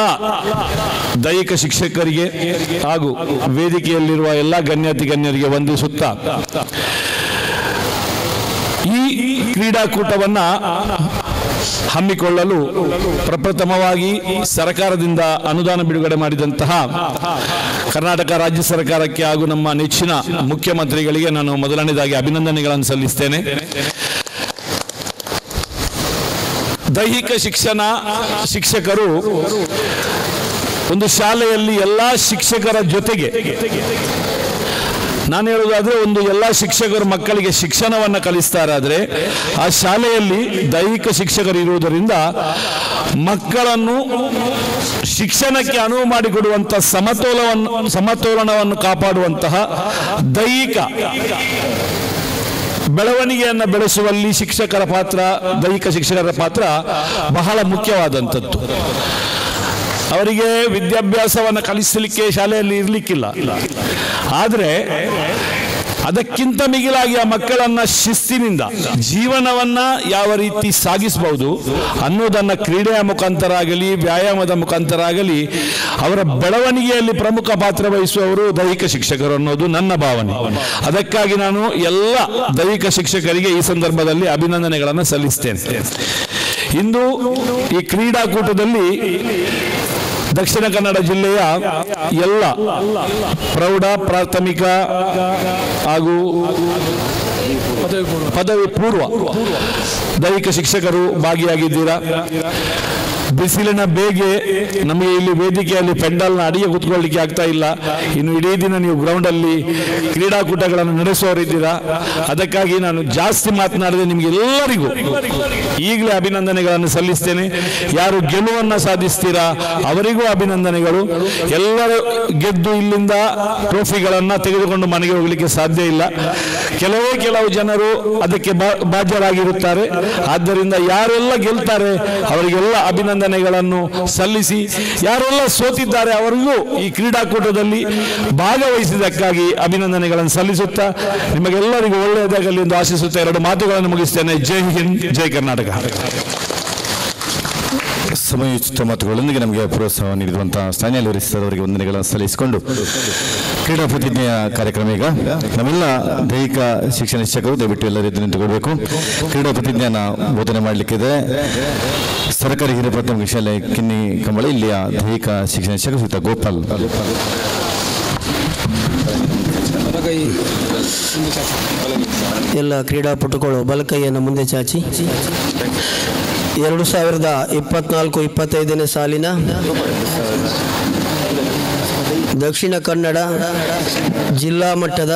ದೈಹಿಕ ಶಿಕ್ಷಕರಿಗೆ ಹಾಗೂ ವೇದಿಕೆಯಲ್ಲಿರುವ ಎಲ್ಲ ಗಣ್ಯಾತಿ ಗಣ್ಯರಿಗೆ ವಂದಿಸುತ್ತಾ ಈ ಕ್ರೀಡಾಕೂಟವನ್ನ ಹಮ್ಮಿಕೊಳ್ಳಲು ಪ್ರಪ್ರಥಮವಾಗಿ ಸರ್ಕಾರದಿಂದ ಅನುದಾನ ಬಿಡುಗಡೆ ಮಾಡಿದಂತಹ ಕರ್ನಾಟಕ ರಾಜ್ಯ ಸರ್ಕಾರಕ್ಕೆ ಹಾಗೂ ನಮ್ಮ ನೆಚ್ಚಿನ ಮುಖ್ಯಮಂತ್ರಿಗಳಿಗೆ ನಾನು ಮೊದಲನೇದಾಗಿ ಅಭಿನಂದನೆಗಳನ್ನು ಸಲ್ಲಿಸ್ತೇನೆ. ದೈಹಿಕ ಶಿಕ್ಷಣ ಶಿಕ್ಷಕರು ಒಂದು ಶಾಲೆಯಲ್ಲಿ ಎಲ್ಲ ಶಿಕ್ಷಕರ ಜೊತೆಗೆ, ನಾನು ಹೇಳುವುದಾದ್ರೆ ಒಂದು ಎಲ್ಲ ಶಿಕ್ಷಕರು ಮಕ್ಕಳಿಗೆ ಶಿಕ್ಷಣವನ್ನು ಕಲಿಸ್ತಾರಾದ್ರೆ ಆ ಶಾಲೆಯಲ್ಲಿ ದೈಹಿಕ ಶಿಕ್ಷಕರು ಇರುವುದರಿಂದ ಮಕ್ಕಳನ್ನು ಶಿಕ್ಷಣಕ್ಕೆ ಅನುವು ಮಾಡಿಕೊಡುವಂಥ ಸಮತೋಲನವನ್ನು ಕಾಪಾಡುವಂತಹ ದೈಹಿಕ ಬೆಳವಣಿಗೆಯನ್ನು ಬೆಳೆಸುವಲ್ಲಿ ಶಿಕ್ಷಕರ ಪಾತ್ರ, ದೈಹಿಕ ಶಿಕ್ಷಕರ ಪಾತ್ರ ಬಹಳ ಮುಖ್ಯವಾದಂಥದ್ದು. ಅವರಿಗೆ ವಿದ್ಯಾಭ್ಯಾಸವನ್ನು ಕಲಿಸಲಿಕ್ಕೆ ಶಾಲೆಯಲ್ಲಿ ಇರಲಿಕ್ಕಿಲ್ಲ, ಆದರೆ ಅದಕ್ಕಿಂತ ಮಿಗಿಲಾಗಿ ಆ ಮಕ್ಕಳನ್ನ ಶಿಸ್ತಿನಿಂದ ಜೀವನವನ್ನ ಯಾವ ರೀತಿ ಸಾಗಿಸಬಹುದು ಅನ್ನೋದನ್ನ ಕ್ರೀಡೆಯ ಮುಖಾಂತರ ಆಗಲಿ ವ್ಯಾಯಾಮದ ಮುಖಾಂತರ ಆಗಲಿ ಅವರ ಬೆಳವಣಿಗೆಯಲ್ಲಿ ಪ್ರಮುಖ ಪಾತ್ರ ವಹಿಸುವವರು ದೈಹಿಕ ಶಿಕ್ಷಕರು ಅನ್ನೋದು ನನ್ನ ಭಾವನೆ. ಅದಕ್ಕಾಗಿ ನಾನು ಎಲ್ಲ ದೈಹಿಕ ಶಿಕ್ಷಕರಿಗೆ ಈ ಸಂದರ್ಭದಲ್ಲಿ ಅಭಿನಂದನೆಗಳನ್ನು ಸಲ್ಲಿಸ್ತೇನೆ. ಇಂದು ಈ ಕ್ರೀಡಾಕೂಟದಲ್ಲಿ ದಕ್ಷಿಣ ಕನ್ನಡ ಜಿಲ್ಲೆಯ ಎಲ್ಲ ಪ್ರೌಢ ಪ್ರಾಥಮಿಕ ಹಾಗೂ ಪದವಿ ಪೂರ್ವ ದೈಹಿಕ ಶಿಕ್ಷಕರು ಭಾಗಿಯಾಗಿದ್ದೀರಾ. ಬಿಸಿಲಿನ ಬೇಗೆ ನಮಗೆ ಇಲ್ಲಿ ವೇದಿಕೆಯಲ್ಲಿ ಪೆಂಡಲ್ನ ಅಡಿಗೆ ಕೂತ್ಕೊಳ್ಳಿಕ್ಕೆ ಆಗ್ತಾ ಇಲ್ಲ. ಇನ್ನು ಇಡೀ ದಿನ ನೀವು ಗ್ರೌಂಡಲ್ಲಿ ಕ್ರೀಡಾಕೂಟಗಳನ್ನು ನಡೆಸುವವರಿದ್ದೀರಾ. ಅದಕ್ಕಾಗಿ ನಾನು ಜಾಸ್ತಿ ಮಾತನಾಡದೆ ನಿಮಗೆಲ್ಲರಿಗೂ ಈಗಲೇ ಅಭಿನಂದನೆಗಳನ್ನು ಸಲ್ಲಿಸ್ತೇನೆ. ಯಾರು ಗೆಲುವನ್ನು ಸಾಧಿಸ್ತೀರಾ ಅವರಿಗೂ ಅಭಿನಂದನೆಗಳು. ಎಲ್ಲರೂ ಗೆದ್ದು ಇಲ್ಲಿಂದ ಟ್ರೋಫಿಗಳನ್ನು ತೆಗೆದುಕೊಂಡು ಮನೆಗೆ ಹೋಗಲಿಕ್ಕೆ ಸಾಧ್ಯ ಇಲ್ಲ. ಕೆಲವು ಜನರು ಅದಕ್ಕೆ ಬಾಧ್ಯರಾಗಿರುತ್ತಾರೆ. ಆದ್ದರಿಂದ ಯಾರೆಲ್ಲ ಗೆಲ್ತಾರೆ ಅವರಿಗೆಲ್ಲ ಅಭಿನಂದನೆಗಳನ್ನು ಸಲ್ಲಿಸಿ, ಯಾರೆಲ್ಲ ಸೋತಿದ್ದಾರೆ ಅವರಿಗೂ ಈ ಕ್ರೀಡಾಕೂಟದಲ್ಲಿ ಭಾಗವಹಿಸಿದ್ದಕ್ಕಾಗಿ ಅಭಿನಂದನೆಗಳನ್ನು ಸಲ್ಲಿಸುತ್ತಾ ನಿಮಗೆಲ್ಲರಿಗೂ ಒಳ್ಳೆಯದಾಗಲಿ ಎಂದು ಆಶಿಸುತ್ತಾ ಎರಡು ಮಾತುಗಳನ್ನು ಮುಗಿಸ್ತೇನೆ. ಜೈ ಹಿಂದ್, ಜೈ ಕರ್ನಾಟಕ. ಸಮಯೋಚಿತ ಮಾತುಗಳೊಂದಿಗೆ ನಮಗೆ ಪ್ರೋತ್ಸಾಹ ನೀಡಿರುವಂತಹ ಸ್ಥಾನೀಯ ಅವರಿಗೆ ವಂದನೆಗಳನ್ನು ಸಲ್ಲಿಸಿಕೊಂಡು ಕ್ರೀಡಾ ಪ್ರತಿಜ್ಞೆಯ ಕಾರ್ಯಕ್ರಮ ಈಗ ನಮ್ಮೆಲ್ಲ ದೈಹಿಕ ಶಿಕ್ಷಣ ಶಿಕ್ಷಕರು ದಯವಿಟ್ಟು ಎಲ್ಲರೂ ಎದ್ದು ನಿಂತುಕೊಳ್ಬೇಕು. ಕ್ರೀಡಾ ಪ್ರತಿಜ್ಞೆಯನ್ನು ಬೋಧನೆ ಮಾಡಲಿಕ್ಕಿದೆ ಸರ್ಕಾರಿ ಹಿರಿಯ ಪ್ರಾಥಮಿಕ ಶಾಲೆ ಕಿನ್ನಿ ಕಂಬಳ ಇಲ್ಲಿಯ ದೈಹಿಕ ಶಿಕ್ಷಣ ಶಿಕ್ಷಕ ಶ್ರೀಯುತ ಗೋಪಾಲ್. ಎಲ್ಲ ಕ್ರೀಡಾಪಟುಗಳು ಬಲಕೈಯನ್ನು ಮುಂದೆ ಚಾಚಿ 2024-25ನೇ ಸಾಲಿನ ದಕ್ಷಿಣ ಕನ್ನಡ ಜಿಲ್ಲಾ ಮಟ್ಟದ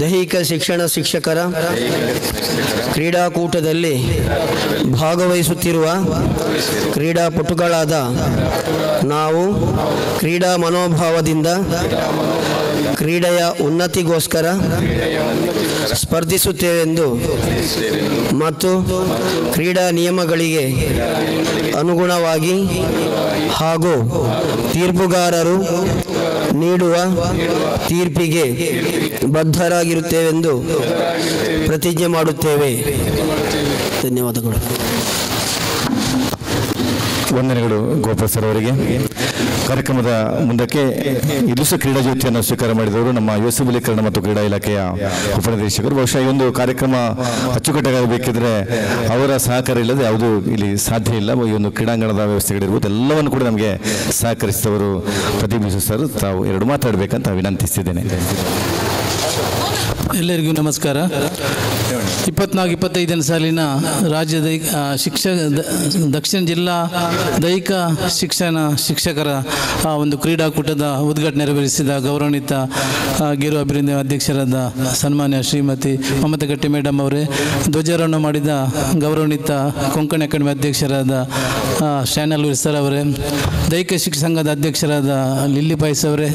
ದೈಹಿಕ ಶಿಕ್ಷಣ ಶಿಕ್ಷಕರ ಕ್ರೀಡಾಕೂಟದಲ್ಲಿ ಭಾಗವಹಿಸುತ್ತಿರುವ ಕ್ರೀಡಾಪಟುಗಳಾದ ನಾವು ಕ್ರೀಡಾ ಮನೋಭಾವದಿಂದ ಕ್ರೀಡೆಯ ಉನ್ನತಿಗೋಸ್ಕರ ಸ್ಪರ್ಧಿಸುತ್ತೇವೆಂದು ಮತ್ತು ಕ್ರೀಡಾ ನಿಯಮಗಳಿಗೆ ಅನುಗುಣವಾಗಿ ಹಾಗೂ ತೀರ್ಪುಗಾರರು ನೀಡುವ ತೀರ್ಪಿಗೆ ಬದ್ಧರಾಗಿರುತ್ತೇವೆಂದು ಪ್ರತಿಜ್ಞೆ ಮಾಡುತ್ತೇವೆ. ಧನ್ಯವಾದಗಳು. ವಂದನೆಗಳು ಗೋಪಾಲ್ ಸರ್ ಅವರಿಗೆ. ಕಾರ್ಯಕ್ರಮದ ಮುಂದಕ್ಕೆ ಈ ದಿವಸ ಕ್ರೀಡಾ ಜ್ಯೋತಿಯನ್ನು ಸ್ವೀಕಾರ ಮಾಡಿದವರು ನಮ್ಮ ಯುವ ಸಬಲೀಕರಣ ಮತ್ತು ಕ್ರೀಡಾ ಇಲಾಖೆಯ ಉಪನಿರ್ದೇಶಕರು. ಬಹುಶಃ ಈ ಒಂದು ಕಾರ್ಯಕ್ರಮ ಅಚ್ಚುಕಟ್ಟಾಗಬೇಕಿದ್ರೆ ಅವರ ಸಹಕಾರ ಇಲ್ಲದೆ ಯಾವುದೂ ಇಲ್ಲಿ ಸಾಧ್ಯ ಇಲ್ಲ. ಈ ಒಂದು ಕ್ರೀಡಾಂಗಣದ ವ್ಯವಸ್ಥೆಗಳಿರ್ಬೋದು ಎಲ್ಲವನ್ನು ಕೂಡ ನಮಗೆ ಸಹಕರಿಸಿದವರು ಪ್ರದೀಪ್ ಸರ್. ತಾವು ಎರಡು ಮಾತಾಡಬೇಕಂತ ವಿನಂತಿಸಿದ್ದೇನೆ. ಎಲ್ಲರಿಗೂ ನಮಸ್ಕಾರ. 24-25ನೇ ಸಾಲಿನ ರಾಜ್ಯ ದಕ್ಷಿಣ ಜಿಲ್ಲಾ ದೈಹಿಕ ಶಿಕ್ಷಕರ ಒಂದು ಕ್ರೀಡಾಕೂಟದ ಉದ್ಘಾಟನೆ ನೆರವೇರಿಸಿದ ಗೌರವಾನ್ವಿತ ಗೇರು ಅಭಿವೃದ್ಧಿ ಅಧ್ಯಕ್ಷರಾದ ಸನ್ಮಾನ್ಯ ಶ್ರೀಮತಿ ಮಮತಾ ಗಟ್ಟಿ ಮೇಡಮ್ ಅವರೇ, ಧ್ವಜಾರೋಹಣ ಮಾಡಿದ ಗೌರವಾನ್ವಿತ ಕೊಂಕಣಿ ಅಕಾಡೆಮಿ ಅಧ್ಯಕ್ಷರಾದ ಶಾನಲ್ವೀರ್ ಸರ್ ಅವರೇ, ದೈಹಿಕ ಶಿಕ್ಷಣ ಸಂಘದ ಅಧ್ಯಕ್ಷರಾದ ಲಿಲ್ಲಿ ಪಾಯ್ಸ್ ಅವರೇ,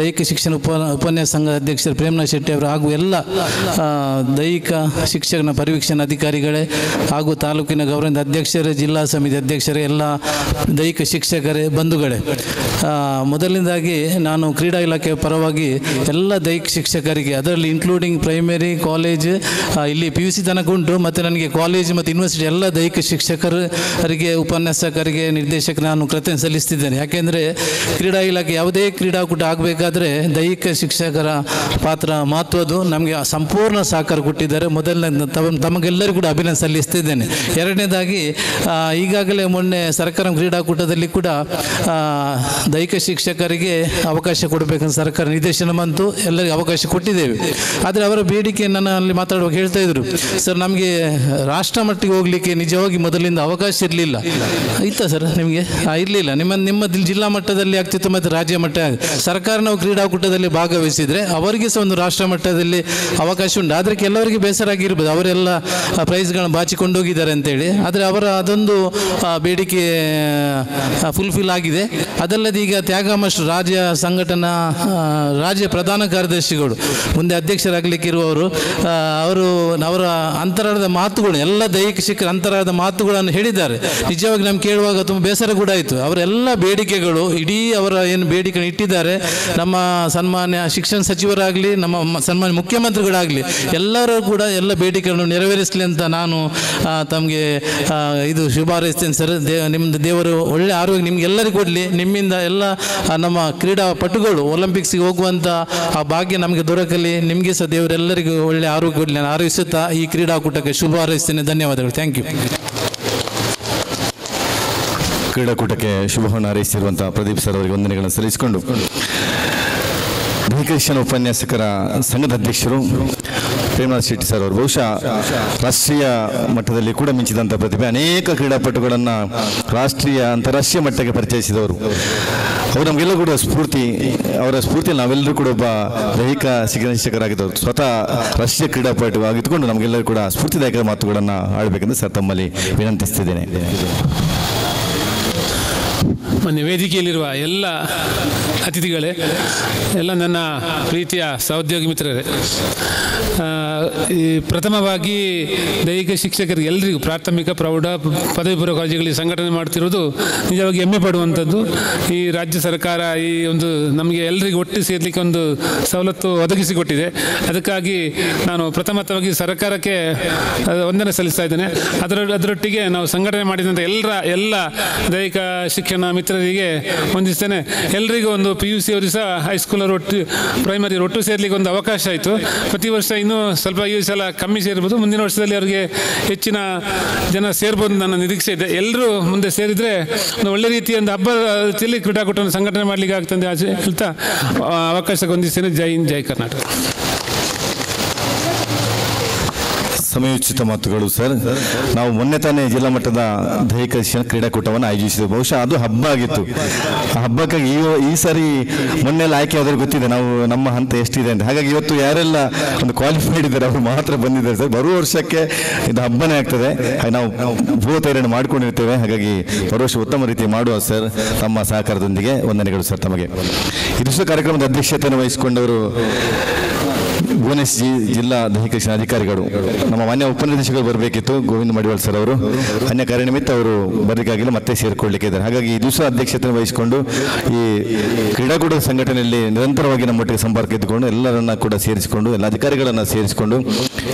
ದೈಹಿಕ ಶಿಕ್ಷಣ ಉಪನ್ಯಾಸ ಸಂಘದ ಅಧ್ಯಕ್ಷರು ಪ್ರೇಮನಾಥ್ ಶೆಟ್ಟಿ ಅವರು ಹಾಗೂ ಎಲ್ಲ ದೈಹಿಕ ಶಿಕ್ಷಕನ ಪರಿವೀಕ್ಷಣಾ ಅಧಿಕಾರಿಗಳೇ ಹಾಗೂ ತಾಲೂಕಿನ ಗೌರವದ ಅಧ್ಯಕ್ಷರೇ, ಜಿಲ್ಲಾ ಸಮಿತಿ ಅಧ್ಯಕ್ಷರೇ, ಎಲ್ಲ ದೈಹಿಕ ಶಿಕ್ಷಕರೇ, ಬಂಧುಗಳೇ, ಮೊದಲನೇದಾಗಿ ನಾನು ಕ್ರೀಡಾ ಇಲಾಖೆಯ ಪರವಾಗಿ ಎಲ್ಲ ದೈಹಿಕ ಶಿಕ್ಷಕರಿಗೆ, ಅದರಲ್ಲಿ ಇನ್ಕ್ಲೂಡಿಂಗ್ ಪ್ರೈಮರಿ, ಕಾಲೇಜ್, ಇಲ್ಲಿ PUC ತನಕ ಉಂಟು, ಮತ್ತು ನನಗೆ ಕಾಲೇಜ್ ಮತ್ತು ಯೂನಿವರ್ಸಿಟಿ ಎಲ್ಲ ದೈಹಿಕ ಶಿಕ್ಷಕರಿಗೆ, ಉಪನ್ಯಾಸಕರಿಗೆ, ನಿರ್ದೇಶಕರು ನಾನು ಕೃತಜ್ಞತೆ ಸಲ್ಲಿಸ್ತಿದ್ದೇನೆ. ಯಾಕೆಂದರೆ ಕ್ರೀಡಾ ಇಲಾಖೆ ಯಾವುದೇ ಕ್ರೀಡಾಕೂಟ ಆಗಬೇಕಾದ್ರೆ ದೈಹಿಕ ಶಿಕ್ಷಕರ ಪಾತ್ರ ಮಹತ್ವದ್ದು. ನಮಗೆ ಸಂಪೂರ್ಣ ಸಹಕಾರ ಕೊಟ್ಟಿದ್ದಾರೆ. ಮೊದಲನೇ ತಮಗೆಲ್ಲರಿಗೂ ಕೂಡ ಅಭಿನಂದನೆ ಸಲ್ಲಿಸ್ತಿದ್ದೇನೆ. ಎರಡನೇದಾಗಿ ಈಗಾಗಲೇ ಮೊನ್ನೆ ಸರ್ಕಾರ ಕ್ರೀಡಾಕೂಟದಲ್ಲಿ ಕೂಡ ದೈಹಿಕ ಶಿಕ್ಷಕರಿಗೆ ಅವಕಾಶ ಕೊಡಬೇಕಂತ ಸರ್ಕಾರ ನಿರ್ದೇಶನ ಬಂತು, ಎಲ್ಲರಿಗೂ ಅವಕಾಶ ಕೊಟ್ಟಿದ್ದೇವೆ. ಆದರೆ ಅವರ ಬೇಡಿಕೆ ನನ್ನ ಅಲ್ಲಿ ಮಾತಾಡುವಾಗ ಹೇಳ್ತಾ ಇದ್ರು, ಸರ್ ನಮಗೆ ರಾಷ್ಟ್ರ ಮಟ್ಟಿಗೆ ಹೋಗಲಿಕ್ಕೆ ನಿಜವಾಗಿ ಮೊದಲಿಂದ ಅವಕಾಶ ಇರಲಿಲ್ಲ. ಇತ್ತಾ ಸರ್ ನಿಮಗೆ? ಇರಲಿಲ್ಲ. ನಿಮ್ಮ ಜಿಲ್ಲಾ ಮಟ್ಟದಲ್ಲಿ ಆಗ್ತಿತ್ತು ಮತ್ತು ರಾಜ್ಯ ಮಟ್ಟ. ಸರ್ಕಾರ ನಾವು ಕ್ರೀಡಾಕೂಟದಲ್ಲಿ ಭಾಗವಹಿಸಿದರೆ ಅವರಿಗೆ ಸಹ ಒಂದು ರಾಷ್ಟ್ರ ಮಟ್ಟದಲ್ಲಿ ಅವಕಾಶ ಉಂಟು. ಆದರೆ ಕೆಲವರಿಗೆ ಬೇಸರ ಆಗಿರ್ಬೋದು, ಅವರೆಲ್ಲ ಪ್ರೈಸ್ಗಳನ್ನು ಬಾಚಿಕೊಂಡೋಗಿದ್ದಾರೆ ಅಂತೇಳಿ. ಆದರೆ ಅವರ ಅದೊಂದು ಬೇಡಿಕೆ ಫುಲ್ಫಿಲ್ ಆಗಿದೆ. ಅದಲ್ಲದೆ ಈಗ ತ್ಯಾಗಮಾಸ್ಟರ್ ರಾಜ್ಯ ಸಂಘಟನಾ ರಾಜ್ಯ ಪ್ರಧಾನ ಕಾರ್ಯದರ್ಶಿಗಳು ಮುಂದೆ ಅಧ್ಯಕ್ಷರಾಗಲಿಕ್ಕೆ ಇರುವವರು, ಅವರ ಅಂತರಾಳದ ಮಾತುಗಳು, ಎಲ್ಲ ದೈಹಿಕ ಶಿಕ್ಷಕರ ಅಂತರಾಳದ ಮಾತುಗಳನ್ನು ಹೇಳಿದ್ದಾರೆ. ನಿಜವಾಗಿ ನಮ್ಗೆ ಕೇಳುವಾಗ ತುಂಬ ಬೇಸರ ಕೂಡ ಆಯಿತು. ಅವರೆಲ್ಲ ಬೇಡಿಕೆಗಳು, ಇಡೀ ಅವರ ಏನು ಬೇಡಿಕೆ ಇಟ್ಟಿದ್ದಾರೆ, ನಮ್ಮ ಸನ್ಮಾನ್ಯ ಶಿಕ್ಷಣ ಸಚಿವರಾಗಲಿ, ನಮ್ಮ ಸನ್ಮಾನ್ಯ ಮುಖ್ಯಮಂತ್ರಿಗಳಾಗಲಿ, ಎಲ್ಲರೂ ಕೂಡ ಎಲ್ಲ ಬೇಡಿಕೆಗಳನ್ನು ನೆರವೇರಿಸಲಿ ಅಂತ ನಾನು ತಮಗೆ ಇದು ಶುಭ ಹಾರೈಸ್ತೇನೆ ಸರ್. ನಿಮ್ಮದು ದೇವರು ಒಳ್ಳೆ ಆರೋಗ್ಯ ನಿಮಗೆಲ್ಲರಿಗೂ ಕೊಡಲಿ. ನಿಮ್ಮಿಂದ ಎಲ್ಲ ನಮ್ಮ ಕ್ರೀಡಾಪಟುಗಳು ಒಲಿಂಪಿಕ್ಸ್ಗೆ ಹೋಗುವಂಥ ಆ ಭಾಗ್ಯ ನಮಗೆ ದೊರಕಲಿ. ನಿಮಗೆ ಸಹ ದೇವರೆಲ್ಲರಿಗೂ ಒಳ್ಳೆ ಆರೋಗ್ಯ ಕೊಡಲಿ ನಾನು ಹಾರೈಸುತ್ತಾ ಈ ಕ್ರೀಡಾಕೂಟಕ್ಕೆ ಶುಭ ಹಾರೈಸ್ತೇನೆ. ಧನ್ಯವಾದಗಳು. Thank you. ಕ್ರೀಡಾಕೂಟಕ್ಕೆ ಶುಭವನ್ನು ಹಾರೈಸಿರುವಂಥ ಪ್ರದೀಪ್ ಸರ್ ಅವರಿಗೆ ವಂದನೆಗಳನ್ನು ಸಲ್ಲಿಸಿಕೊಂಡು, ದೈಹಿಕ ಶಿಕ್ಷಣ ಉಪನ್ಯಾಸಕರ ಸಂಘದ ಅಧ್ಯಕ್ಷರು ಪ್ರೇಮನಾಥ್ ಶೆಟ್ಟಿ ಸರ್ ಅವರು ಬಹುಶಃ ರಾಷ್ಟ್ರೀಯ ಮಟ್ಟದಲ್ಲಿ ಕೂಡ ಮಿಂಚಿದಂಥ ಪ್ರತಿಭೆ. ಅನೇಕ ಕ್ರೀಡಾಪಟುಗಳನ್ನು ರಾಷ್ಟ್ರೀಯ ಅಂತಾರಾಷ್ಟ್ರೀಯ ಮಟ್ಟಕ್ಕೆ ಪರಿಚಯಿಸಿದವರು. ಅವರು ನಮಗೆಲ್ಲ ಕೂಡ ಸ್ಫೂರ್ತಿ. ಅವರ ಸ್ಫೂರ್ತಿಯಲ್ಲಿ ನಾವೆಲ್ಲರೂ ಕೂಡ ಒಬ್ಬ ದೈಹಿಕ ಶಿಕ್ಷಕರಾಗಿದ್ದವರು, ಸ್ವತಃ ರಾಷ್ಟ್ರೀಯ ಕ್ರೀಡಾಪಟು ಆಗಿದ್ದುಕೊಂಡು ನಮಗೆಲ್ಲರೂ ಕೂಡ ಸ್ಫೂರ್ತಿದಾಯಕ ಮಾತುಗಳನ್ನು ಆಡಬೇಕೆಂದು ಸರ್ ತಮ್ಮಲ್ಲಿ ವಿನಂತಿಸ್ತಿದ್ದೇನೆ. ಮೊನ್ನೆ ವೇದಿಕೆಯಲ್ಲಿರುವ ಎಲ್ಲ ಅತಿಥಿಗಳೇ, ಎಲ್ಲ ನನ್ನ ಪ್ರೀತಿಯ ಸಹೋದ್ಯೋಗಿ ಮಿತ್ರರೇ, ಈ ಪ್ರಥಮವಾಗಿ ದೈಹಿಕ ಶಿಕ್ಷಕರಿಗೆ ಎಲ್ಲರಿಗೂ ಪ್ರಾಥಮಿಕ, ಪ್ರೌಢ, ಪದವಿ ಪೂರ್ವ ಕಾಲೇಜುಗಳಿಗೆ ಸಂಘಟನೆ ಮಾಡ್ತಿರೋದು ನಿಜವಾಗಿ ಹೆಮ್ಮೆ ಪಡುವಂಥದ್ದು. ಈ ರಾಜ್ಯ ಸರ್ಕಾರ ಈ ಒಂದು ನಮಗೆ ಎಲ್ಲರಿಗೂ ಒಟ್ಟು ಸೇರಲಿಕ್ಕೆ ಒಂದು ಸವಲತ್ತು ಒದಗಿಸಿಕೊಟ್ಟಿದೆ. ಅದಕ್ಕಾಗಿ ನಾನು ಪ್ರಥಮವಾಗಿ ಸರ್ಕಾರಕ್ಕೆ ವಂದನೆ ಸಲ್ಲಿಸ್ತಾ ಇದ್ದೇನೆ. ಅದರೊಟ್ಟಿಗೆ ನಾವು ಸಂಘಟನೆ ಮಾಡಿದಂಥ ಎಲ್ಲ ದೈಹಿಕ ಶಿಕ್ಷಣ ಮಿತ್ರರಿಗೆ ವಂದಿಸ್ತೇನೆ. ಎಲ್ಲರಿಗೂ ಒಂದು PUC ಅವರು ಸಹ ಹೈಸ್ಕೂಲರು ಒಟ್ಟು, ಪ್ರೈಮರಿ ಒಟ್ಟು ಸೇರ್ಲಿಕ್ಕೆ ಒಂದು ಅವಕಾಶ ಆಯಿತು. ಪ್ರತಿ ವರ್ಷ ಇನ್ನೂ ಸ್ವಲ್ಪ ಈ ಸಲ ಕಮ್ಮಿ ಸೇರ್ಬೋದು, ಮುಂದಿನ ವರ್ಷದಲ್ಲಿ ಅವರಿಗೆ ಹೆಚ್ಚಿನ ಜನ ಸೇರ್ಬೋದು ನನ್ನ ನಿರೀಕ್ಷೆ ಇದೆ. ಎಲ್ಲರೂ ಮುಂದೆ ಸೇರಿದರೆ ಒಂದು ಒಳ್ಳೆ ರೀತಿಯ ಒಂದು ಹಬ್ಬ ರೀತಿಯಲ್ಲಿ ಕ್ರೀಡಾಕೂಟವನ್ನು ಸಂಘಟನೆ ಮಾಡಲಿಕ್ಕೆ ಆಗ್ತದೆ ಹೇಳ್ತಾ ಅವಕಾಶ ಹೊಂದಿಸ್ತೇನೆ. ಜೈ ಹಿಂದ್, ಜೈ ಕರ್ನಾಟಕ. ಸಮಯೋಚಿತ ಮಾತುಗಳು ಸರ್. ನಾವು ಮೊನ್ನೆ ತಾನೇ ಜಿಲ್ಲಾ ಮಟ್ಟದ ದೈಹಿಕ ಶಿಕ್ಷಣ ಕ್ರೀಡಾಕೂಟವನ್ನು ಆಯೋಜಿಸಿದ್ವಿ. ಬಹುಶಃ ಅದು ಹಬ್ಬ ಆಗಿತ್ತು. ಆ ಹಬ್ಬಕ್ಕಾಗಿ ಈ ಸಾರಿ ಮೊನ್ನೆಲ್ಲ ಆಯ್ಕೆ ಆದರೂ ಗೊತ್ತಿದೆ ನಾವು ನಮ್ಮ ಹಂತ ಎಷ್ಟಿದೆ ಅಂತ. ಹಾಗಾಗಿ ಇವತ್ತು ಯಾರೆಲ್ಲ ಒಂದು ಕ್ವಾಲಿಫೈಡ್ ಇದ್ದಾರೆ ಅವರು ಮಾತ್ರ ಬಂದಿದ್ದಾರೆ ಸರ್. ಬರುವ ವರ್ಷಕ್ಕೆ ಇದು ಹಬ್ಬನೇ ಆಗ್ತದೆ. ನಾವು ಭೂ ತಯಾರಣೆ ಮಾಡ್ಕೊಂಡಿರ್ತೇವೆ. ಹಾಗಾಗಿ ಬರುವ ವರ್ಷ ಉತ್ತಮ ರೀತಿ ಮಾಡುವ ಸರ್. ತಮ್ಮ ಸಹಕಾರದೊಂದಿಗೆ ವಂದನೆಗಳು ಸರ್ ತಮಗೆ. ಇದು ಕಾರ್ಯಕ್ರಮದ ಅಧ್ಯಕ್ಷತೆಯನ್ನು ವಹಿಸಿಕೊಂಡವರು ಭುವನೇಶ್ ಜಿಲ್ಲಾ ದೈಹಿಕ ಶಿಕ್ಷಣ ಅಧಿಕಾರಿಗಳು. ನಮ್ಮ ಮಾನ್ಯ ಉಪನಿರ್ದೇಶಕರು ಬರಬೇಕಿತ್ತು, ಗೋವಿಂದ ಮಡಿವಾಳ್ ಸರ್ ಅವರು. ಅನ್ಯ ಕಾರ್ಯ ನಿಮಿತ್ತ ಅವರು ಬರಲಿಕ್ಕಾಗಿಲ್ಲ, ಮತ್ತೆ ಸೇರಿಕೊಳ್ಳಲಿಕ್ಕೆ ಇದ್ದಾರೆ. ಹಾಗಾಗಿ ಈ ದಿವಸ ಅಧ್ಯಕ್ಷತೆ ವಹಿಸಿಕೊಂಡು ಈ ಕ್ರೀಡಾಕೂಟದ ಸಂಘಟನೆಯಲ್ಲಿ ನಿರಂತರವಾಗಿ ನಮ್ಮೊಟ್ಟಿಗೆ ಸಂಪರ್ಕ ಇದ್ದುಕೊಂಡು ಎಲ್ಲರನ್ನ ಕೂಡ ಸೇರಿಸಿಕೊಂಡು ಎಲ್ಲ ಅಧಿಕಾರಿಗಳನ್ನು ಸೇರಿಸಿಕೊಂಡು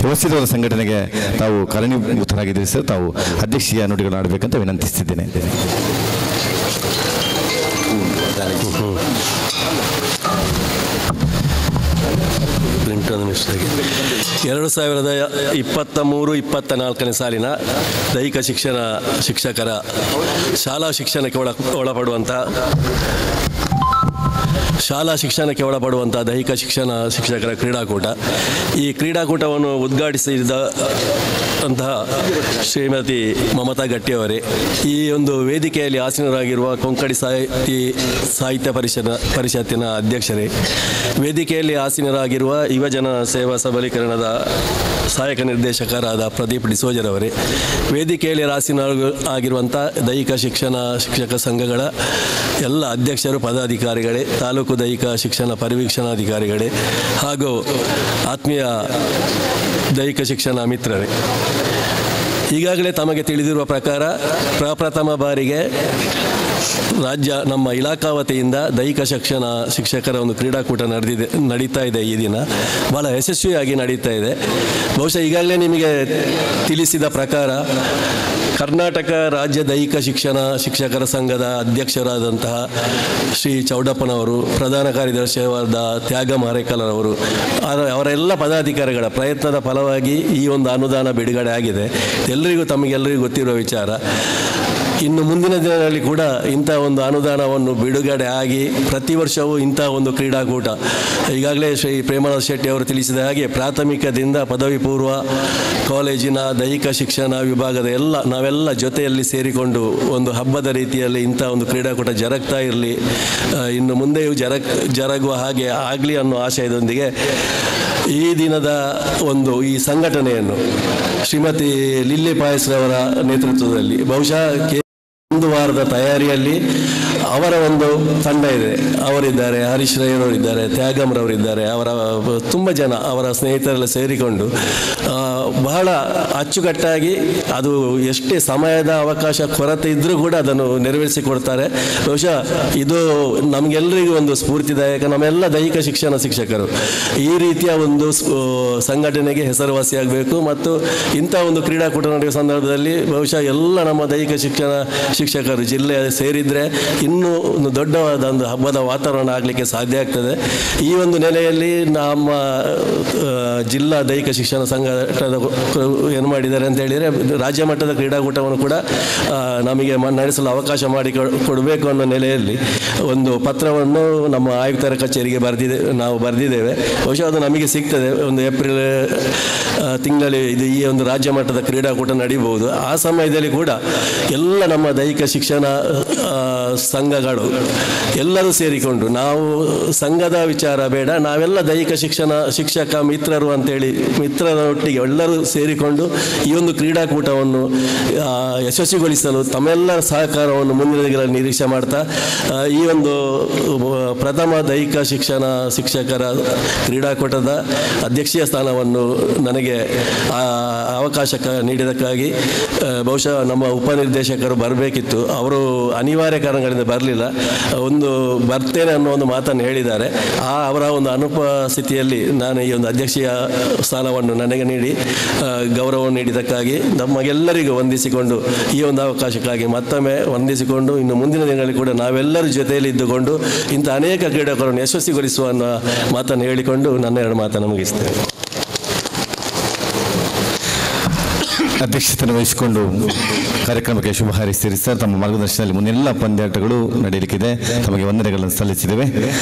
ವ್ಯವಸ್ಥಿತವಾದ ಸಂಘಟನೆಗೆ ತಾವು ಕಾರಣೀಭೂತರಾಗಿದ್ದೀರಿ ಸರ್. ತಾವು ಅಧ್ಯಕ್ಷೀಯ ನುಡಿಗಳನ್ನು ಆಡಬೇಕಂತ ವಿನಂತಿಸುತ್ತಿದ್ದೇನೆ. ನಿಮಿಷದಾಗಿ 2023-24 ಸಾಲಿನ ದೈಹಿಕ ಶಿಕ್ಷಣ ಶಿಕ್ಷಕರ ಶಾಲಾ ಶಿಕ್ಷಣಕ್ಕೆ ಒಳಪಡುವಂಥ ದೈಹಿಕ ಶಿಕ್ಷಣ ಶಿಕ್ಷಕರ ಕ್ರೀಡಾಕೂಟ. ಈ ಕ್ರೀಡಾಕೂಟವನ್ನು ಉದ್ಘಾಟಿಸಿದ ಅಂತಹ ಶ್ರೀಮತಿ ಮಮತಾ ಗಟ್ಟಿಯವರೇ, ಈ ಒಂದು ವೇದಿಕೆಯಲ್ಲಿ ಆಸೀನರಾಗಿರುವ ಕೊಂಕಣಿ ಸಾಹಿತ್ಯ ಪರಿಷತ್ತಿನ ಅಧ್ಯಕ್ಷರೇ, ವೇದಿಕೆಯಲ್ಲಿ ಆಸೀನರಾಗಿರುವ ಯುವಜನ ಸೇವಾ ಸಬಲೀಕರಣದ ಸಹಾಯಕ ನಿರ್ದೇಶಕರಾದ ಪ್ರದೀಪ್ ಡಿಸೋಜರವರೇ, ವೇದಿಕೆಯಲ್ಲಿ ಆಸೀನರಾಗಿರುವಂಥ ದೈಹಿಕ ಶಿಕ್ಷಣ ಶಿಕ್ಷಕ ಸಂಘಗಳ ಎಲ್ಲ ಅಧ್ಯಕ್ಷರು, ಪದಾಧಿಕಾರಿಗಳೇ, ತಾಲೂಕು ದೈಹಿಕ ಶಿಕ್ಷಣ ಪರಿವೀಕ್ಷಣಾಧಿಕಾರಿಗಳೇ ಹಾಗೂ ಆತ್ಮೀಯ ದೈಹಿಕ ಶಿಕ್ಷಣ ಮಿತ್ರರೇ, ಈಗಾಗಲೇ ತಮಗೆ ತಿಳಿದಿರುವ ಪ್ರಕಾರ ಪ್ರಪ್ರಥಮ ಬಾರಿಗೆ ನಮ್ಮ ಇಲಾಖಾ ವತಿಯಿಂದ ದೈಹಿಕ ಶಿಕ್ಷಣ ಶಿಕ್ಷಕರ ಒಂದು ಕ್ರೀಡಾಕೂಟ ನಡೀತಾ ಇದೆ. ಈ ದಿನ ಬಹಳ ಯಶಸ್ವಿಯಾಗಿ ನಡೀತಾ ಇದೆ. ಬಹುಶಃ ಈಗಾಗಲೇ ನಿಮಗೆ ತಿಳಿಸಿದ ಪ್ರಕಾರ ಕರ್ನಾಟಕ ರಾಜ್ಯ ದೈಹಿಕ ಶಿಕ್ಷಣ ಶಿಕ್ಷಕರ ಸಂಘದ ಅಧ್ಯಕ್ಷರಾದಂತಹ ಶ್ರೀ ಚೌಡಪ್ಪನವರು, ಪ್ರಧಾನ ಕಾರ್ಯದರ್ಶಿಯಾದ ತ್ಯಾಗ ಮಾರೇಕಲರವರು, ಅವರೆಲ್ಲ ಪದಾಧಿಕಾರಿಗಳ ಪ್ರಯತ್ನದ ಫಲವಾಗಿ ಈ ಒಂದು ಅನುದಾನ ಬಿಡುಗಡೆ ಆಗಿದೆ. ತಮಗೆಲ್ಲರಿಗೂ ಗೊತ್ತಿರುವ ವಿಚಾರ. ಇನ್ನು ಮುಂದಿನ ದಿನಗಳಲ್ಲಿ ಕೂಡ ಇಂಥ ಒಂದು ಅನುದಾನವನ್ನು ಬಿಡುಗಡೆ ಆಗಿ ಪ್ರತಿ ವರ್ಷವೂ ಇಂಥ ಒಂದು ಕ್ರೀಡಾಕೂಟ, ಈಗಾಗಲೇ ಶ್ರೀ ಪ್ರೇಮಾನಂದ ಶೆಟ್ಟಿ ಅವರು ತಿಳಿಸಿದ ಹಾಗೆ ಪ್ರಾಥಮಿಕದಿಂದ ಪದವಿ ಪೂರ್ವ ಕಾಲೇಜಿನ ದೈಹಿಕ ಶಿಕ್ಷಣ ವಿಭಾಗದ ನಾವೆಲ್ಲ ಜೊತೆಯಲ್ಲಿ ಸೇರಿಕೊಂಡು ಒಂದು ಹಬ್ಬದ ರೀತಿಯಲ್ಲಿ ಇಂಥ ಒಂದು ಕ್ರೀಡಾಕೂಟ ಜರುಗ್ತಾ ಇರಲಿ, ಇನ್ನು ಮುಂದೆಯೂ ಜರುಗುವ ಹಾಗೆ ಆಗಲಿ ಅನ್ನೋ ಆಶಯದೊಂದಿಗೆ ಈ ದಿನದ ಈ ಸಂಘಟನೆಯನ್ನು ಶ್ರೀಮತಿ ಲಿಲ್ಲಿ ಪಾಯಸ್ರವರ ನೇತೃತ್ವದಲ್ಲಿ ಬಹುಶಃ ಒಂದು ವಾರದ ತಯಾರಿಯಲ್ಲಿ ಅವರ ಒಂದು ತಂಡ ಇದೆ. ಅವರಿದ್ದಾರೆ, ಹರೀಶ್ ರೈರವರಿದ್ದಾರೆ, ತ್ಯಾಗಮ್ರವರಿದ್ದಾರೆ, ತುಂಬ ಜನ ಅವರ ಸ್ನೇಹಿತರೆಲ್ಲ ಸೇರಿಕೊಂಡು ಬಹಳ ಅಚ್ಚುಕಟ್ಟಾಗಿ ಅದು ಎಷ್ಟೇ ಸಮಯದ ಅವಕಾಶ ಕೊರತೆ ಇದ್ದರೂ ಕೂಡ ಅದನ್ನು ನೆರವೇರಿಸಿಕೊಡ್ತಾರೆ. ಬಹುಶಃ ಇದು ನಮಗೆಲ್ಲರಿಗೂ ಒಂದು ಸ್ಫೂರ್ತಿದಾಯಕ. ನಮ್ಮೆಲ್ಲ ದೈಹಿಕ ಶಿಕ್ಷಣ ಶಿಕ್ಷಕರು ಈ ರೀತಿಯ ಒಂದು ಸಂಘಟನೆಗೆ ಹೆಸರುವಾಸಿಯಾಗಬೇಕು ಮತ್ತು ಇಂಥ ಒಂದು ಕ್ರೀಡಾಕೂಟ ನಡೆಯುವ ಸಂದರ್ಭದಲ್ಲಿ ಬಹುಶಃ ಎಲ್ಲ ನಮ್ಮ ದೈಹಿಕ ಶಿಕ್ಷಣ ಶಿಕ್ಷಕರು ಜಿಲ್ಲೆ ಸೇರಿದರೆ ಇನ್ನೂ ಒಂದು ದೊಡ್ಡವಾದ ಒಂದು ಹಬ್ಬದ ವಾತಾವರಣ ಆಗಲಿಕ್ಕೆ ಸಾಧ್ಯ ಆಗ್ತದೆ. ಈ ಒಂದು ನೆಲೆಯಲ್ಲಿ ನಮ್ಮ ಜಿಲ್ಲಾ ದೈಹಿಕ ಶಿಕ್ಷಣ ಸಂಘಟದ ಏನು ಮಾಡಿದ್ದಾರೆ ಅಂತ ಹೇಳಿದರೆ, ರಾಜ್ಯ ಮಟ್ಟದ ಕ್ರೀಡಾಕೂಟವನ್ನು ಕೂಡ ನಮಗೆ ನಡೆಸಲು ಅವಕಾಶ ಕೊಡಬೇಕು ಅನ್ನೋ ನೆಲೆಯಲ್ಲಿ ಒಂದು ಪತ್ರವನ್ನು ನಮ್ಮ ಆಯುಕ್ತರ ಕಚೇರಿಗೆ ನಾವು ಬರೆದಿದ್ದೇವೆ. ಬಹುಶಃ ಅದು ನಮಗೆ ಸಿಗ್ತದೆ. ಒಂದು ಏಪ್ರಿಲ್ ತಿಂಗಳಲ್ಲಿ ಈ ಒಂದು ರಾಜ್ಯ ಮಟ್ಟದ ಕ್ರೀಡಾಕೂಟ ನಡೀಬಹುದು. ಆ ಸಮಯದಲ್ಲಿ ಕೂಡ ಎಲ್ಲ ನಮ್ಮ ದೈಹಿಕ ಶಿಕ್ಷಣ ಸಂಘಗಳು ಎಲ್ಲರೂ ಸೇರಿಕೊಂಡು, ನಾವು ಸಂಘದ ವಿಚಾರ ಬೇಡ, ನಾವೆಲ್ಲ ದೈಹಿಕ ಶಿಕ್ಷಕ ಮಿತ್ರರು ಅಂತೇಳಿ ಮಿತ್ರರೊಟ್ಟಿಗೆ ಎಲ್ಲರೂ ಸೇರಿಕೊಂಡು ಈ ಒಂದು ಕ್ರೀಡಾಕೂಟವನ್ನು ಯಶಸ್ವಿಗೊಳಿಸಲು ತಮ್ಮೆಲ್ಲರ ಸಹಕಾರವನ್ನು ಮುಂದಿನ ದಿನಗಳಲ್ಲಿ ನಿರೀಕ್ಷೆ ಮಾಡ್ತಾ ಈ ಒಂದು ಪ್ರಥಮ ದೈಹಿಕ ಶಿಕ್ಷಣ ಶಿಕ್ಷಕರ ಕ್ರೀಡಾಕೂಟದ ಅಧ್ಯಕ್ಷೀಯ ಸ್ಥಾನವನ್ನು ನನಗೆ ಅವಕಾಶ ನೀಡಿದ್ದಕ್ಕಾಗಿ ಬಹುಶಃ ನಮ್ಮ ಉಪನಿರ್ದೇಶಕರು ಬರಬೇಕಿತ್ತು. ಅವರು ಅನಿವಾರ್ಯ ಕಾರಣಗಳಿಂದ ಬರಲಿಲ್ಲ. ಬರ್ತೇನೆ ಅನ್ನೋ ಒಂದು ಮಾತನ್ನು ಹೇಳಿದ್ದಾರೆ. ಅವರ ಒಂದು ಅನುಪಸ್ಥಿತಿಯಲ್ಲಿ ನಾನು ಈ ಒಂದು ಅಧ್ಯಕ್ಷೀಯ ಸ್ಥಾನವನ್ನು ನನಗೆ ನೀಡಿ ಗೌರವವನ್ನು ನೀಡಿದ್ದಕ್ಕಾಗಿ ನಮಗೆಲ್ಲರಿಗೂ ವಂದಿಸಿಕೊಂಡು, ಈ ಒಂದು ಅವಕಾಶಕ್ಕಾಗಿ ಮತ್ತೊಮ್ಮೆ ವಂದಿಸಿಕೊಂಡು, ಇನ್ನು ಮುಂದಿನ ದಿನಗಳಲ್ಲಿ ಕೂಡ ನಾವೆಲ್ಲರ ಜೊತೆಯಲ್ಲಿ ಇದ್ದುಕೊಂಡು ಇಂಥ ಅನೇಕ ಕ್ರೀಡಾಕೂಟವನ್ನು ಯಶಸ್ವಿಗೊಳಿಸುವ ಅನ್ನೋ ಮಾತನ್ನು ಹೇಳಿಕೊಂಡು ನನ್ನ ಎರಡು ಮಾತನ್ನು ಮುಗಿಸ್ತೇನೆ. ಅಧ್ಯಕ್ಷತೆಯನ್ನು ವಹಿಸಿಕೊಂಡು ಕಾರ್ಯಕ್ರಮಕ್ಕೆ ಶುಭ ಹಾರೈಸಿರಿ ಸರ್. ತಮ್ಮ ಮಾರ್ಗದರ್ಶನದಲ್ಲಿ ಮುಂದೆಲ್ಲ ಪಂದ್ಯಾಟಗಳು ನಡೆಯಲಿಕ್ಕಿದೆ. ತಮಗೆ ವಂದನೆಗಳನ್ನು ಸಲ್ಲಿಸಿದ್ದೇವೆ.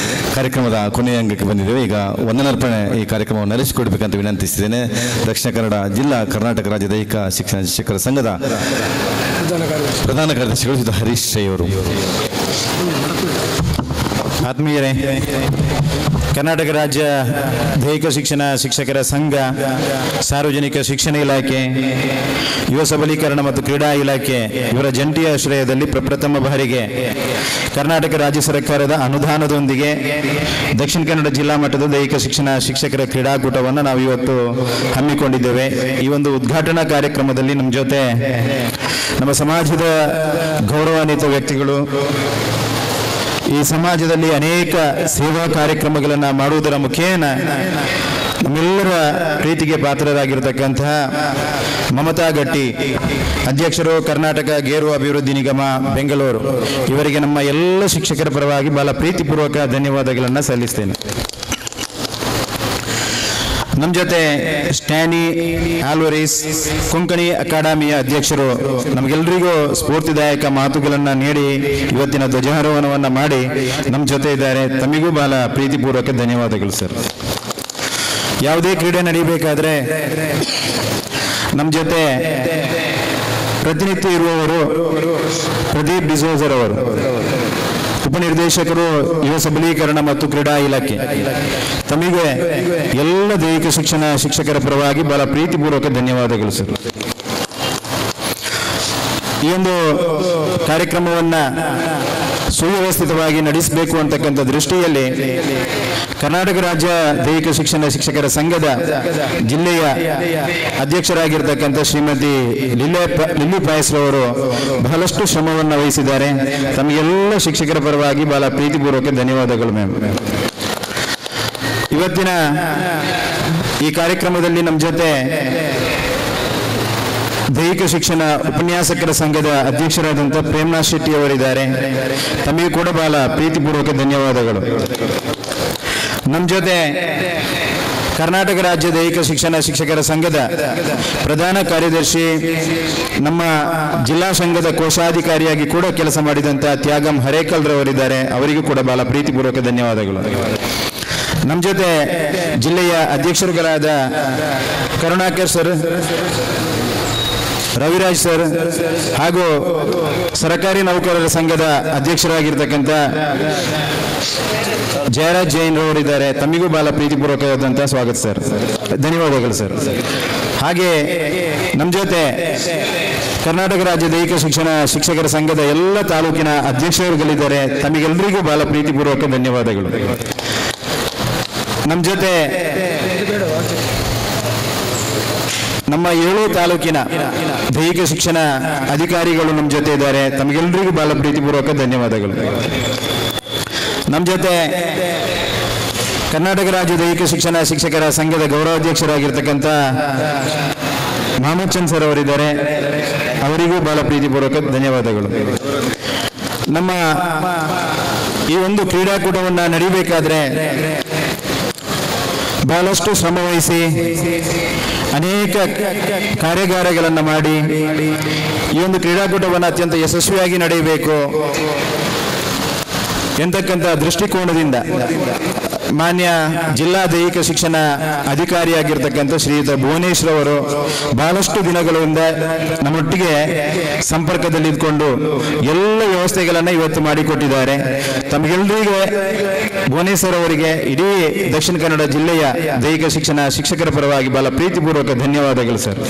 ಕಾರ್ಯಕ್ರಮದ ಕೊನೆಯ ಅಂಗಕ್ಕೆ ಬಂದಿದ್ದೇವೆ. ಈಗ ವಂದನಾರ್ಪಣೆ ಈ ಕಾರ್ಯಕ್ರಮವನ್ನು ನಡೆಸಿಕೊಡ್ಬೇಕಂತ ವಿನಂತಿಸಿದ್ದೇನೆ. ದಕ್ಷಿಣ ಕನ್ನಡ ಜಿಲ್ಲಾ ಕರ್ನಾಟಕ ರಾಜ್ಯ ದೈಹಿಕ ಶಿಕ್ಷಣ ಶಿಕ್ಷಕರ ಸಂಘದ ಪ್ರಧಾನ ಕಾರ್ಯದರ್ಶಿಗಳು ಇದು ಹರೀಶ್ ಶೈ ಅವರು. ಆತ್ಮೀಯರೇ, ಕರ್ನಾಟಕ ರಾಜ್ಯ ದೈಹಿಕ ಶಿಕ್ಷಣ ಶಿಕ್ಷಕರ ಸಂಘ, ಸಾರ್ವಜನಿಕ ಶಿಕ್ಷಣ ಇಲಾಖೆ, ಯುವ ಸಬಲೀಕರಣ ಮತ್ತು ಕ್ರೀಡಾ ಇಲಾಖೆ ಇವರ ಜಂಟಿ ಆಶ್ರಯದಲ್ಲಿ ಪ್ರಪ್ರಥಮ ಬಾರಿಗೆ ಕರ್ನಾಟಕ ರಾಜ್ಯ ಸರ್ಕಾರದ ಅನುದಾನದೊಂದಿಗೆ ದಕ್ಷಿಣ ಕನ್ನಡ ಜಿಲ್ಲಾ ಮಟ್ಟದ ದೈಹಿಕ ಶಿಕ್ಷಣ ಶಿಕ್ಷಕರ ಕ್ರೀಡಾಕೂಟವನ್ನು ನಾವು ಇವತ್ತು ಹಮ್ಮಿಕೊಂಡಿದ್ದೇವೆ. ಈ ಒಂದು ಉದ್ಘಾಟನಾ ಕಾರ್ಯಕ್ರಮದಲ್ಲಿ ನಮ್ಮ ಜೊತೆ ನಮ್ಮ ಸಮಾಜದ ಗೌರವಾನ್ವಿತ ವ್ಯಕ್ತಿಗಳು, ಈ ಸಮಾಜದಲ್ಲಿ ಅನೇಕ ಸೇವಾ ಕಾರ್ಯಕ್ರಮಗಳನ್ನು ಮಾಡುವುದರ ಮುಖೇನ ನಮ್ಮೆಲ್ಲರ ಪ್ರೀತಿಗೆ ಪಾತ್ರರಾಗಿರತಕ್ಕಂತಹ ಮಮತಾ ಗಟ್ಟಿ, ಅಧ್ಯಕ್ಷರು ಕರ್ನಾಟಕ ಗೇರು ಅಭಿವೃದ್ಧಿ ನಿಗಮ ಬೆಂಗಳೂರು, ಇವರಿಗೆ ನಮ್ಮ ಎಲ್ಲ ಶಿಕ್ಷಕರ ಪರವಾಗಿ ಬಹಳ ಪ್ರೀತಿಪೂರ್ವಕ ಧನ್ಯವಾದಗಳನ್ನು ಸಲ್ಲಿಸ್ತೇನೆ. ನಮ್ಮ ಜೊತೆ ಸ್ಟ್ಯಾನಿ ಆಲ್ವರೀಸ್ ಕೊಂಕಣಿ ಅಕಾಡೆಮಿಯ ಅಧ್ಯಕ್ಷರು ನಮಗೆಲ್ಲರಿಗೂ ಸ್ಫೂರ್ತಿದಾಯಕ ಮಾತುಗಳನ್ನು ನೀಡಿ ಇವತ್ತಿನ ಧ್ವಜಾರೋಹಣವನ್ನು ಮಾಡಿ ನಮ್ಮ ಜೊತೆ ಇದ್ದಾರೆ. ತಮಗೂ ಬಹಳ ಪ್ರೀತಿಪೂರ್ವಕ ಧನ್ಯವಾದಗಳು ಸರ್. ಯಾವುದೇ ಕ್ರೀಡೆ ನಡೀಬೇಕಾದ್ರೆ ನಮ್ಮ ಜೊತೆ ಪ್ರತಿನಿತ್ಯ ಇರುವವರು ಪ್ರದೀಪ್ ಡಿಸೋಜರ್ ಅವರು, ಉಪನಿರ್ದೇಶಕರು ಯುವ ಸಬಲೀಕರಣ ಮತ್ತು ಕ್ರೀಡಾ ಇಲಾಖೆ. ತಮಗೆ ಎಲ್ಲ ದೈಹಿಕ ಶಿಕ್ಷಣ ಶಿಕ್ಷಕರ ಪರವಾಗಿ ಬಹಳ ಪ್ರೀತಿಪೂರ್ವಕ ಧನ್ಯವಾದಗಳು ಸರ್. ಈ ಒಂದು ಕಾರ್ಯಕ್ರಮವನ್ನು ಸುವ್ಯವಸ್ಥಿತವಾಗಿ ನಡೆಸಬೇಕು ಅಂತಕ್ಕಂಥ ದೃಷ್ಟಿಯಲ್ಲಿ ಕರ್ನಾಟಕ ರಾಜ್ಯ ದೈಹಿಕ ಶಿಕ್ಷಣ ಶಿಕ್ಷಕರ ಸಂಘದ ಜಿಲ್ಲೆಯ ಅಧ್ಯಕ್ಷರಾಗಿರ್ತಕ್ಕಂಥ ಶ್ರೀಮತಿ ಲಿಲ್ಲಿ ಪಾಯಸ್ರವರು ಬಹಳಷ್ಟು ಶ್ರಮವನ್ನು ವಹಿಸಿದ್ದಾರೆ. ತಮಗೆಲ್ಲ ಶಿಕ್ಷಕರ ಪರವಾಗಿ ಬಹಳ ಪ್ರೀತಿಪೂರ್ವಕ ಧನ್ಯವಾದಗಳು ಮ್ಯಾಮ್. ಇವತ್ತಿನ ಈ ಕಾರ್ಯಕ್ರಮದಲ್ಲಿ ನಮ್ಮ ಜೊತೆ ದೈಹಿಕ ಶಿಕ್ಷಣ ಉಪನ್ಯಾಸಕರ ಸಂಘದ ಅಧ್ಯಕ್ಷರಾದಂಥ ಪ್ರೇಮನಾಥ್ ಶೆಟ್ಟಿ ಅವರಿದ್ದಾರೆ. ತಮಗೆ ಕೂಡ ಬಹಳ ಪ್ರೀತಿಪೂರ್ವಕ ಧನ್ಯವಾದಗಳು. ನಮ್ಮ ಜೊತೆ ಕರ್ನಾಟಕ ರಾಜ್ಯ ದೈಹಿಕ ಶಿಕ್ಷಣ ಶಿಕ್ಷಕರ ಸಂಘದ ಪ್ರಧಾನ ಕಾರ್ಯದರ್ಶಿ, ನಮ್ಮ ಜಿಲ್ಲಾ ಸಂಘದ ಕೋಶಾಧಿಕಾರಿಯಾಗಿ ಕೂಡ ಕೆಲಸ ಮಾಡಿದಂಥ ತ್ಯಾಗಂ ಹರೇಕಲ್ರವರಿದ್ದಾರೆ. ಅವರಿಗೂ ಕೂಡ ಬಹಳ ಪ್ರೀತಿಪೂರ್ವಕ ಧನ್ಯವಾದಗಳು. ನಮ್ಮ ಜೊತೆ ಜಿಲ್ಲೆಯ ಅಧ್ಯಕ್ಷರುಗಳಾದ ಕರುಣಾಕರ್ ಸರ್, ರವಿರಾಜ್ ಸರ್ ಹಾಗೂ ಸರ್ಕಾರಿ ನೌಕರರ ಸಂಘದ ಅಧ್ಯಕ್ಷರಾಗಿರ್ತಕ್ಕಂಥ ಜಯರಾಜ್ ಜೈನ್ ರವರಿದ್ದಾರೆ. ತಮಗೂ ಬಹಳ ಪ್ರೀತಿಪೂರ್ವಕವಾದಂತಹ ಸ್ವಾಗತ ಸರ್, ಧನ್ಯವಾದಗಳು ಸರ್. ಹಾಗೆ ನಮ್ಮ ಜೊತೆ ಕರ್ನಾಟಕ ರಾಜ್ಯ ದೈಹಿಕ ಶಿಕ್ಷಣ ಶಿಕ್ಷಕರ ಸಂಘದ ಎಲ್ಲ ತಾಲೂಕಿನ ಅಧ್ಯಕ್ಷರುಗಳಿದ್ದಾರೆ. ತಮಗೆಲ್ಲರಿಗೂ ಬಹಳ ಪ್ರೀತಿಪೂರ್ವಕ ಧನ್ಯವಾದಗಳು. ನಮ್ಮ ಜೊತೆ ನಮ್ಮ 7 ತಾಲೂಕಿನ ದೈಹಿಕ ಶಿಕ್ಷಣ ಅಧಿಕಾರಿಗಳು ನಮ್ಮ ಜೊತೆ ಇದ್ದಾರೆ. ತಮಗೆಲ್ಲರಿಗೂ ಬಹಳ ಪ್ರೀತಿಪೂರ್ವಕ ಧನ್ಯವಾದಗಳು. ನಮ್ಮ ಜೊತೆ ಕರ್ನಾಟಕ ರಾಜ್ಯ ದೈಹಿಕ ಶಿಕ್ಷಣ ಶಿಕ್ಷಕರ ಸಂಘದ ಗೌರವಾಧ್ಯಕ್ಷರಾಗಿರ್ತಕ್ಕಂಥ ಮಹಮ್ಮದ್ ಚಂದ್ ಸರ್ ಅವರಿದ್ದಾರೆ. ಅವರಿಗೂ ಬಹಳ ಪ್ರೀತಿಪೂರ್ವಕ ಧನ್ಯವಾದಗಳು. ನಮ್ಮ ಈ ಒಂದು ಕ್ರೀಡಾಕೂಟವನ್ನು ನಡೀಬೇಕಾದ್ರೆ ಬಹಳಷ್ಟು ಶ್ರಮವಹಿಸಿ ಅನೇಕ ಕಾರ್ಯಾಗಾರಗಳನ್ನು ಮಾಡಿ ಈ ಒಂದು ಕ್ರೀಡಾಕೂಟವನ್ನು ಅತ್ಯಂತ ಯಶಸ್ವಿಯಾಗಿ ನಡೆಯಬೇಕು ಎಂತಕ್ಕಂಥ ದೃಷ್ಟಿಕೋನದಿಂದ ಮಾನ್ಯ ಜಿಲ್ಲಾ ದೈಹಿಕ ಶಿಕ್ಷಣ ಅಧಿಕಾರಿಯಾಗಿರ್ತಕ್ಕಂಥ ಶ್ರೀಯುತ ಭುವನೇಶ್ವರ್ ಅವರು ಬಹಳಷ್ಟು ದಿನಗಳಿಂದ ನಮ್ಮೊಟ್ಟಿಗೆ ಸಂಪರ್ಕದಲ್ಲಿದ್ದುಕೊಂಡು ಎಲ್ಲ ವ್ಯವಸ್ಥೆಗಳನ್ನು ಇವತ್ತು ಮಾಡಿಕೊಟ್ಟಿದ್ದಾರೆ. ತಮಗೆಲ್ಲರಿಗೂ ಭುವನೇಶ್ವರ್ ಅವರಿಗೆ ಇಡೀ ದಕ್ಷಿಣ ಕನ್ನಡ ಜಿಲ್ಲೆಯ ದೈಹಿಕ ಶಿಕ್ಷಣ ಶಿಕ್ಷಕರ ಪರವಾಗಿ ಬಹಳ ಪ್ರೀತಿಪೂರ್ವಕ ಧನ್ಯವಾದಗಳು ಸರ್.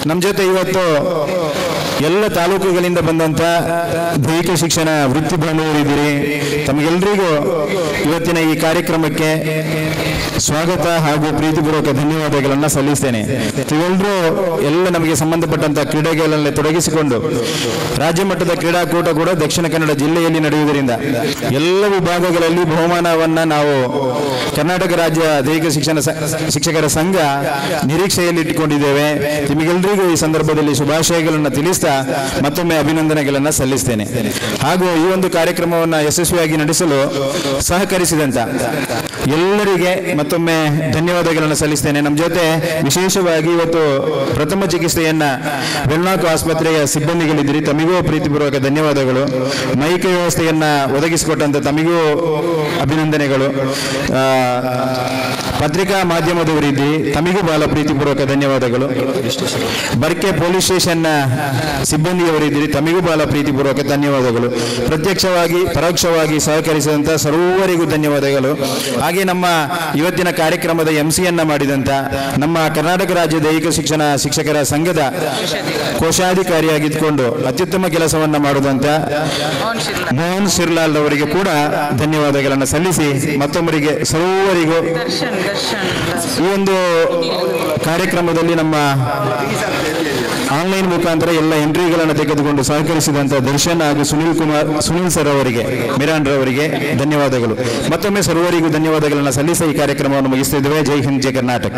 ನಮ್ಮ ಜೊತೆ ಇವತ್ತು ಎಲ್ಲ ತಾಲೂಕುಗಳಿಂದ ಬಂದಂಥ ದೈಹಿಕ ಶಿಕ್ಷಣ ವೃತ್ತಿ ಬಾಂಧವರಿದ್ದೀರಿ. ತಮಗೆಲ್ಲರಿಗೂ ಇವತ್ತಿನ ಈ ಕಾರ್ಯಕ್ರಮಕ್ಕೆ ಸ್ವಾಗತ ಹಾಗೂ ಪ್ರೀತಿಪೂರ್ವಕ ಧನ್ಯವಾದಗಳನ್ನು ಸಲ್ಲಿಸ್ತೇನೆ. ಇವೆಲ್ಲರೂ ಎಲ್ಲ ನಮಗೆ ಸಂಬಂಧಪಟ್ಟಂಥ ಕ್ರೀಡೆಗಳಲ್ಲಿ ತೊಡಗಿಸಿಕೊಂಡು ರಾಜ್ಯ ಮಟ್ಟದ ಕ್ರೀಡಾಕೂಟ ಕೂಡ ದಕ್ಷಿಣ ಕನ್ನಡ ಜಿಲ್ಲೆಯಲ್ಲಿ ನಡೆಯುವುದರಿಂದ ಎಲ್ಲ ವಿಭಾಗಗಳಲ್ಲಿ ಬಹುಮಾನವನ್ನು ನಾವು ಕರ್ನಾಟಕ ರಾಜ್ಯ ದೈಹಿಕ ಶಿಕ್ಷಣ ಶಿಕ್ಷಕರ ಸಂಘ ನಿರೀಕ್ಷೆಯಲ್ಲಿ ಇಟ್ಟುಕೊಂಡಿದ್ದೇವೆ. ನಿಮಗೆಲ್ಲರಿಗೂ ಈ ಸಂದರ್ಭದಲ್ಲಿ ಶುಭಾಶಯಗಳನ್ನು ತಿಳಿಸ್ತಾ ಮತ್ತೊಮ್ಮೆ ಅಭಿನಂದನೆಗಳನ್ನು ಸಲ್ಲಿಸ್ತೇನೆ. ಹಾಗೂ ಈ ಒಂದು ಕಾರ್ಯಕ್ರಮವನ್ನು ಯಶಸ್ವಿಯಾಗಿ ನಡೆಸಲು ಸಹಕರಿಸಿದಂತ ಎಲ್ಲರಿಗೆ ಮತ್ತೊಮ್ಮೆ ಧನ್ಯವಾದಗಳನ್ನು ಸಲ್ಲಿಸ್ತೇನೆ. ನಮ್ಮ ಜೊತೆ ವಿಶೇಷವಾಗಿ ಇವತ್ತು ಪ್ರಥಮ ಚಿಕಿತ್ಸೆಯನ್ನ ವೆಲ್ನಾಕ್ ಆಸ್ಪತ್ರೆಯ ಸಿಬ್ಬಂದಿಗಳಿದ್ದೀರಿ, ತಮಗೂ ಪ್ರೀತಿಪೂರ್ವಕ ಧನ್ಯವಾದಗಳು. ಮೈಕ್ ವ್ಯವಸ್ಥೆಯನ್ನ ಒದಗಿಸಿಕೊಟ್ಟಂತ ತಮಗೂ ಅಭಿನಂದನೆಗಳು. ಪತ್ರಿಕಾ ಮಾಧ್ಯಮದವರಿದ್ದೀರಿ, ತಮಗೂ ಬಹಳ ಪ್ರೀತಿಪೂರ್ವಕ ಧನ್ಯವಾದಗಳು. ಬರ್ಕೆ ಪೊಲೀಸ್ ಸ್ಟೇಷನ್ನ ಸಿಬ್ಬಂದಿಯವರಿದ್ದೀರಿ, ತಮಗೂ ಬಹಳ ಪ್ರೀತಿಪೂರ್ವಕ ಧನ್ಯವಾದಗಳು. ಪ್ರತ್ಯಕ್ಷವಾಗಿ ಪರೋಕ್ಷವಾಗಿ ಸಹಕರಿಸಿದಂಥ ಸರ್ವರಿಗೂ ಧನ್ಯವಾದಗಳು. ಹಾಗೆ ನಮ್ಮ ಇವತ್ತಿನ ಕಾರ್ಯಕ್ರಮದ ಎಂಸಿಯನ್ನ ಮಾಡಿದಂಥ ನಮ್ಮ ಕರ್ನಾಟಕ ರಾಜ್ಯ ದೈಹಿಕ ಶಿಕ್ಷಣ ಶಿಕ್ಷಕರ ಸಂಘದ ಕೋಶಾಧಿಕಾರಿಯಾಗಿದ್ದುಕೊಂಡು ಅತ್ಯುತ್ತಮ ಕೆಲಸವನ್ನ ಮಾಡುವಂತ ಮೋಹನ್ ಸಿರ್ಲಾಲ್ ಅವರಿಗೆ ಕೂಡ ಧನ್ಯವಾದಗಳನ್ನು ಸಲ್ಲಿಸಿ ಮತ್ತೊಬ್ಬರಿಗೆ ಸರ್ವರಿಗೂ ಈ ಒಂದು ಕಾರ್ಯಕ್ರಮದಲ್ಲಿ ನಮ್ಮ ಆನ್ಲೈನ್ ಮುಖಾಂತರ ಎಲ್ಲ ಎಂಟ್ರಿಗಳನ್ನು ತೆಗೆದುಕೊಂಡು ಸಹಕರಿಸಿದಂಥ ದರ್ಶನ್ ಹಾಗೂ ಸುನಿಲ್ ಸರ್ ಅವರಿಗೆ, ಮಿರಾನ್ ರವರಿಗೆ ಧನ್ಯವಾದಗಳು. ಮತ್ತೊಮ್ಮೆ ಸರ್ವರಿಗೂ ಧನ್ಯವಾದಗಳನ್ನು ಸಲ್ಲಿಸಿ ಈ ಕಾರ್ಯಕ್ರಮವನ್ನು ಮುಗಿಸ್ತಿದ್ದೇವೆ. ಜೈ ಹಿಂದ್, ಜೈ ಕರ್ನಾಟಕ.